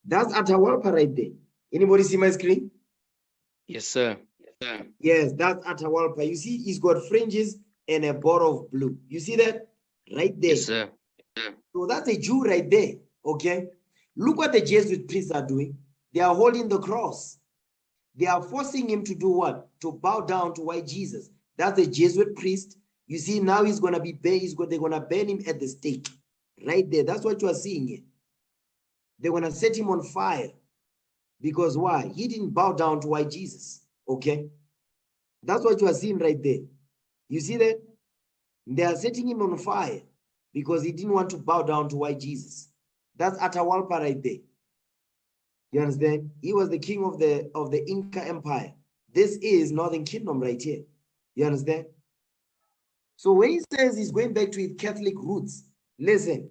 That's Atahualpa right there. Anybody see my screen? Yes, sir. Yes, that's Atahualpa. You see, he's got fringes and a border of blue. You see that? Right there. Yes, sir. So that's a Jew right there. Okay. Look what the Jesuit priests are doing. They are holding the cross. They are forcing him to do what? To bow down to white Jesus. That's the Jesuit priest. You see, now he's gonna be burned. They're gonna burn him at the stake. Right there. That's what you are seeing here. They're gonna set him on fire. Because why? He didn't bow down to white Jesus. Okay. That's what you are seeing right there. You see that? They are setting him on fire because he didn't want to bow down to white Jesus. That's Atahualpa right there. You understand? He was the king of the Inca Empire. This is Northern Kingdom right here. You understand? So when he says he's going back to his Catholic roots, listen.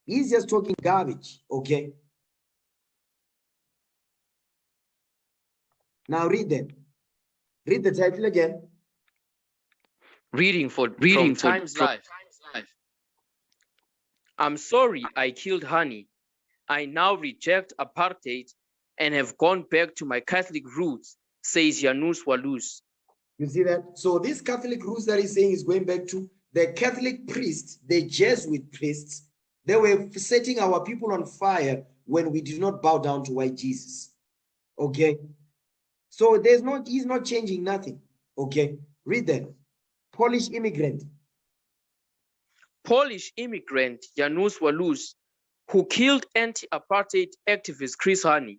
He's just talking garbage, okay? Now read them. Read the title again. Reading from Times Life. I'm sorry I killed Honey. I now reject apartheid and have gone back to my Catholic roots, says Janusz Walus. You see that? So this Catholic roots that he's saying is going back to the Catholic priests, the Jesuit priests. They were setting our people on fire when we did not bow down to white Jesus. Okay? So he's not changing nothing. Okay? Read that. Polish immigrant. Polish immigrant Janusz Walus, who killed anti-apartheid activist Chris Hani,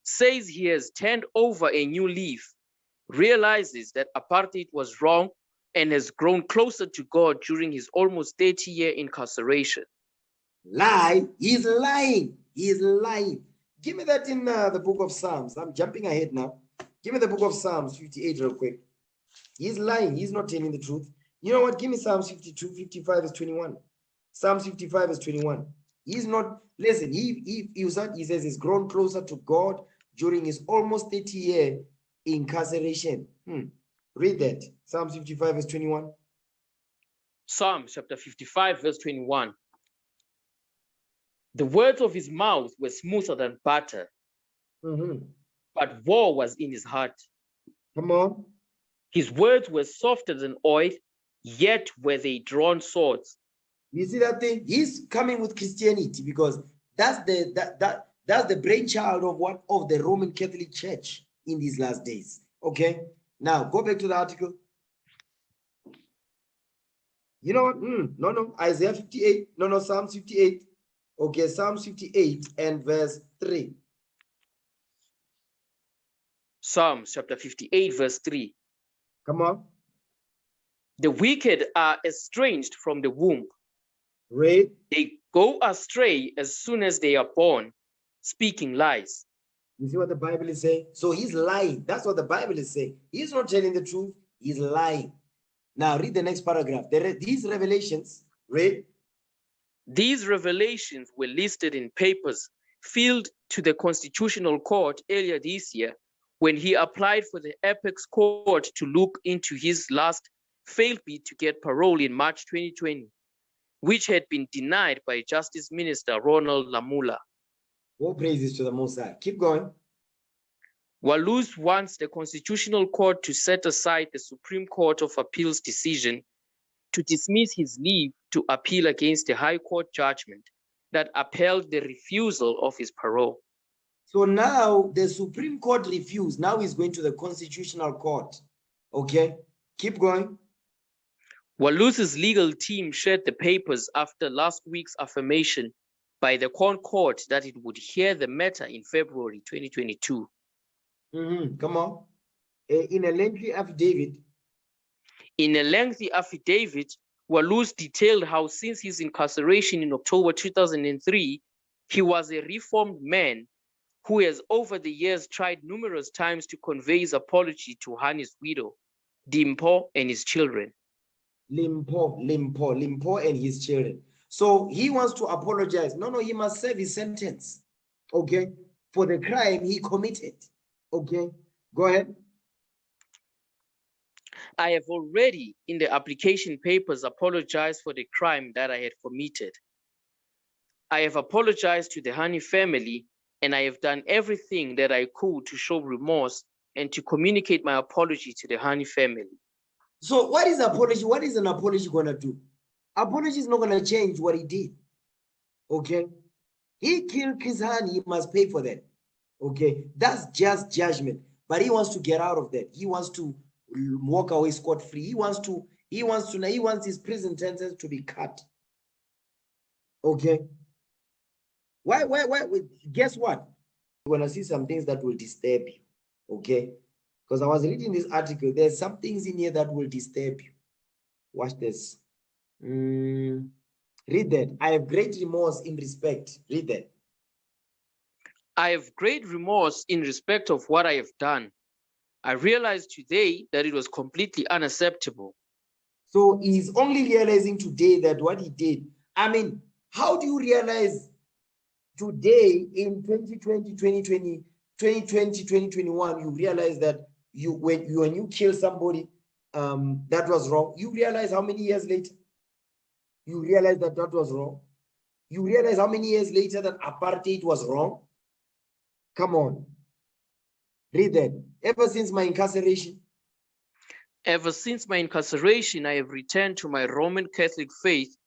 says he has turned over a new leaf, realizes that apartheid was wrong, and has grown closer to God during his almost 30-year incarceration. Lie. He's lying. He is lying. Give me that in the book of Psalms. I'm jumping ahead now. Give me the book of Psalms 58 real quick. He's lying. He's not telling the truth. You know what? Give me Psalms 52, 55 is 21. Psalms 55 is 21. He's not, listen, he says he's grown closer to God during his almost 30-year incarceration. Read that. Psalms 55 verse 21. Psalms chapter 55 verse 21. The words of his mouth were smoother than butter, but war was in his heart. Come on. His words were softer than oil, yet were they drawn swords. You see that thing? He's coming with Christianity because that's the brainchild of what? Of the Roman Catholic Church in these last days. Okay. Now go back to the article. You know what? No. Isaiah 58. No, Psalms 58. Okay, Psalms 58 and verse 3. Psalms chapter 58 verse 3. Come on. The wicked are estranged from the womb. Read. They go astray as soon as they are born, speaking lies. You see what the Bible is saying? So he's lying. That's what the Bible is saying. He's not telling the truth. He's lying. Now read the next paragraph. These revelations, read. These revelations were listed in papers filed to the Constitutional Court earlier this year when he applied for the Apex Court to look into his last failed bid to get parole in March 2020, which had been denied by Justice Minister Ronald Lamola. All praises to the Most High. Keep going. Walus wants the Constitutional Court to set aside the Supreme Court of Appeal's decision to dismiss his leave to appeal against the High Court judgment that upheld the refusal of his parole. So now the Supreme Court refused. Now he's going to the Constitutional Court. Okay, keep going. Walus's legal team shared the papers after last week's affirmation by the Court that it would hear the matter in February 2022. Come on. In a lengthy affidavit. In a lengthy affidavit, Walus detailed how since his incarceration in October 2003, he was a reformed man who has over the years tried numerous times to convey his apology to Hani's widow, Dimpo, and his children. Limpo and his children. So he wants to apologize. No, he must serve his sentence. Okay, for the crime he committed. Okay, go ahead. I have already, in the application papers, apologized for the crime that I had committed. I have apologized to the Hani family, and I have done everything that I could to show remorse and to communicate my apology to the Hani family. So what is apology? What is an apology going to do? Apology is not going to change what he did. Okay? He killed Chris Hani, he must pay for that. Okay? That's just judgment. But he wants to get out of that. He wants to walk away scot-free. He wants his prison sentence to be cut. Okay? Why? Guess what? You're going to see some things that will disturb you. Okay? Because I was reading this article. There's some things in here that will disturb you. Watch this. Read that. I have great remorse in respect. Read that. I have great remorse in respect of what I have done. I realized today that it was completely unacceptable. So he's only realizing today that what he did. I mean, how do you realize today in 2020, 2021, you realize that when you kill somebody, that was wrong. You realize how many years later? You realize that that was wrong. You realize how many years later that apartheid was wrong? Come on. Read that. Ever since my incarceration. Ever since my incarceration, I have returned to my Roman Catholic faith,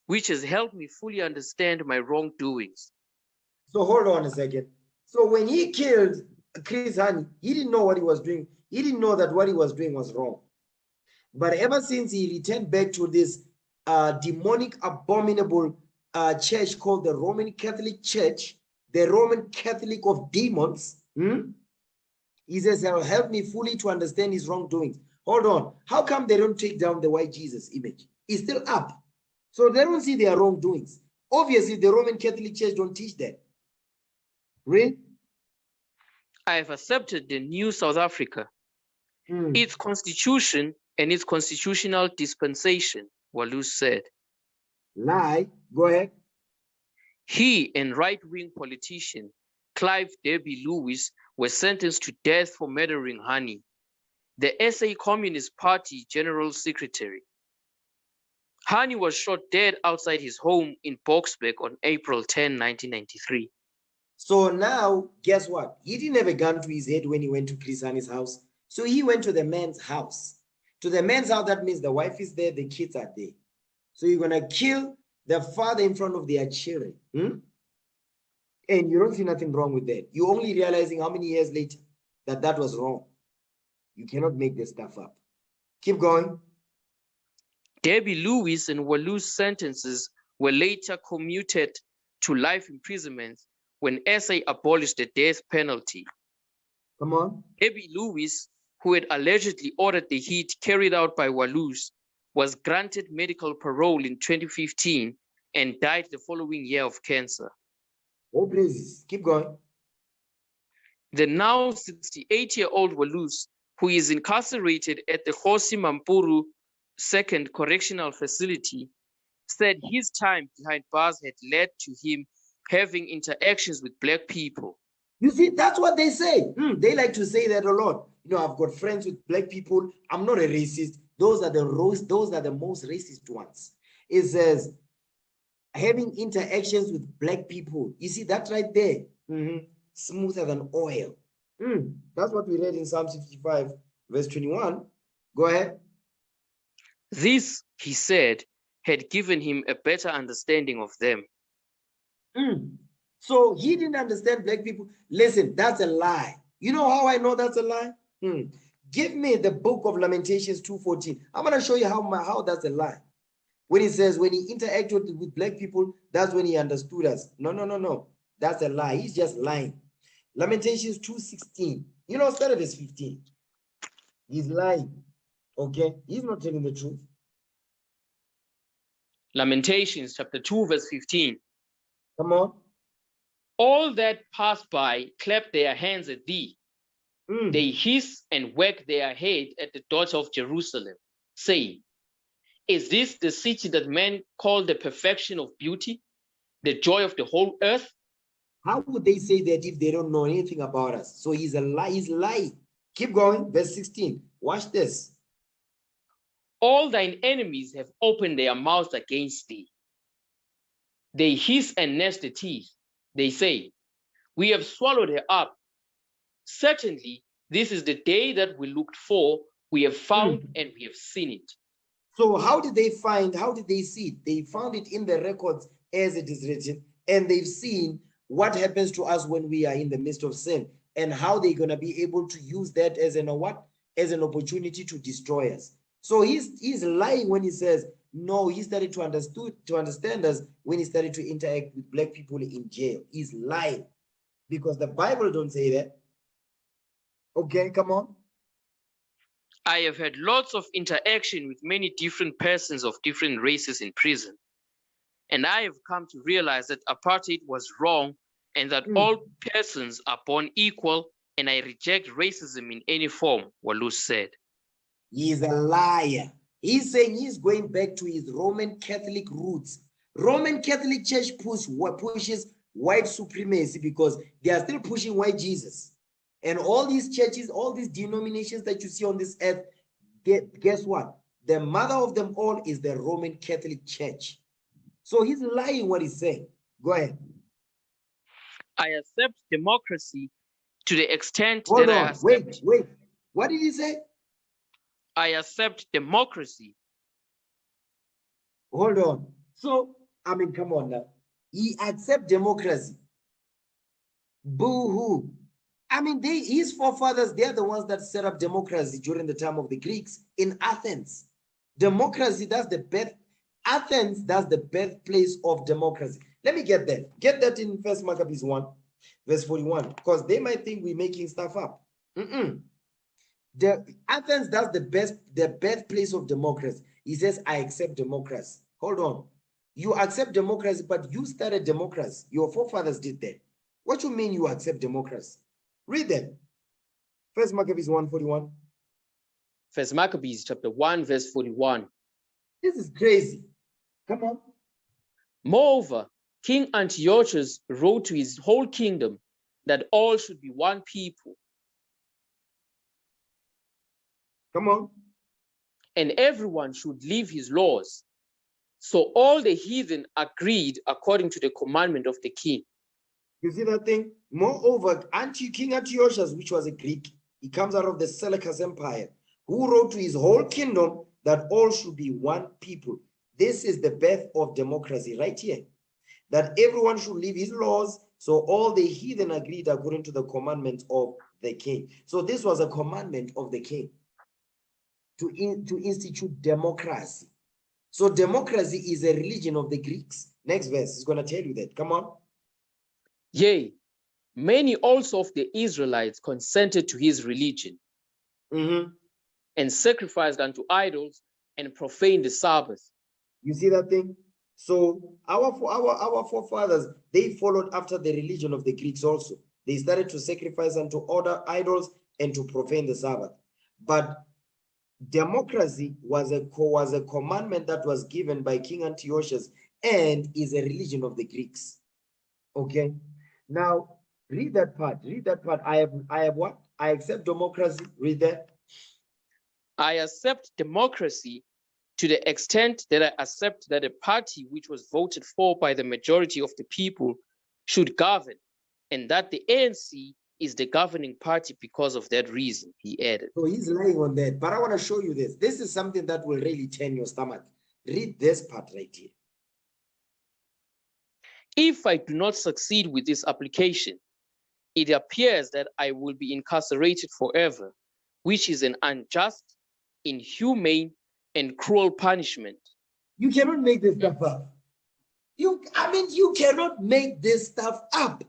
which has helped me fully understand my wrongdoings. So hold on a second. So when he killed Chris Hani, he didn't know what he was doing. He didn't know that what he was doing was wrong. But ever since he returned back to this demonic, abominable church called the Roman Catholic Church, the Roman Catholic of demons, he says, help me fully to understand his wrongdoings. Hold on. How come they don't take down the white Jesus image? It's still up. So they don't see their wrongdoings. Obviously, the Roman Catholic Church don't teach that. Read. I have accepted the new South Africa, its constitution and its constitutional dispensation, Walus said. Lie. Go ahead. He and right-wing politician Clive Derby Lewis were sentenced to death for murdering Hani, the SA Communist Party General Secretary. Hani was shot dead outside his home in Boksburg on April 10, 1993. So now, guess what? He didn't have a gun to his head when he went to Chris Hani's house. So he went to the man's house. To the man's house, that means the wife is there, the kids are there. So you're going to kill the father in front of their children. And you don't see nothing wrong with that. You're only realizing how many years later that that was wrong. You cannot make this stuff up. Keep going. Derby Lewis and Walu's sentences were later commuted to life imprisonment when SA abolished the death penalty. Come on. Derby Lewis, who had allegedly ordered the hit carried out by Walus, was granted medical parole in 2015 and died the following year of cancer. Oh, praises. Keep going. The now 68-year-old Walus, who is incarcerated at the Kgosi Mampuru Second Correctional Facility, said his time behind bars had led to him having interactions with Black people. You see, that's what they say. They like to say that a lot. You know, I've got friends with Black people. I'm not a racist. Those are the most racist ones. It says, having interactions with Black people. You see that right there? Smoother than oil. That's what we read in Psalm 65, verse 21. Go ahead. This, he said, had given him a better understanding of them. So he didn't understand Black people. Listen, that's a lie. You know how I know that's a lie? Give me the book of Lamentations 2:14. I'm going to show you how that's a lie. When he says, when he interacted with Black people, that's when he understood us. No. That's a lie. He's just lying. Lamentations 2:16. You know, start at verse 15. He's lying. Okay? He's not telling the truth. Lamentations chapter 2, verse 15. Come on. All that pass by clap their hands at thee. They hiss and wag their head at the daughter of Jerusalem, saying, is this the city that men call the perfection of beauty, the joy of the whole earth? How would they say that if they don't know anything about us? So he's a lie. He's lying. Keep going. Verse 16. Watch this. All thine enemies have opened their mouths against thee. They hiss and gnash their teeth. They say, we have swallowed her up. Certainly, this is the day that we looked for. We have found and we have seen it. So how did they see it? They found it in the records as it is written, and they've seen what happens to us when we are in the midst of sin, and how they're going to be able to use that as an opportunity to destroy us. So he's lying when he says, no, he started to understand us when he started to interact with Black people in jail. He's lying because the Bible don't say that. Okay, come on. I have had lots of interaction with many different persons of different races in prison. And I have come to realize that apartheid was wrong and that all persons are born equal, and I reject racism in any form, Walus said. He's a liar. He's saying he's going back to his Roman Catholic roots. Roman Catholic Church pushes white supremacy because they are still pushing white Jesus. And all these churches, all these denominations that you see on this earth, guess what? The mother of them all is the Roman Catholic Church. So he's lying what he's saying. Go ahead. I accept democracy to the extent Hold that I on. accept. Wait. What did he say? I accept democracy. Hold on. So, I mean, come on now. He accepts democracy. Boo-hoo. I mean, his forefathers, they're the ones that set up democracy during the time of the Greeks in Athens. Democracy, that's the birth. Athens, that's the birthplace of democracy. Let me get that. Get that in 1 Maccabees 1, verse 41, because they might think we're making stuff up. The Athens, that's the birthplace of democracy. He says, I accept democracy. Hold on. You accept democracy, but you started democracy. Your forefathers did that. What you mean you accept democracy? Read that. 1 Maccabees 1:41. 1 Maccabees chapter 1, verse 41. This is crazy. Come on. Moreover, King Antiochus wrote to his whole kingdom that all should be one people. Come on. And everyone should leave his laws. So all the heathen agreed according to the commandment of the king. You see that thing? Moreover, King Antiochus, which was a Greek, he comes out of the Seleucus Empire, who wrote to his whole kingdom that all should be one people. This is the birth of democracy right here. That everyone should leave his laws, so all the heathen agreed according to the commandment of the king. So this was a commandment of the king to institute democracy. So democracy is a religion of the Greeks. Next verse is going to tell you that. Come on. Yea, many also of the Israelites consented to his religion and sacrificed unto idols and profaned the Sabbath. You see that thing? So our forefathers, they followed after the religion of the Greeks also. They started to sacrifice unto other idols and to profane the Sabbath. But democracy was a commandment that was given by King Antiochus and is a religion of the Greeks. Okay. Now read that part. Read that part. I have what? I accept democracy. Read that. I accept democracy to the extent that I accept that a party which was voted for by the majority of the people should govern, and that the ANC is the governing party because of that reason, he added. So he's lying on that. But I want to show you this. This is something that will really turn your stomach. Read this part right here. If I do not succeed with this application, it appears that I will be incarcerated forever, which is an unjust, inhumane, and cruel punishment. You cannot make this stuff up. You cannot make this stuff up.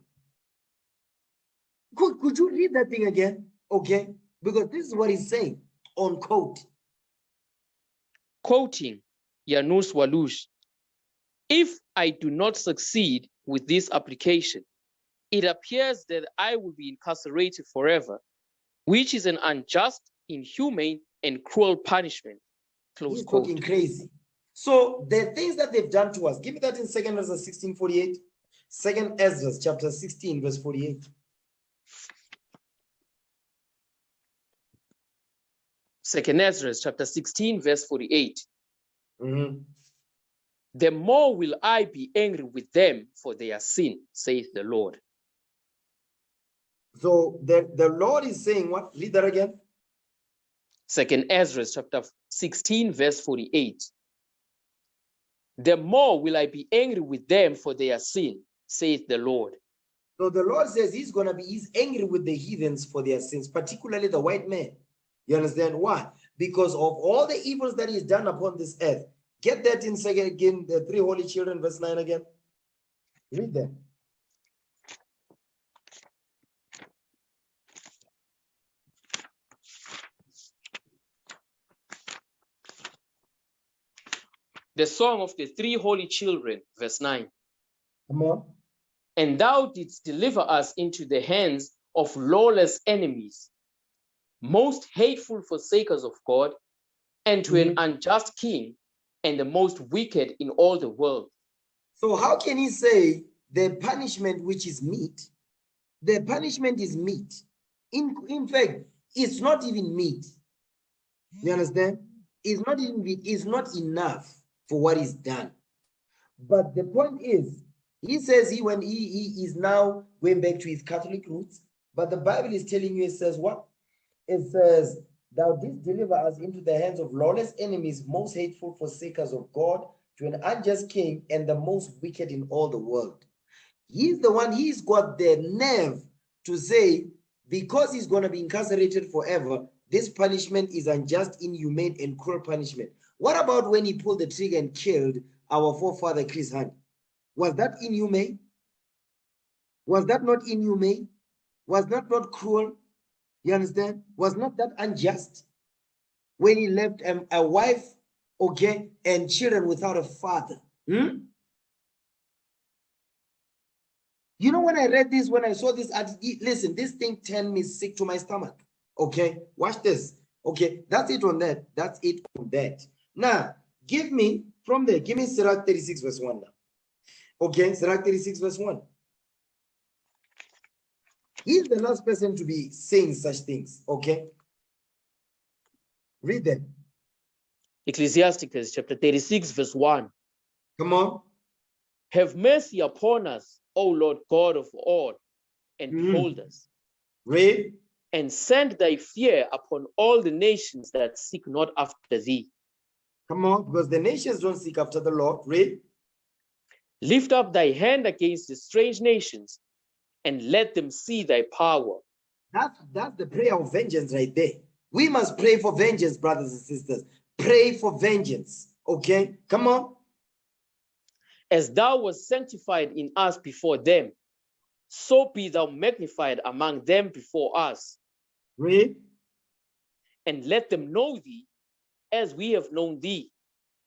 Could you read that thing again? Okay, because this is what he's saying on quote. Quoting Janusz Walusz, if I do not succeed with this application, it appears that I will be incarcerated forever, which is an unjust, inhumane, and cruel punishment. Close quote. He's talking crazy. So the things that they've done to us, give me that in 2 Ezra 16:48. 2 Ezra chapter 16, verse 48. 2 Ezra chapter 16, verse 48. The more will I be angry with them for their sin, saith the Lord. So the Lord is saying what? Read that again. 2 Ezra chapter 16, verse 48. The more will I be angry with them for their sin, saith the Lord. So the Lord says he's angry with the heathens for their sins, particularly the white man. You understand why? Because of all the evils that he's done upon this earth. Get that in second again, the three holy children, verse 9 again. Read that. The song of the three holy children, verse 9. Come on. And thou didst deliver us into the hands of lawless enemies, most hateful forsakers of God, and to an unjust king, and the most wicked in all the world. So how can he say the punishment which is meet? The punishment is meet. In fact, it's not even meet. You understand? It's not enough for what is done. But the point is, he says when he is now going back to his Catholic roots, but the Bible is telling you, it says what? It says, thou didst deliver us into the hands of lawless enemies, most hateful forsakers of God, to an unjust king and the most wicked in all the world. He's the one, he's got the nerve to say, because he's going to be incarcerated forever, this punishment is unjust, inhumane, and cruel punishment. What about when he pulled the trigger and killed our forefather Chris Hunt? Was that inhumane? Was that not inhumane? Was that not cruel? You understand? Was not that unjust? When he left a wife, okay, and children without a father. You know, when I read this, when I saw this, listen, this thing turned me sick to my stomach. Okay, watch this. Okay, that's it on that. That's it on that. Now, give me from there, give me Sirach 36 verse 1 now. Okay, Sirach 36 verse 1. He's the last person to be saying such things. Okay, read that. Ecclesiasticus chapter 36 verse 1. Come on. Have mercy upon us, O Lord God of all, and behold us. Read. And send thy fear upon all the nations that seek not after thee. Come on, because the nations don't seek after the Lord. Read. Lift up thy hand against the strange nations, and let them see thy power. That's the prayer of vengeance right there. We must pray for vengeance, brothers and sisters. Pray for vengeance. Okay, come on. As thou wast sanctified in us before them, so be thou magnified among them before us. Read. And let them know thee, as we have known thee,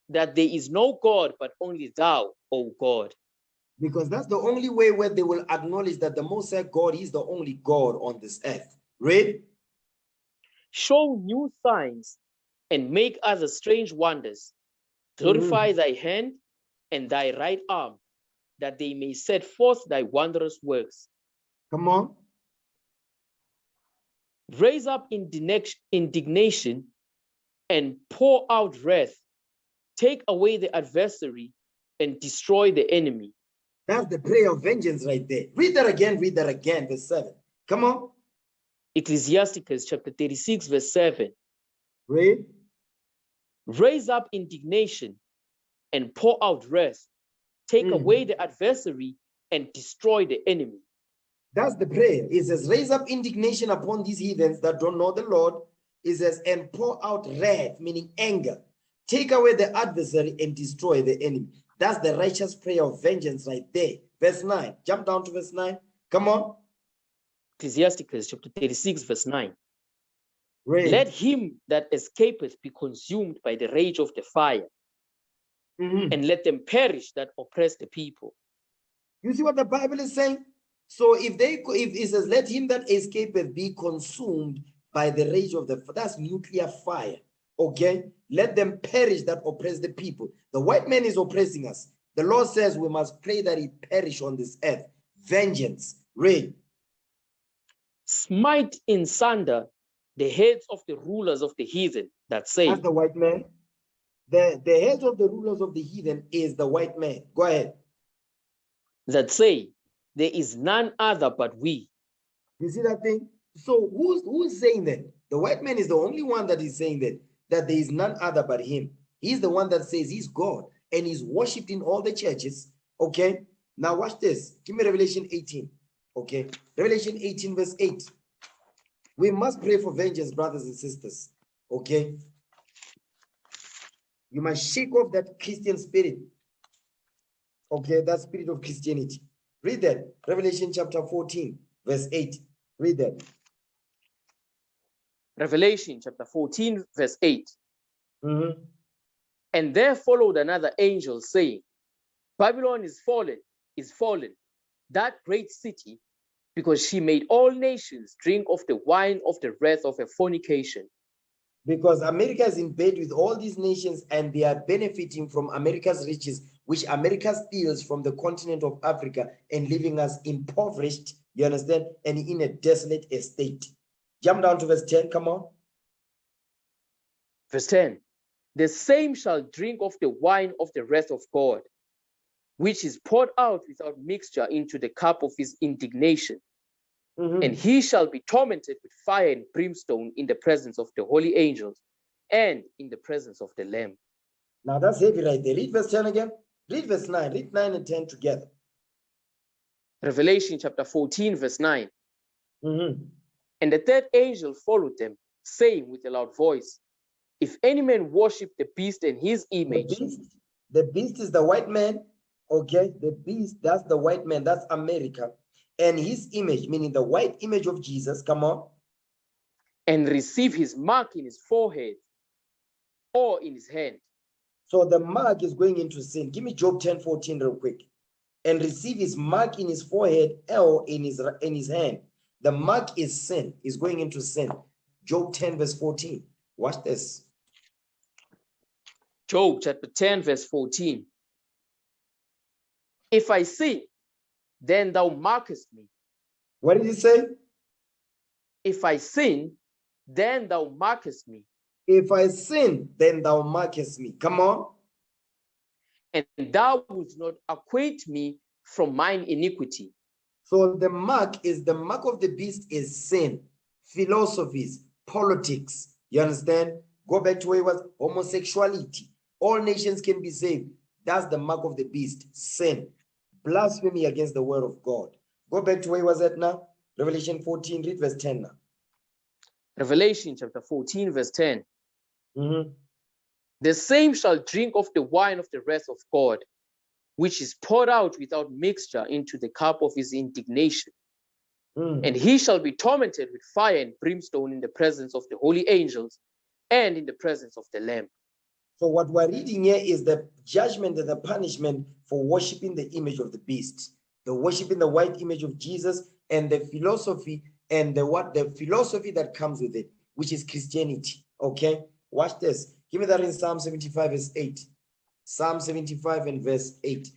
that there is no God but only thou, O God. Because that's the only way where they will acknowledge that the Most High God is the only God on this earth. Read. Show new signs and make other strange wonders. Glorify thy hand and thy right arm, that they may set forth thy wondrous works. Come on. Raise up indignation and pour out wrath. Take away the adversary and destroy the enemy. That's the prayer of vengeance right there. Read that again, verse 7. Come on. Ecclesiasticus chapter 36, verse 7. Read. Raise up indignation and pour out wrath. Take away the adversary and destroy the enemy. That's the prayer. It says, raise up indignation upon these heathens that don't know the Lord. It says, and pour out wrath, meaning anger. Take away the adversary and destroy the enemy. That's the righteous prayer of vengeance right there. Verse 9. Jump down to verse 9. Come on. Ecclesiasticus chapter 36, verse 9. Read. Let him that escapeth be consumed by the rage of the fire, and let them perish that oppress the people. You see what the Bible is saying? So if it says, let him that escapeth be consumed by the rage of the, that's nuclear fire. Okay, let them perish that oppress the people. The white man is oppressing us. The Lord says we must pray that he perish on this earth. Vengeance. Read. Smite in sunder the heads of the rulers of the heathen that say. That's the white man. The heads of the rulers of the heathen is the white man. Go ahead. That say, there is none other but we. You see that thing? So who's saying that? The white man is the only one that is saying that there is none other but him. He's the one that says he's God and he's worshipped in all the churches. Okay, now watch this. Give me Revelation 18. Okay, Revelation 18 verse 8. We must pray for vengeance, brothers and sisters. Okay, you must shake off that Christian spirit. Okay, that spirit of Christianity. Read that. Revelation chapter 14 verse 8. Read that. Revelation chapter 14 verse 8. And there followed another angel saying, Babylon is fallen, that great city, because she made all nations drink of the wine of the wrath of her fornication. Because America is in bed with all these nations and they are benefiting from America's riches, which America steals from the continent of Africa and leaving us impoverished, you understand, and in a desolate estate. Jump down to verse 10, come on. Verse 10. The same shall drink of the wine of the wrath of God, which is poured out without mixture into the cup of his indignation. And he shall be tormented with fire and brimstone in the presence of the holy angels and in the presence of the Lamb. Now that's heavy right there. Read verse 10 again. Read verse 9. Read 9 and 10 together. Revelation chapter 14, verse 9. Mm-hmm. And the third angel followed them, saying with a loud voice, if any man worship the beast and his image. The beast is the white man. Okay, the beast, that's the white man, that's America. And his image, meaning the white image of Jesus, come on. And receive his mark in his forehead or in his hand. So the mark is going into sin. Give me Job 10:14 real quick. And receive his mark in his forehead or in his hand. The mark is sin, is going into sin. Job 10 verse 14. Watch this. Job chapter 10 verse 14. If I sin, then thou markest me. What did he say? If I sin, then thou markest me. If I sin, then thou markest me. Come on. And thou wilt not acquit me from mine iniquity. So the mark of the beast is sin, philosophies, politics. You understand? Go back to where it was homosexuality. All nations can be saved. That's the mark of the beast, sin. Blasphemy against the word of God. Go back to where it was at now. Revelation 14, read verse 10 now. Revelation chapter 14, verse 10. Mm-hmm. The same shall drink of the wine of the wrath of God, which is poured out without mixture into the cup of his indignation. And he shall be tormented with fire and brimstone in the presence of the holy angels and in the presence of the Lamb. So what we're reading here is the judgment and the punishment for worshiping the image of the beast, the worshiping the white image of Jesus, and the philosophy and the philosophy that comes with it, which is Christianity. Okay, watch this. Give me that in Psalm 75 verse 8. Psalm 75 and verse 8.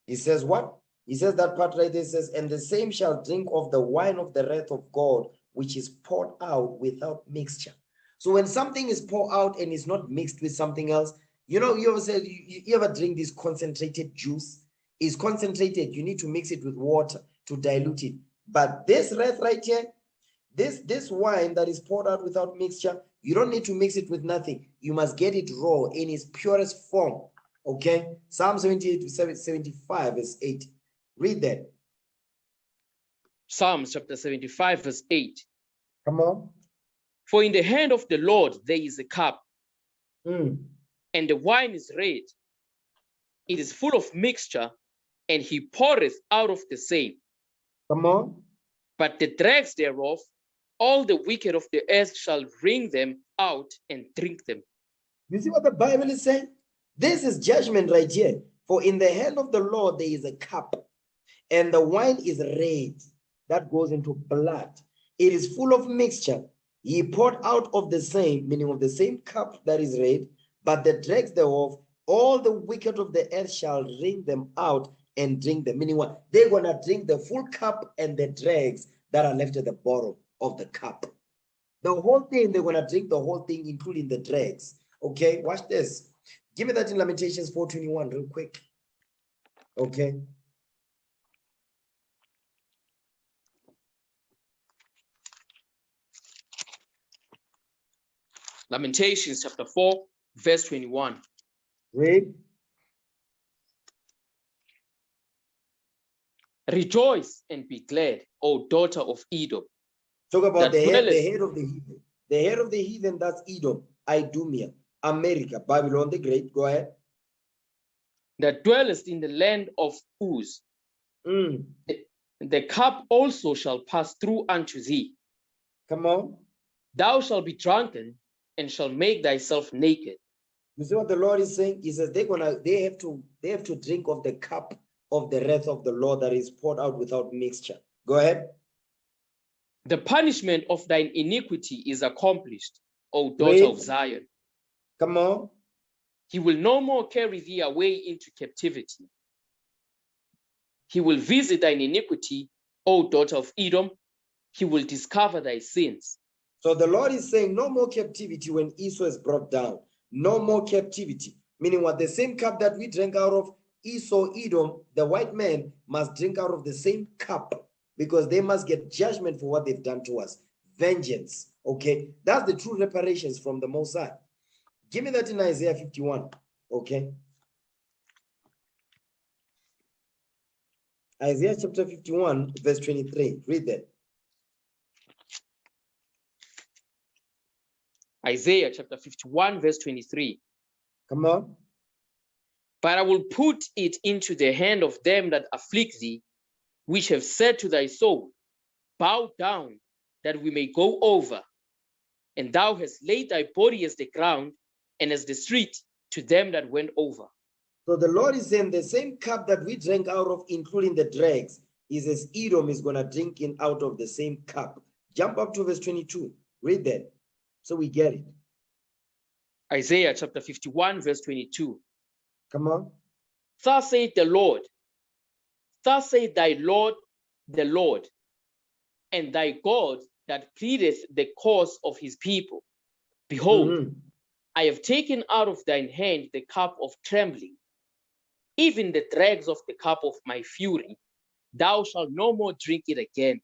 He says what? He says that part right there says, and the same shall drink of the wine of the wrath of God, which is poured out without mixture. So when something is poured out and is not mixed with something else, you know, you ever said, you ever drink this concentrated juice? It's concentrated. You need to mix it with water to dilute it. But this wrath right here, this wine that is poured out without mixture, you don't need to mix it with nothing. You must get it raw in its purest form. Okay? Psalm 78 to 75 verse 8. Read that. Psalms chapter 75 verse 8. Come on. For in the hand of the Lord there is a cup, and the wine is red. It is full of mixture, and he poureth out of the same. Come on. But the dregs thereof, all the wicked of the earth shall wring them out and drink them. You see what the Bible is saying? This is judgment right here. For in the hand of the Lord there is a cup, and the wine is red. That goes into blood. It is full of mixture. He poured out of the same, meaning of the same cup that is red, but the dregs thereof, all the wicked of the earth shall wring them out and drink them. Meaning what? They're going to drink the full cup and the dregs that are left at the bottom of the cup. The whole thing, they're going to drink the whole thing, including the dregs. Okay, watch this. Give me that in Lamentations 4:21 real quick. Okay. Lamentations chapter 4, verse 21. Read. Rejoice and be glad, O daughter of Edom. Talk about the head of the heathen. The head of the heathen, that's Edom, Idumea, America, Babylon the Great. Go ahead. That dwellest in the land of Uz. The cup also shall pass through unto thee. Come on. Thou shalt be drunken and shall make thyself naked. You see what the Lord is saying? He says they have to drink of the cup of the wrath of the Lord that is poured out without mixture. Go ahead. The punishment of thine iniquity is accomplished, O daughter of Zion. Come on. He will no more carry thee away into captivity. He will visit thine iniquity, O daughter of Edom. He will discover thy sins. So the Lord is saying no more captivity when Esau is brought down. No more captivity. Meaning what? The same cup that we drank out of, Esau, Edom, the white man must drink out of the same cup because they must get judgment for what they've done to us. Vengeance. Okay. That's the true reparations from the Most High. Give me that in Isaiah 51. Okay. Isaiah chapter 51, verse 23. Read that. Isaiah chapter 51, verse 23. Come on. But I will put it into the hand of them that afflict thee, which have said to thy soul, bow down, that we may go over. And thou hast laid thy body as the ground, and as the street to them that went over. So the Lord is saying the same cup that we drank out of, including the dregs, is as Edom is going to drink in out of the same cup. Jump up to verse 22. Read that so we get it. Isaiah chapter 51, verse 22. Come on. Thus saith the Lord, thus saith thy Lord, the Lord, and thy God that pleadeth the cause of his people. Behold, I have taken out of thine hand the cup of trembling, even the dregs of the cup of my fury. Thou shalt no more drink it again.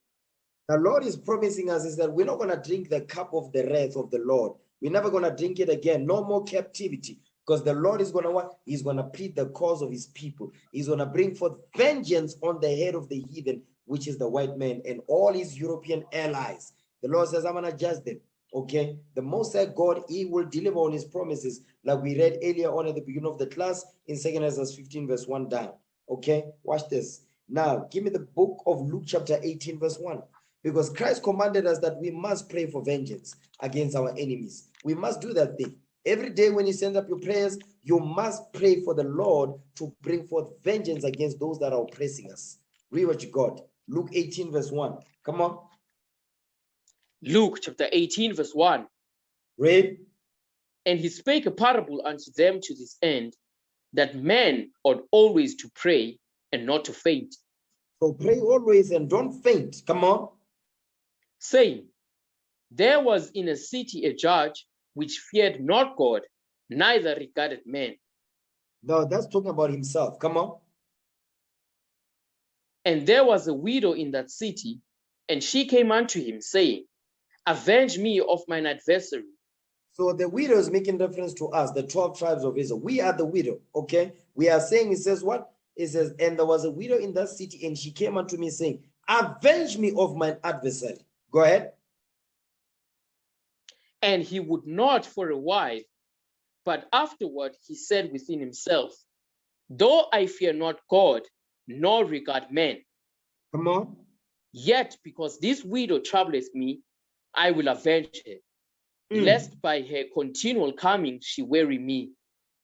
The Lord is promising us is that we're not going to drink the cup of the wrath of the Lord. We're never going to drink it again. No more captivity. Because the Lord is going to what? He's going to plead the cause of his people. He's going to bring forth vengeance on the head of the heathen, which is the white man and all his European allies. The Lord says, I'm going to judge them. Okay? The Most High God, he will deliver on his promises, like we read earlier on at the beginning of the class in 2 Ezra 15, verse 1 down. Okay? Watch this. Now, give me the book of Luke chapter 18, verse 1. Because Christ commanded us that we must pray for vengeance against our enemies. We must do that thing. Every day when you send up your prayers, you must pray for the Lord to bring forth vengeance against those that are oppressing us. Read what you got. Luke 18, verse 1. Come on. Luke chapter 18, verse 1. Read. And he spake a parable unto them to this end, that men ought always to pray and not to faint. So pray always and don't faint. Come on. Saying, there was in a city a judge which feared not God, neither regarded men. No, that's talking about himself. Come on. And there was a widow in that city, and she came unto him, saying, avenge me of mine adversary. So the widow is making reference to us, the 12 tribes of Israel. We are the widow, okay? We are saying, it says what? It says, and there was a widow in that city, and she came unto me, saying, avenge me of mine adversary. Go ahead. And he would not for a while, but afterward he said within himself, though I fear not God, nor regard men. Come on. Yet because this widow troubleth me, I will avenge her, lest by her continual coming she weary me.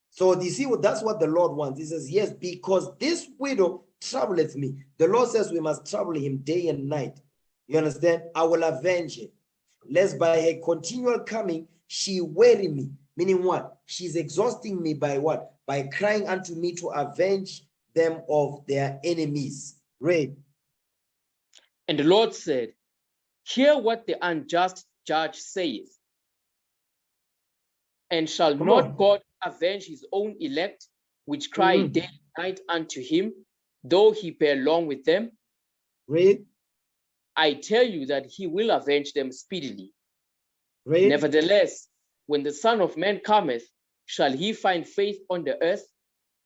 So you see, that's what the Lord wants. He says, yes, because this widow troubleth me. The Lord says we must trouble him day and night. You understand? I will avenge her, lest by her continual coming she weary me. Meaning what? She's exhausting me by what? By crying unto me to avenge them of their enemies. Read. And the Lord said, hear what the unjust judge saith. And shall not God avenge his own elect, which cry day and night unto him, though he bear long with them? Read. I tell you that he will avenge them speedily. Read. Nevertheless, when the Son of Man cometh, shall he find faith on the earth?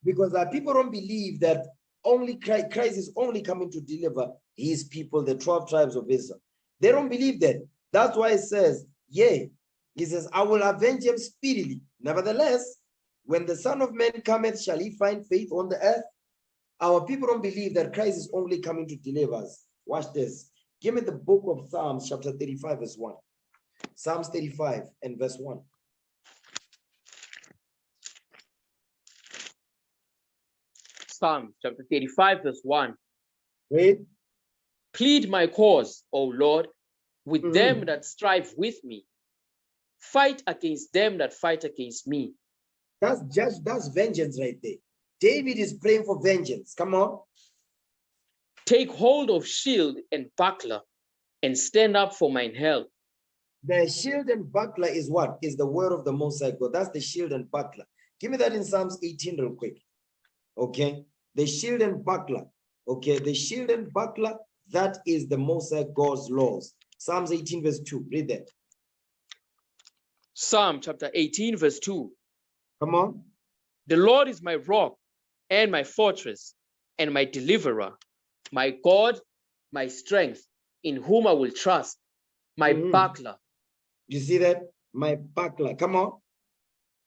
Because people don't believe that only Christ is only coming to deliver his people, the 12 tribes of Israel. They don't believe that. That's why it says, yea, he says, I will avenge him speedily. Nevertheless, when the Son of Man cometh, shall he find faith on the earth? Our people don't believe that Christ is only coming to deliver us. Watch this. Give me the book of Psalms, chapter 35, verse 1. Psalms 35 and verse 1. Psalm chapter 35, verse 1. Read. Plead my cause, O Lord, with them that strive with me. Fight against them that fight against me. That's vengeance right there. David is praying for vengeance. Come on. Take hold of shield and buckler, and stand up for mine help. The shield and buckler is what? Is the word of the Most High God. That's the shield and buckler. Give me that in Psalms 18 real quick. Okay. The shield and buckler. Okay. The shield and buckler, that is the Most High God's laws. Psalms 18 verse 2. Read that. Psalm chapter 18 verse 2. Come on. The Lord is my rock and my fortress and my deliverer, my God, my strength, in whom I will trust, my buckler. You see that? My buckler. Come on.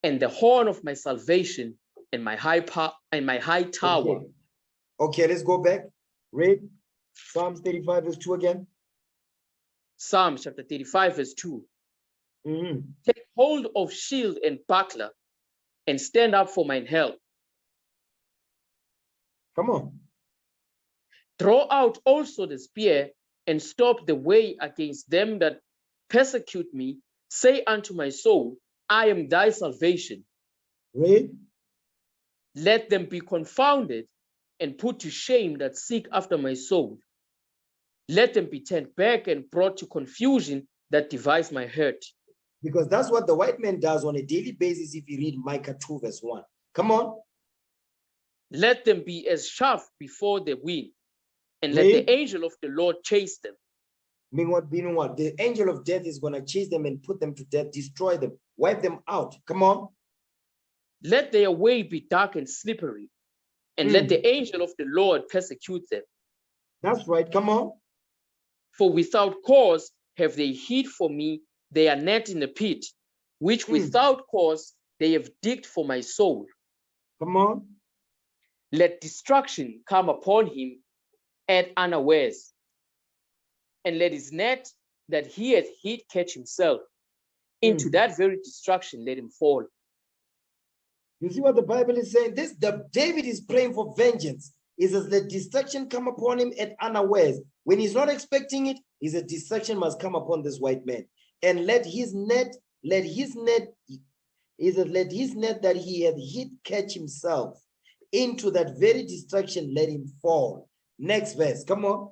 And the horn of my salvation and my high tower. Okay, let's go back. Read Psalms 35 verse 2 again. Psalm chapter 35 verse 2. Take hold of shield and buckler and stand up for mine help. Come on. Throw out also the spear and stop the way against them that persecute me. Say unto my soul, I am thy salvation. Read. Let them be confounded and put to shame that seek after my soul. Let them be turned back and brought to confusion that devise my hurt. Because that's what the white man does on a daily basis if you read Micah 2 verse 1. Come on. Let them be as chaff before the wind, and let the angel of the Lord chase them. Meaning what? The angel of death is going to chase them and put them to death, destroy them, wipe them out. Come on. Let their way be dark and slippery, and let the angel of the Lord persecute them. That's right. Come on. For without cause have they hid for me their net in the pit, which without cause they have digged for my soul. Come on. Let destruction come upon him at unawares, and let his net that he hath hid catch himself. Into that very destruction let him fall. You see what the Bible is saying? David is praying for vengeance. He says, let destruction come upon him at unawares. When he's not expecting it, he said, destruction must come upon this white man. And let his net that he hath hid catch himself. Into that very destruction, let him fall. Next verse, come on.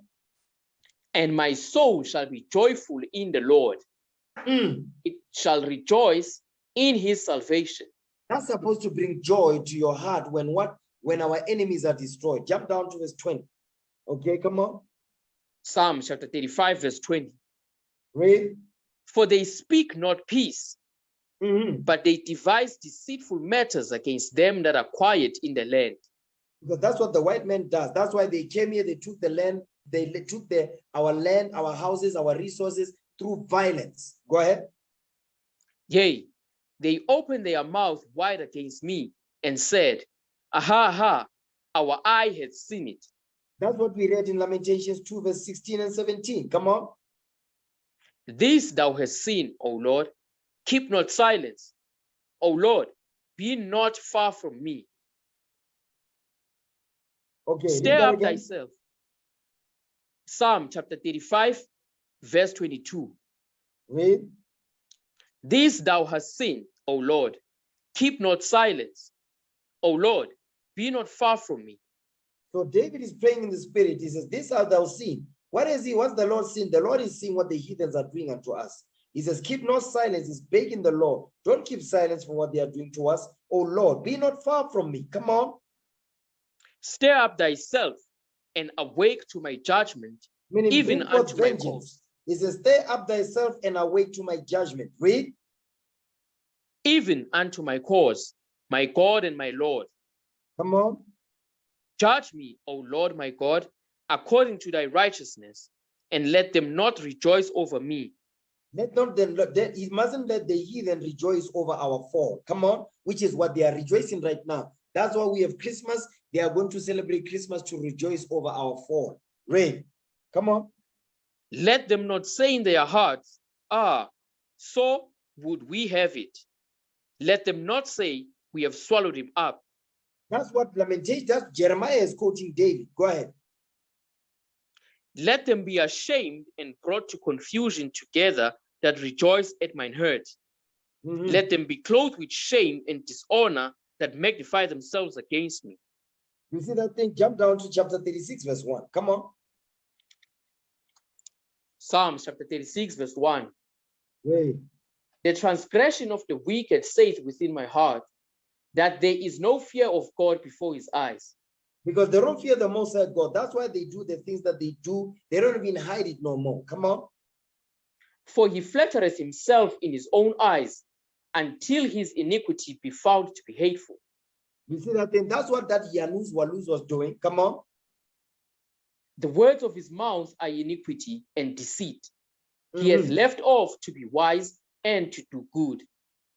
And my soul shall be joyful in the Lord. It shall rejoice in his salvation. That's supposed to bring joy to your heart when our enemies are destroyed. Jump down to verse 20. Okay, come on. Psalm chapter 35, verse 20. Read. For they speak not peace, but they devise deceitful matters against them that are quiet in the land. Because that's what the white man does. That's why they came here, they took the land, they took our land, our houses, our resources through violence. Go ahead. Yea, they opened their mouth wide against me and said, Aha, aha, our eye hath seen it. That's what we read in Lamentations 2, verse 16 and 17. Come on. This thou hast seen, O Lord. Keep not silence. O Lord, be not far from me. Okay. Stir up thyself. Psalm chapter 35, verse 22. Read. This thou hast seen, O Lord. Keep not silence. O Lord, be not far from me. So David is praying in the spirit. He says, this hast thou seen. What's the Lord seen? The Lord is seeing what the heathens are doing unto us. He says, keep not silence. He's begging the Lord. Don't keep silence for what they are doing to us. Oh Lord, be not far from me. Come on. Stir up thyself and awake to my judgment, Meaning, even unto my cause. He says, stir up thyself and awake to my judgment. Read. Even unto my cause, my God and my Lord. Come on. Judge me, O Lord my God, according to thy righteousness, and let them not rejoice over me. He mustn't let the heathen rejoice over our fall. Come on, which is what they are rejoicing right now. That's why we have Christmas. They are going to celebrate Christmas to rejoice over our fall. Read. Come on. Let them not say in their hearts, ah, so would we have it. Let them not say, we have swallowed him up. That's what Lamentation, that's Jeremiah is quoting David. Go ahead. Let them be ashamed and brought to confusion together that rejoice at mine hurt. Let them be clothed with shame and dishonor that magnify themselves against me. You see that thing? Jump down to chapter 36, verse 1. Come on. Psalms chapter 36, verse 1. Right. The transgression of the wicked saith within my heart, that there is no fear of God before his eyes. Because they don't fear the Most High God. That's why they do the things that they do. They don't even hide it no more. Come on. For he flattereth himself in his own eyes, until his iniquity be found to be hateful. You see that thing? That's what that Yanus Walus was doing. Come on. The words of his mouth are iniquity and deceit. He hath left off to be wise and to do good.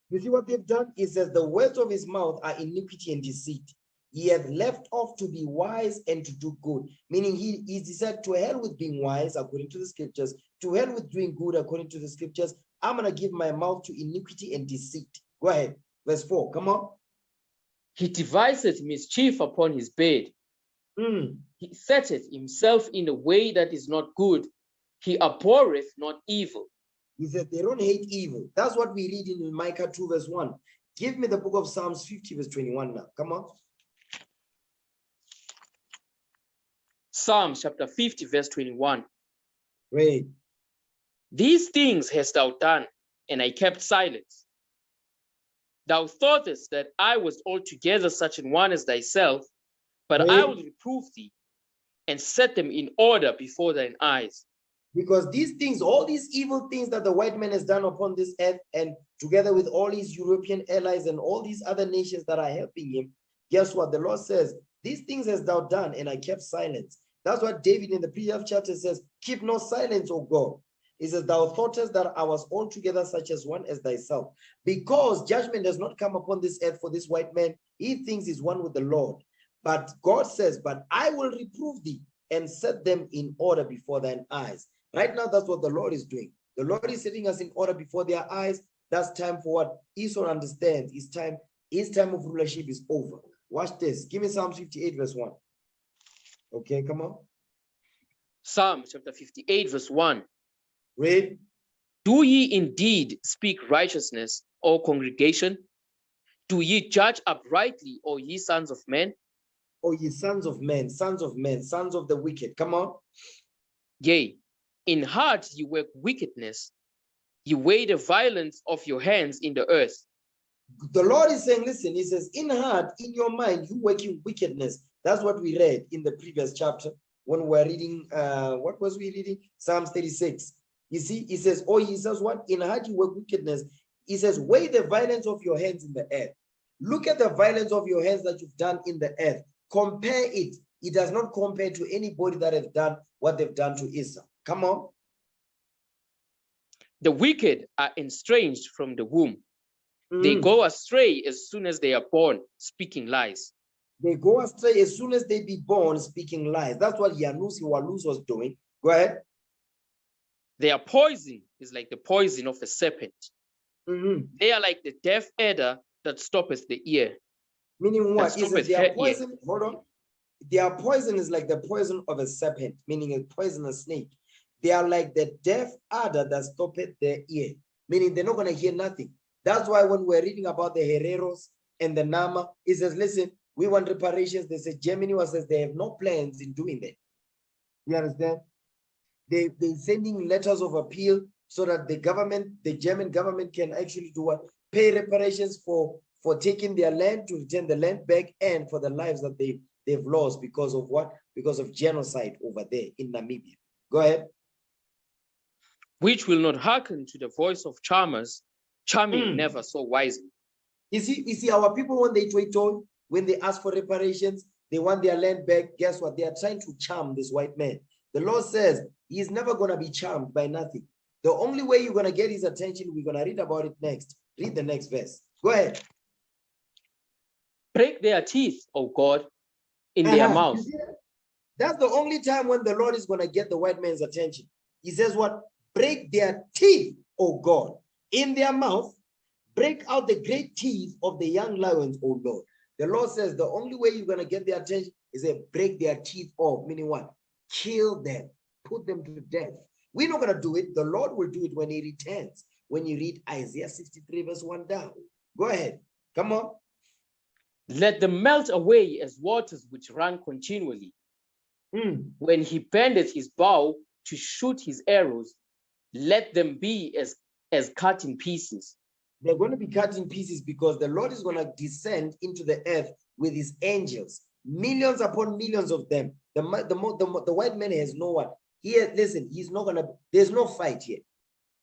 You see what they've done? It says the words of his mouth are iniquity and deceit. He hath left off to be wise and to do good. Meaning he decided to hell with being wise according to the scriptures, to hell with doing good according to the scriptures. I'm going to give my mouth to iniquity and deceit. Go ahead. Verse 4. Come on. He deviseth mischief upon his bed. He setteth himself in a way that is not good. He abhorreth not evil. He said they don't hate evil. That's what we read in Micah 2 verse 1. Give me the book of Psalms 50 verse 21 now. Come on. Psalms chapter 50 verse 21. Great. These things hast thou done, and I kept silence. Thou thoughtest that I was altogether such an one as thyself, but I will reprove thee and set them in order before thine eyes. Because these things, all these evil things that the white man has done upon this earth, and together with all his European allies and all these other nations that are helping him, guess what? The Lord says, these things hast thou done, and I kept silence. That's what David in the previous chapter says, keep no silence, O God. He says, thou thoughtest that I was altogether such as one as thyself. Because judgment does not come upon this earth for this white man, he thinks he's one with the Lord. But God says, but I will reprove thee and set them in order before thine eyes. Right now, that's what the Lord is doing. The Lord is setting us in order before their eyes. That's time for what Esau understands. His time of rulership is over. Watch this. Give me Psalm 58 verse 1. Okay, come on. Psalm chapter 58 verse 1. Read. Do ye indeed speak righteousness, O congregation? Do ye judge uprightly, O ye sons of men? O ye sons of men, sons of men, sons of the wicked. Come on. Yea, in heart ye work wickedness. Ye weigh the violence of your hands in the earth. The Lord is saying, listen, he says, in heart, in your mind, you working wickedness. That's what we read in the previous chapter when we were reading, what was we reading? Psalms 36. You see, he says, oh, he says what? In heart you work wickedness. He says, weigh the violence of your hands in the earth. Look at the violence of your hands that you've done in the earth. Compare it. It does not compare to anybody that have done what they've done to Esau. Come on. The wicked are estranged from the womb. They go astray as soon as they are born, speaking lies. They go astray as soon as they be born, speaking lies. That's what Yanus Walus was doing. Go ahead. Their poison is like the poison of a serpent. They are like the deaf adder that stoppeth the ear. Meaning what? Is it their poison? Ear. Hold on. Their poison is like the poison of a serpent, meaning a poisonous snake. They are like the deaf adder that stoppeth their ear, meaning they're not going to hear nothing. That's why when we're reading about the Hereros and the Nama, it says, listen, we want reparations. They say Germany says they have no plans in doing that. You understand? They're sending letters of appeal so that the government, the German government, can actually do what? Pay reparations for taking their land, to return the land back, and for the lives that they've lost because of what? Because of genocide over there in Namibia. Go ahead. Which will not hearken to the voice of charmers, charming never so wisely. You see, our people, when they toy, when they ask for reparations, they want their land back. Guess what? They are trying to charm this white man. The Lord says he's never going to be charmed by nothing. The only way you're going to get his attention, we're going to read about it next. Read the next verse. Go ahead. Break their teeth, O God, in their mouth. That's the only time when the Lord is going to get the white man's attention. He says what? Break their teeth, O God, in their mouth. Break out the great teeth of the young lions, O Lord. The Lord says the only way you're going to get their attention is to break their teeth off, meaning what? Kill them, put them to death. We're not going to do it. The Lord will do it when he returns. When you read Isaiah 63 verse 1 down. Go ahead. Come on. Let them melt away as waters which run continually. When he bendeth his bow to shoot his arrows, let them be as as cut in pieces. They're going to be cut in pieces because the Lord is going to descend into the earth with his angels, millions upon millions of them. The white man has no one. Here, listen, he's not going to, there's no fight here.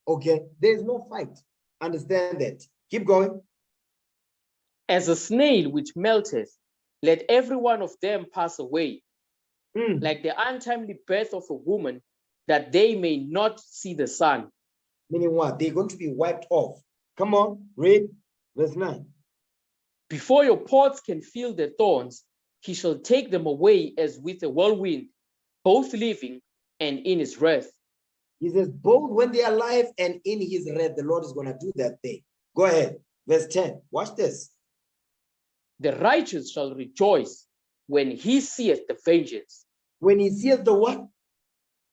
Okay? There's no fight. Understand that. Keep going. As a snail which melteth, let every one of them pass away, like the untimely birth of a woman, that they may not see the sun. Meaning what? They're going to be wiped off. Come on, read verse 9. Before your pots can feel the thorns, he shall take them away as with a whirlwind, both living and in his wrath. He says, both when they are alive and in his wrath, the Lord is going to do that thing. Go ahead. Verse 10. Watch this. The righteous shall rejoice when he seeth the vengeance. When he seeth the what?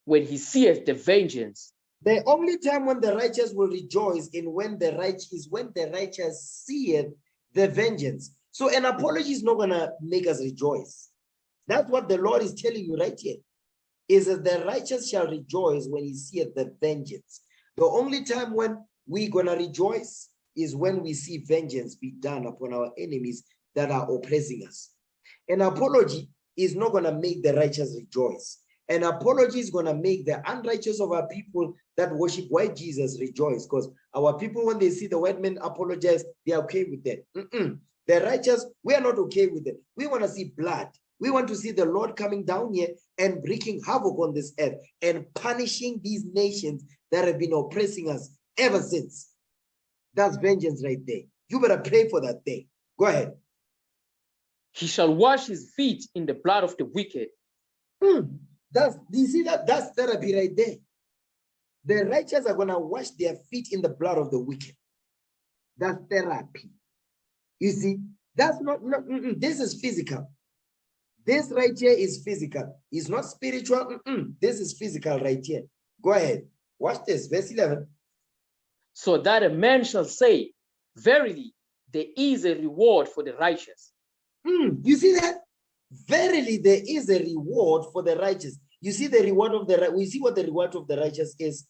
When he seeth the vengeance. The only time when the righteous will rejoice is when the righteous seeth the vengeance. So an apology is not going to make us rejoice. That's what the Lord is telling you right here. Is that the righteous shall rejoice when he seeth the vengeance. The only time when we're going to rejoice is when we see vengeance be done upon our enemies that are oppressing us. An apology is not going to make the righteous rejoice. An apology is going to make the unrighteous of our people that worship white Jesus rejoice, because our people, when they see the white men apologize, they are okay with that. The righteous, we are not okay with it. We want to see blood. We want to see the Lord coming down here and wreaking havoc on this earth and punishing these nations that have been oppressing us ever since. That's vengeance right there. You better pray for that thing. Go ahead. He shall wash his feet in the blood of the wicked. You see that? That's therapy right there. The righteous are going to wash their feet in the blood of the wicked. That's therapy. You see, that's not this is physical. This right here is physical. It's not spiritual. This is physical right here. Go ahead. Watch this. Verse 11. So that a man shall say, verily, there is a reward for the righteous. You see that? Verily, there is a reward for the righteous. You see the reward of the, we see what the reward of the righteous is.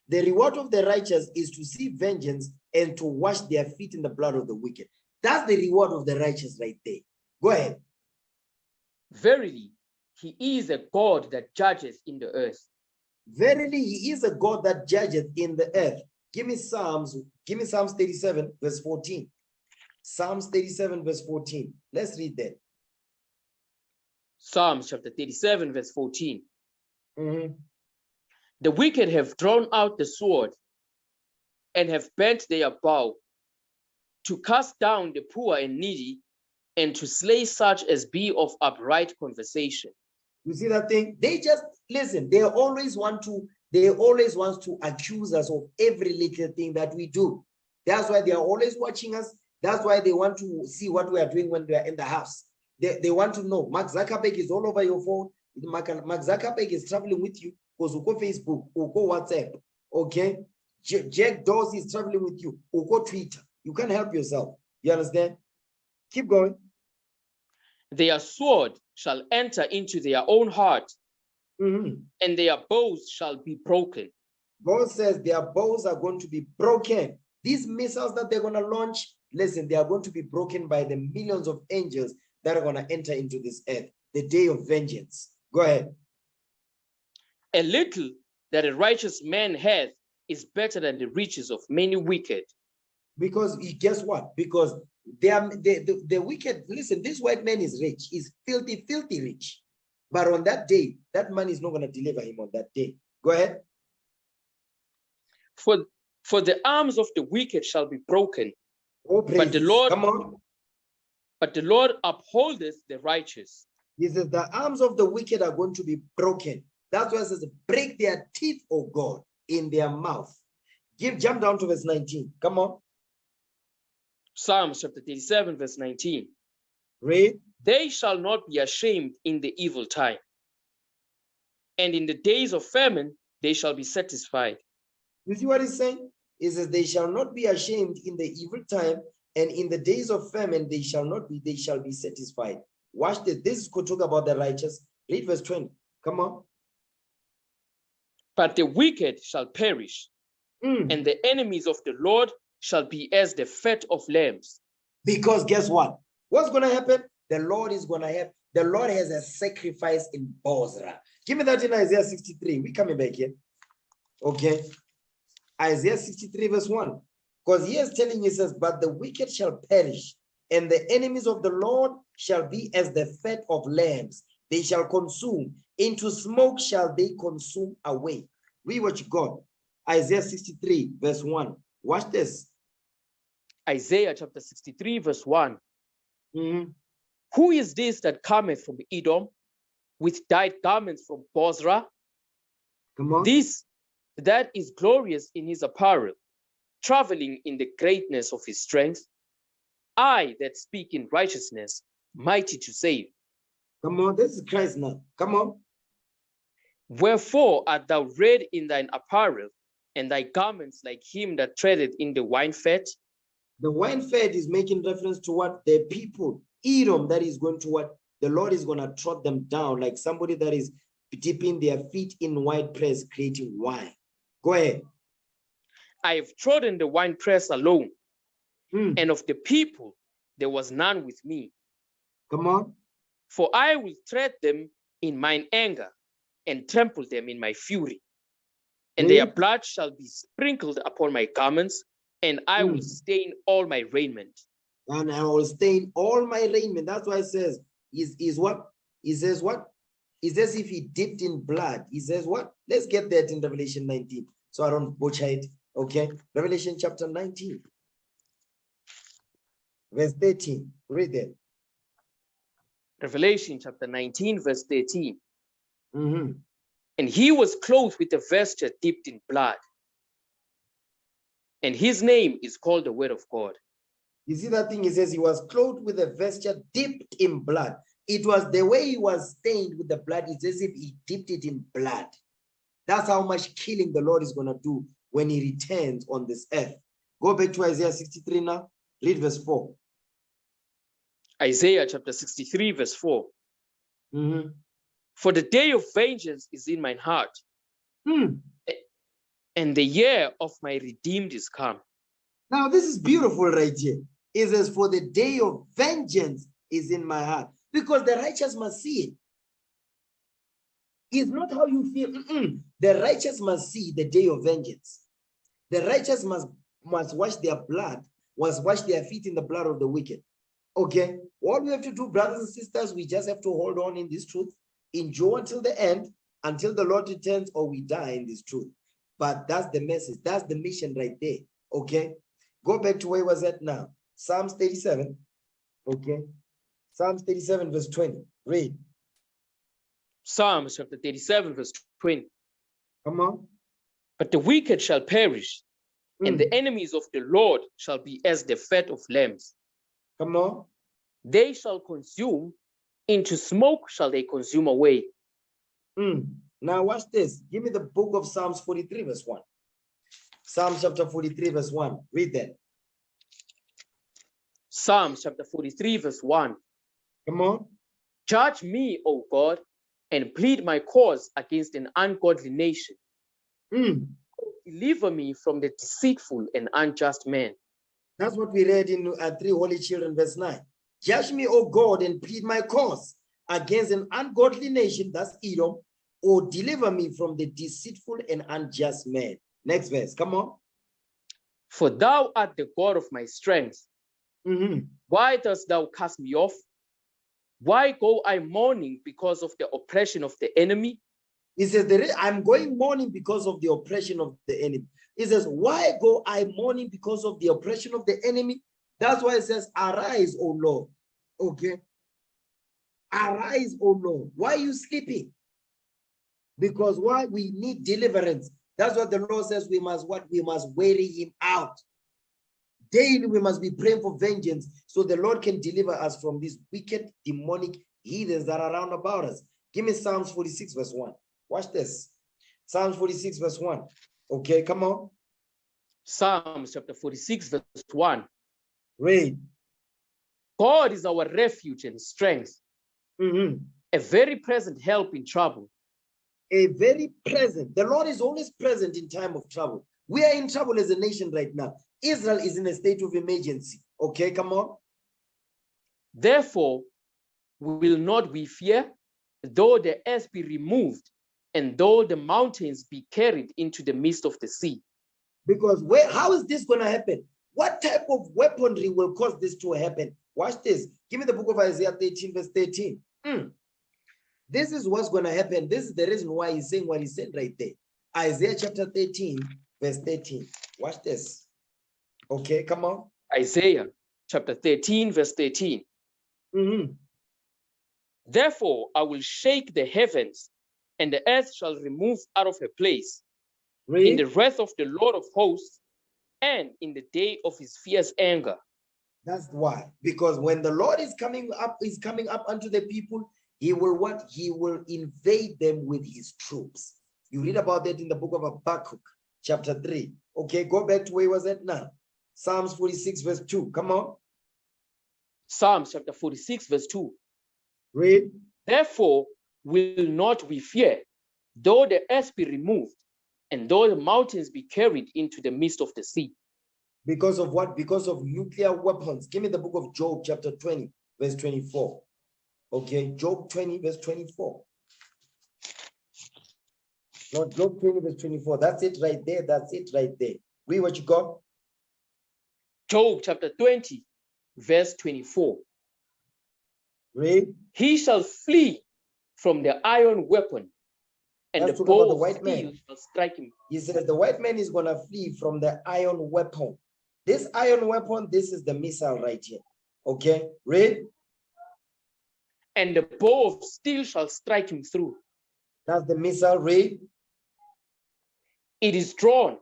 The reward of the righteous is to see vengeance and to wash their feet in the blood of the wicked. That's the reward of the righteous right there. Go ahead. Verily, he is a God that judges in the earth. Verily, he is a God that judges in the earth. Give me Psalms 37, verse 14. Psalms 37, verse 14. Let's read that. Psalms chapter 37, verse 14. The wicked have drawn out the sword and have bent their bow to cast down the poor and needy and to slay such as be of upright conversation. You see that thing? They just, listen, they always want to accuse us of every little thing that we do. That's why they are always watching us. That's why they want to see what we are doing when we are in the house. They want to know. Mark Zuckerberg is all over your phone. Mark Zuckerberg is traveling with you because you go Facebook or go WhatsApp. Okay? Jack Dorsey is traveling with you or go Twitter. You can't help yourself. You understand? Keep going. Their sword shall enter into their own heart, and their bows shall be broken. God says their bows are going to be broken. These missiles that they're going to launch, listen, they are going to be broken by the millions of angels that are going to enter into this earth, the day of vengeance. Go ahead. A little that a righteous man hath is better than the riches of many wicked. Because guess what? Because the wicked, listen, this white man is rich. He's filthy, filthy rich. But on that day, that man is not going to deliver him on that day. Go ahead. For the arms of the wicked shall be broken. Oh, but the Lord, come on. But the Lord upholdeth the righteous. He says the arms of the wicked are going to be broken. That's why it says, break their teeth, O God, in their mouth. Jump down to verse 19. Come on. Psalms chapter 37, verse 19. Read. They shall not be ashamed in the evil time, and in the days of famine they shall be satisfied. You see what he's saying? He says they shall not be ashamed in the evil time, and in the days of famine they shall be satisfied. Watch this. This could talk about the righteous. Read verse 20. Come on. But the wicked shall perish, And the enemies of the Lord shall be as the fat of lambs. Because guess what? What's going to happen? The Lord has a sacrifice in Bozrah. Give me that in Isaiah 63. We're coming back here. Okay. Isaiah 63 verse 1. Because he is telling you, he says, but the wicked shall perish, and the enemies of the Lord shall be as the fat of lambs. They shall consume. Into smoke shall they consume away. Read what you got. Isaiah 63 verse 1. Watch this. Isaiah chapter 63 verse 1. Who is this that cometh from Edom with dyed garments from Bozrah? Come on. This that is glorious in his apparel, traveling in the greatness of his strength. I that speak in righteousness, mighty to save. Come on, this is Christ now. Come on. Wherefore art thou red in thine apparel, and thy garments like him that treadeth in the wine fat? The wine fat is making reference to what the people, Edom, that is going to what the Lord is going to trot them down, like somebody that is dipping their feet in wine press, creating wine. Go ahead. I have trodden the wine press alone, and of the people there was none with me. Come on. For I will tread them in mine anger, and trample them in my fury. And their blood shall be sprinkled upon my garments, and I will stain all my raiment. And I will stain all my raiment. That's why it says, is what? He says what? It's as if he dipped in blood. He says what? Let's get that in Revelation 19, so I don't butcher it. Okay. Revelation chapter 19. Verse 13. Read that. Revelation chapter 19, verse 13. And he was clothed with a vesture dipped in blood. And his name is called the Word of God. You see that thing? He says he was clothed with a vesture dipped in blood. It was the way he was stained with the blood. It's as if he dipped it in blood. That's how much killing the Lord is going to do when he returns on this earth. Go back to Isaiah 63 now. Read verse 4. Isaiah chapter 63, verse 4. For the day of vengeance is in mine heart, and the year of my redeemed is come. Now, this is beautiful right here. It says, for the day of vengeance is in my heart. Because the righteous must see it. It's not how you feel. The righteous must see the day of vengeance. The righteous must wash their blood, must wash their feet in the blood of the wicked. Okay? All we have to do, brothers and sisters, we just have to hold on in this truth, endure until the end, until the Lord returns, or we die in this truth. But that's the message. That's the mission right there. Okay? Go back to where it was at now. Psalms 37. Okay? Psalms 37, verse 20. Read. Psalms chapter 37, verse 20. Come on. But the wicked shall perish, and the enemies of the Lord shall be as the fat of lambs. Come on. They shall consume, into smoke shall they consume away. Now watch this. Give me the book of Psalms 43, verse 1. Psalms chapter 43, verse 1. Read that. Psalms chapter 43, verse 1. Come on. Judge me, O God, and plead my cause against an ungodly nation. Deliver me from the deceitful and unjust man. That's what we read in 3 Holy Children, verse 9. Judge me, O God, and plead my cause against an ungodly nation, that's Edom, or deliver me from the deceitful and unjust man. Next verse, come on. For thou art the God of my strength. Why dost thou cast me off? Why go I mourning because of the oppression of the enemy? He says, I'm going mourning because of the oppression of the enemy. He says, why go I mourning because of the oppression of the enemy? That's why it says, arise, O Lord. Okay. Arise, O Lord. Why are you sleeping? Because why? We need deliverance. That's what the Lord says. We must what? We must weary him out. Daily we must be praying for vengeance so the Lord can deliver us from these wicked, demonic heathens that are around about us. Give me Psalms 46, verse 1. Watch this. Psalms 46, verse 1. Okay, come on. Psalms chapter 46, verse 1. Read. God is our refuge and strength, a very present help in trouble. A very present. The Lord is always present in time of trouble. We are in trouble as a nation right now. Israel is in a state of emergency. Okay, come on. Therefore, will not we fear, though the earth be removed, and though the mountains be carried into the midst of the sea? Because how is this going to happen? What type of weaponry will cause this to happen? Watch this. Give me the book of Isaiah 13, verse 13. This is what's going to happen. This is the reason why he's saying what he said right there. Isaiah chapter 13, verse 13. Watch this. Okay, come on. Isaiah chapter 13, verse 13. Therefore, I will shake the heavens, and the earth shall remove out of her place in the wrath of the Lord of hosts and in the day of his fierce anger. That's why. Because when the Lord is coming up unto the people, he will what? He will invade them with his troops. You read about that in the book of Habakkuk, chapter 3. Okay, go back to where was that now? Psalms 46, verse 2. Come on. Psalms chapter 46, verse 2. Read. Therefore will not we fear, though the earth be removed, and though the mountains be carried into the midst of the sea. Because of what? Because of nuclear weapons. Give me the book of Job, chapter 20, verse 24. Okay, Job 20, verse 24. No, Job 20, verse 24. That's it right there. That's it right there. Read what you got. Job chapter 20, verse 24. Read. He shall flee from the iron weapon, and That's the talking about bow the of white steel man. shall strike him. He says the white man is going to flee from the iron weapon. This iron weapon, this is the missile right here. Okay, read. And the bow of steel shall strike him through. That's the missile. Read. It is drawn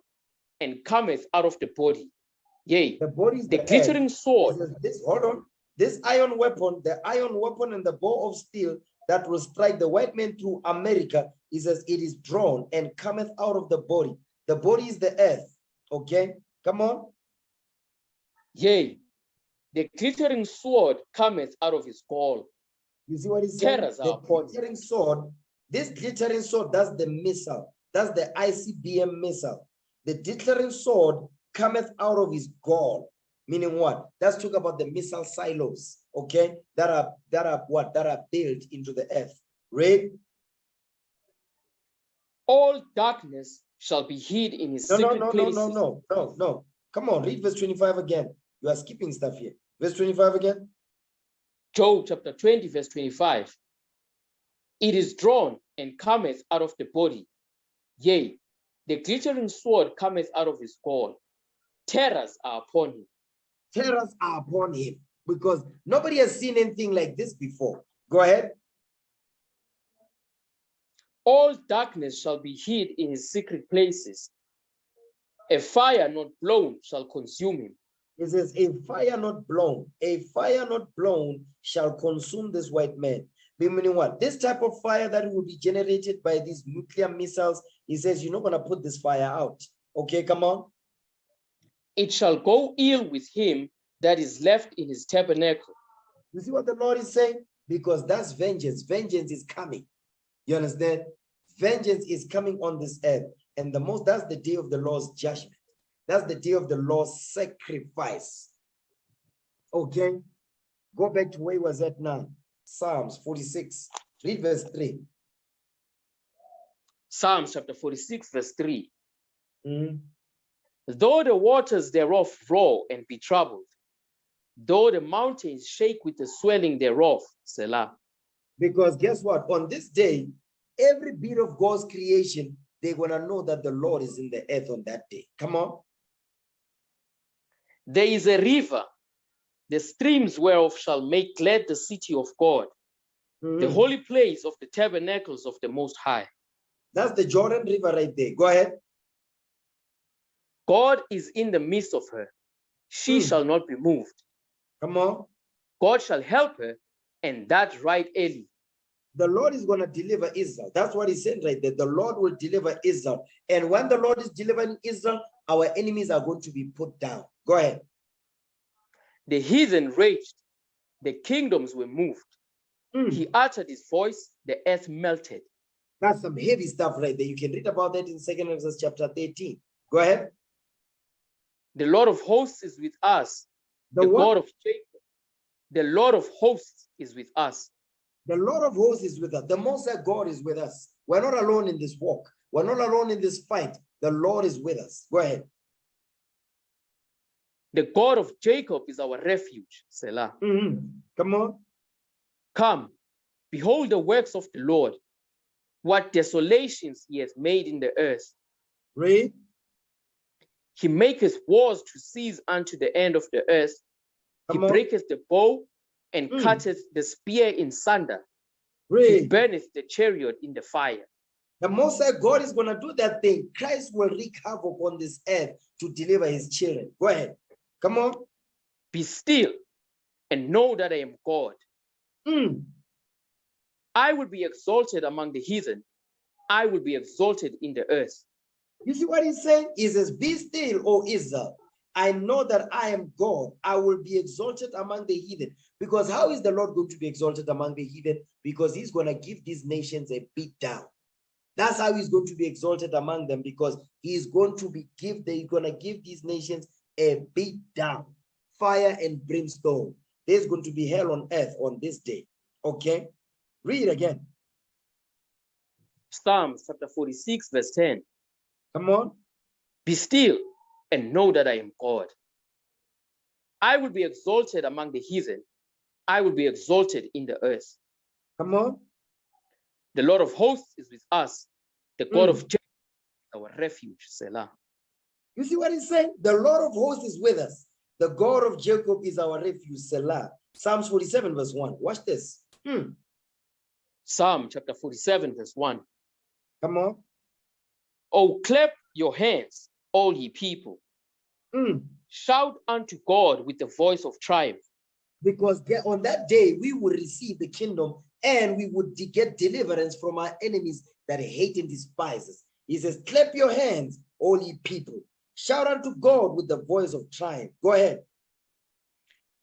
and cometh out of the body. Yea, the body is the glittering sword. Hold on. This iron weapon, the iron weapon and the bow of steel that will strike the white man through America, he says it is drawn and cometh out of the body. The body is the earth. Okay, come on. Yea, the glittering sword cometh out of his gall. You see what he's saying? Terrors The are upon glittering sword, this glittering sword, that's the missile. That's the ICBM missile. The glittering sword cometh out of his gall. Meaning what? That's talking about the missile silos, okay? That are built into the earth. Read. All darkness shall be hid in his secret places. No. Come on, read verse 25 again. You are skipping stuff here. Verse 25 again. Job chapter 20, verse 25. It is drawn and cometh out of the body. Yea, the glittering sword cometh out of his gall. Terrors are upon him. Terrors are upon him, because nobody has seen anything like this before. Go ahead. All darkness shall be hid in his secret places. A fire not blown shall consume him. It says, a fire not blown shall consume this white man. Meaning what? This type of fire that will be generated by these nuclear missiles, he says, you're not going to put this fire out. Okay, come on. It shall go ill with him that is left in his tabernacle. You see what the Lord is saying? Because that's vengeance. Vengeance is coming. You understand? Vengeance is coming on this earth. And that's the day of the Lord's judgment. That's the day of the Lord's sacrifice. Okay? Go back to where he was at now. Psalms 46. Read verse 3. Psalms chapter 46, verse 3. Though the waters thereof roar and be troubled, though the mountains shake with the swelling thereof, Selah. Because guess what? On this day, every bit of God's creation, they're going to know that the Lord is in the earth on that day. Come on. There is a river, the streams whereof shall make glad the city of God, the holy place of the tabernacles of the Most High. That's the Jordan River right there. Go ahead. God is in the midst of her. She shall not be moved. Come on. God shall help her, and that right early. The Lord is going to deliver Israel. That's what he said right there. The Lord will deliver Israel. And when the Lord is delivering Israel, our enemies are going to be put down. Go ahead. The heathen raged. The kingdoms were moved. He uttered his voice. The earth melted. That's some heavy stuff right there. You can read about that in 2 Ezra chapter 13. Go ahead. The Lord of hosts is with us. The what? God of Jacob. The Lord of hosts is with us. The Lord of hosts is with us. The Most High God is with us. We're not alone in this walk. We're not alone in this fight. The Lord is with us. Go ahead. The God of Jacob is our refuge. Selah. Come on. Come, behold the works of the Lord, what desolations he has made in the earth. Read. He maketh wars to cease unto the end of the earth. He breaketh the bow and cutteth the spear in sunder. He burneth the chariot in the fire. The Most High God is going to do that thing. Christ will wreak havoc on this earth to deliver his children. Go ahead. Come on. Be still and know that I am God. I will be exalted among the heathen. I will be exalted in the earth. You see what he's saying? He says, be still, O Israel. I know that I am God. I will be exalted among the heathen. Because how is the Lord going to be exalted among the heathen? Because he's going to give these nations a beat down. That's how he's going to be exalted among them, because he's going to give these nations a beat down. Fire and brimstone. There's going to be hell on earth on this day. Okay? Read again. Psalms chapter 46, verse 10. Come on. Be still and know that I am God. I will be exalted among the heathen. I will be exalted in the earth. Come on. The Lord of hosts is with us. The God of Jacob is our refuge. Selah. You see what he's saying? The Lord of hosts is with us. The God of Jacob is our refuge. Selah. Psalms 47 verse 1. Watch this. Psalm chapter 47 verse 1. Come on. Oh, clap your hands, all ye people. Shout unto God with the voice of triumph. Because on that day, we will receive the kingdom and we would get deliverance from our enemies that hate and despise us. He says, clap your hands, all ye people. Shout unto God with the voice of triumph. Go ahead.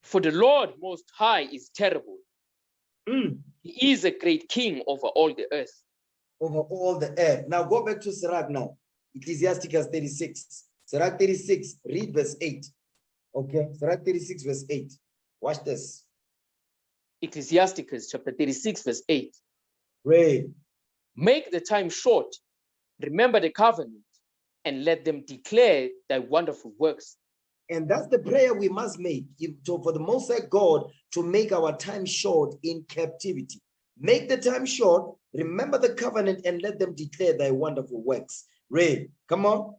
For the Lord Most High is terrible. He is a great king over all the earth. Over all the earth. Now go back to Sirach now. Ecclesiasticus 36. Sirach 36, read verse 8. Okay, Sirach 36 verse 8. Watch this. Ecclesiasticus chapter 36 verse 8. Read. Make the time short. Remember the covenant and let them declare thy wonderful works. And that's the prayer we must make for the Most High God to make our time short in captivity. Make the time short, remember the covenant, and let them declare thy wonderful works. Read. Come on.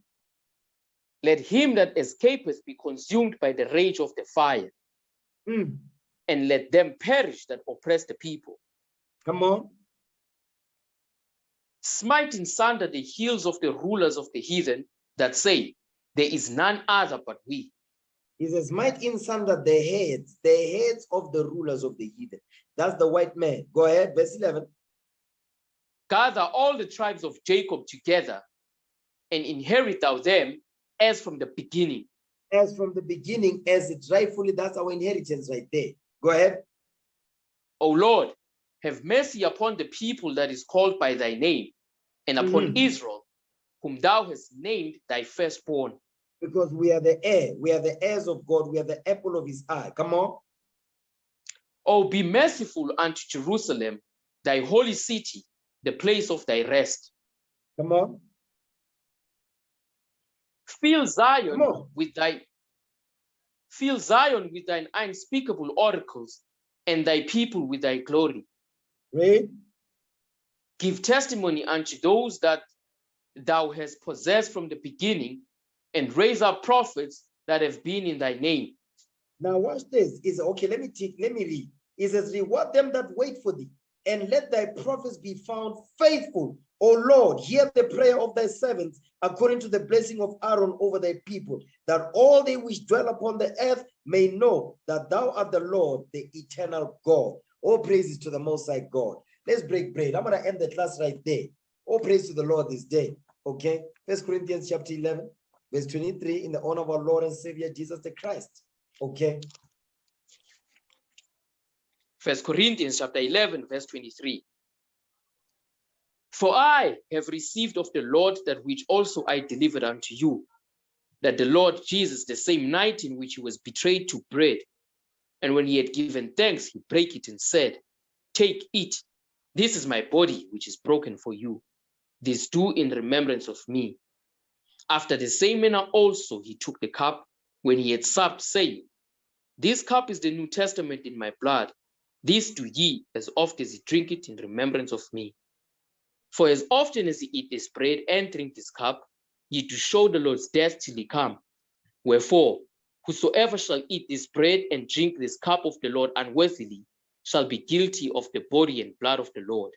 Let him that escapeth be consumed by the rage of the fire. And let them perish that oppress the people. Come on. Smite in sunder the heels of the rulers of the heathen that say, there is none other but we. He says, smite in sunder the heads of the rulers of the heathen. That's the white man. Go ahead, verse 11. Gather all the tribes of Jacob together and inherit thou them as from the beginning. As from the beginning, as it's rightfully, that's our inheritance right there. Go ahead. O Lord, have mercy upon the people that is called by thy name, and upon Israel, whom thou hast named thy firstborn. Because we are the heir. We are the heirs of God. We are the apple of his eye. Come on. Oh, be merciful unto Jerusalem, thy holy city, the place of thy rest. Come on. Fill Zion with thine unspeakable oracles, and thy people with thy glory. Read. Give testimony unto those that thou hast possessed from the beginning, and raise up prophets that have been in thy name. Now watch this. Is okay. Let me read. It says, reward them that wait for thee, and let thy prophets be found faithful. O Lord, hear the prayer of thy servants, according to the blessing of Aaron over thy people, that all they which dwell upon the earth may know that thou art the Lord, the eternal God. All praises to the Most High God. Let's break bread. I'm going to end the class right there. All praise to the Lord this day. Okay. 1 Corinthians chapter 11, verse 23, in the honor of our Lord and Savior, Jesus the Christ. Okay. 1 Corinthians chapter 11, verse 23. For I have received of the Lord that which also I delivered unto you, that the Lord Jesus, the same night in which he was betrayed, took bread. And when he had given thanks, he brake it and said, "Take, eat. This is my body, which is broken for you. This do in remembrance of me." After the same manner also he took the cup when he had supped, saying, "This cup is the New Testament in my blood. This do ye as oft as ye drink it in remembrance of me. For as often as ye eat this bread and drink this cup, ye do show the Lord's death till he come. Wherefore, whosoever shall eat this bread and drink this cup of the Lord unworthily shall be guilty of the body and blood of the Lord.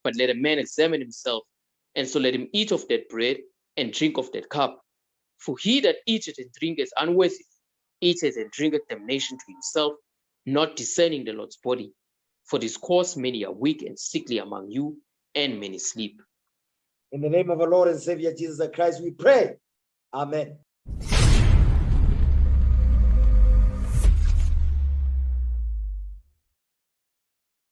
But let a man examine himself, and so let him eat of that bread and drink of that cup. For he that eateth and drinketh unworthily eateth and drinketh damnation to himself, not discerning the Lord's body. For this cause many are weak and sickly among you, and many sleep." In the name of our Lord and Savior Jesus Christ, we pray. Amen.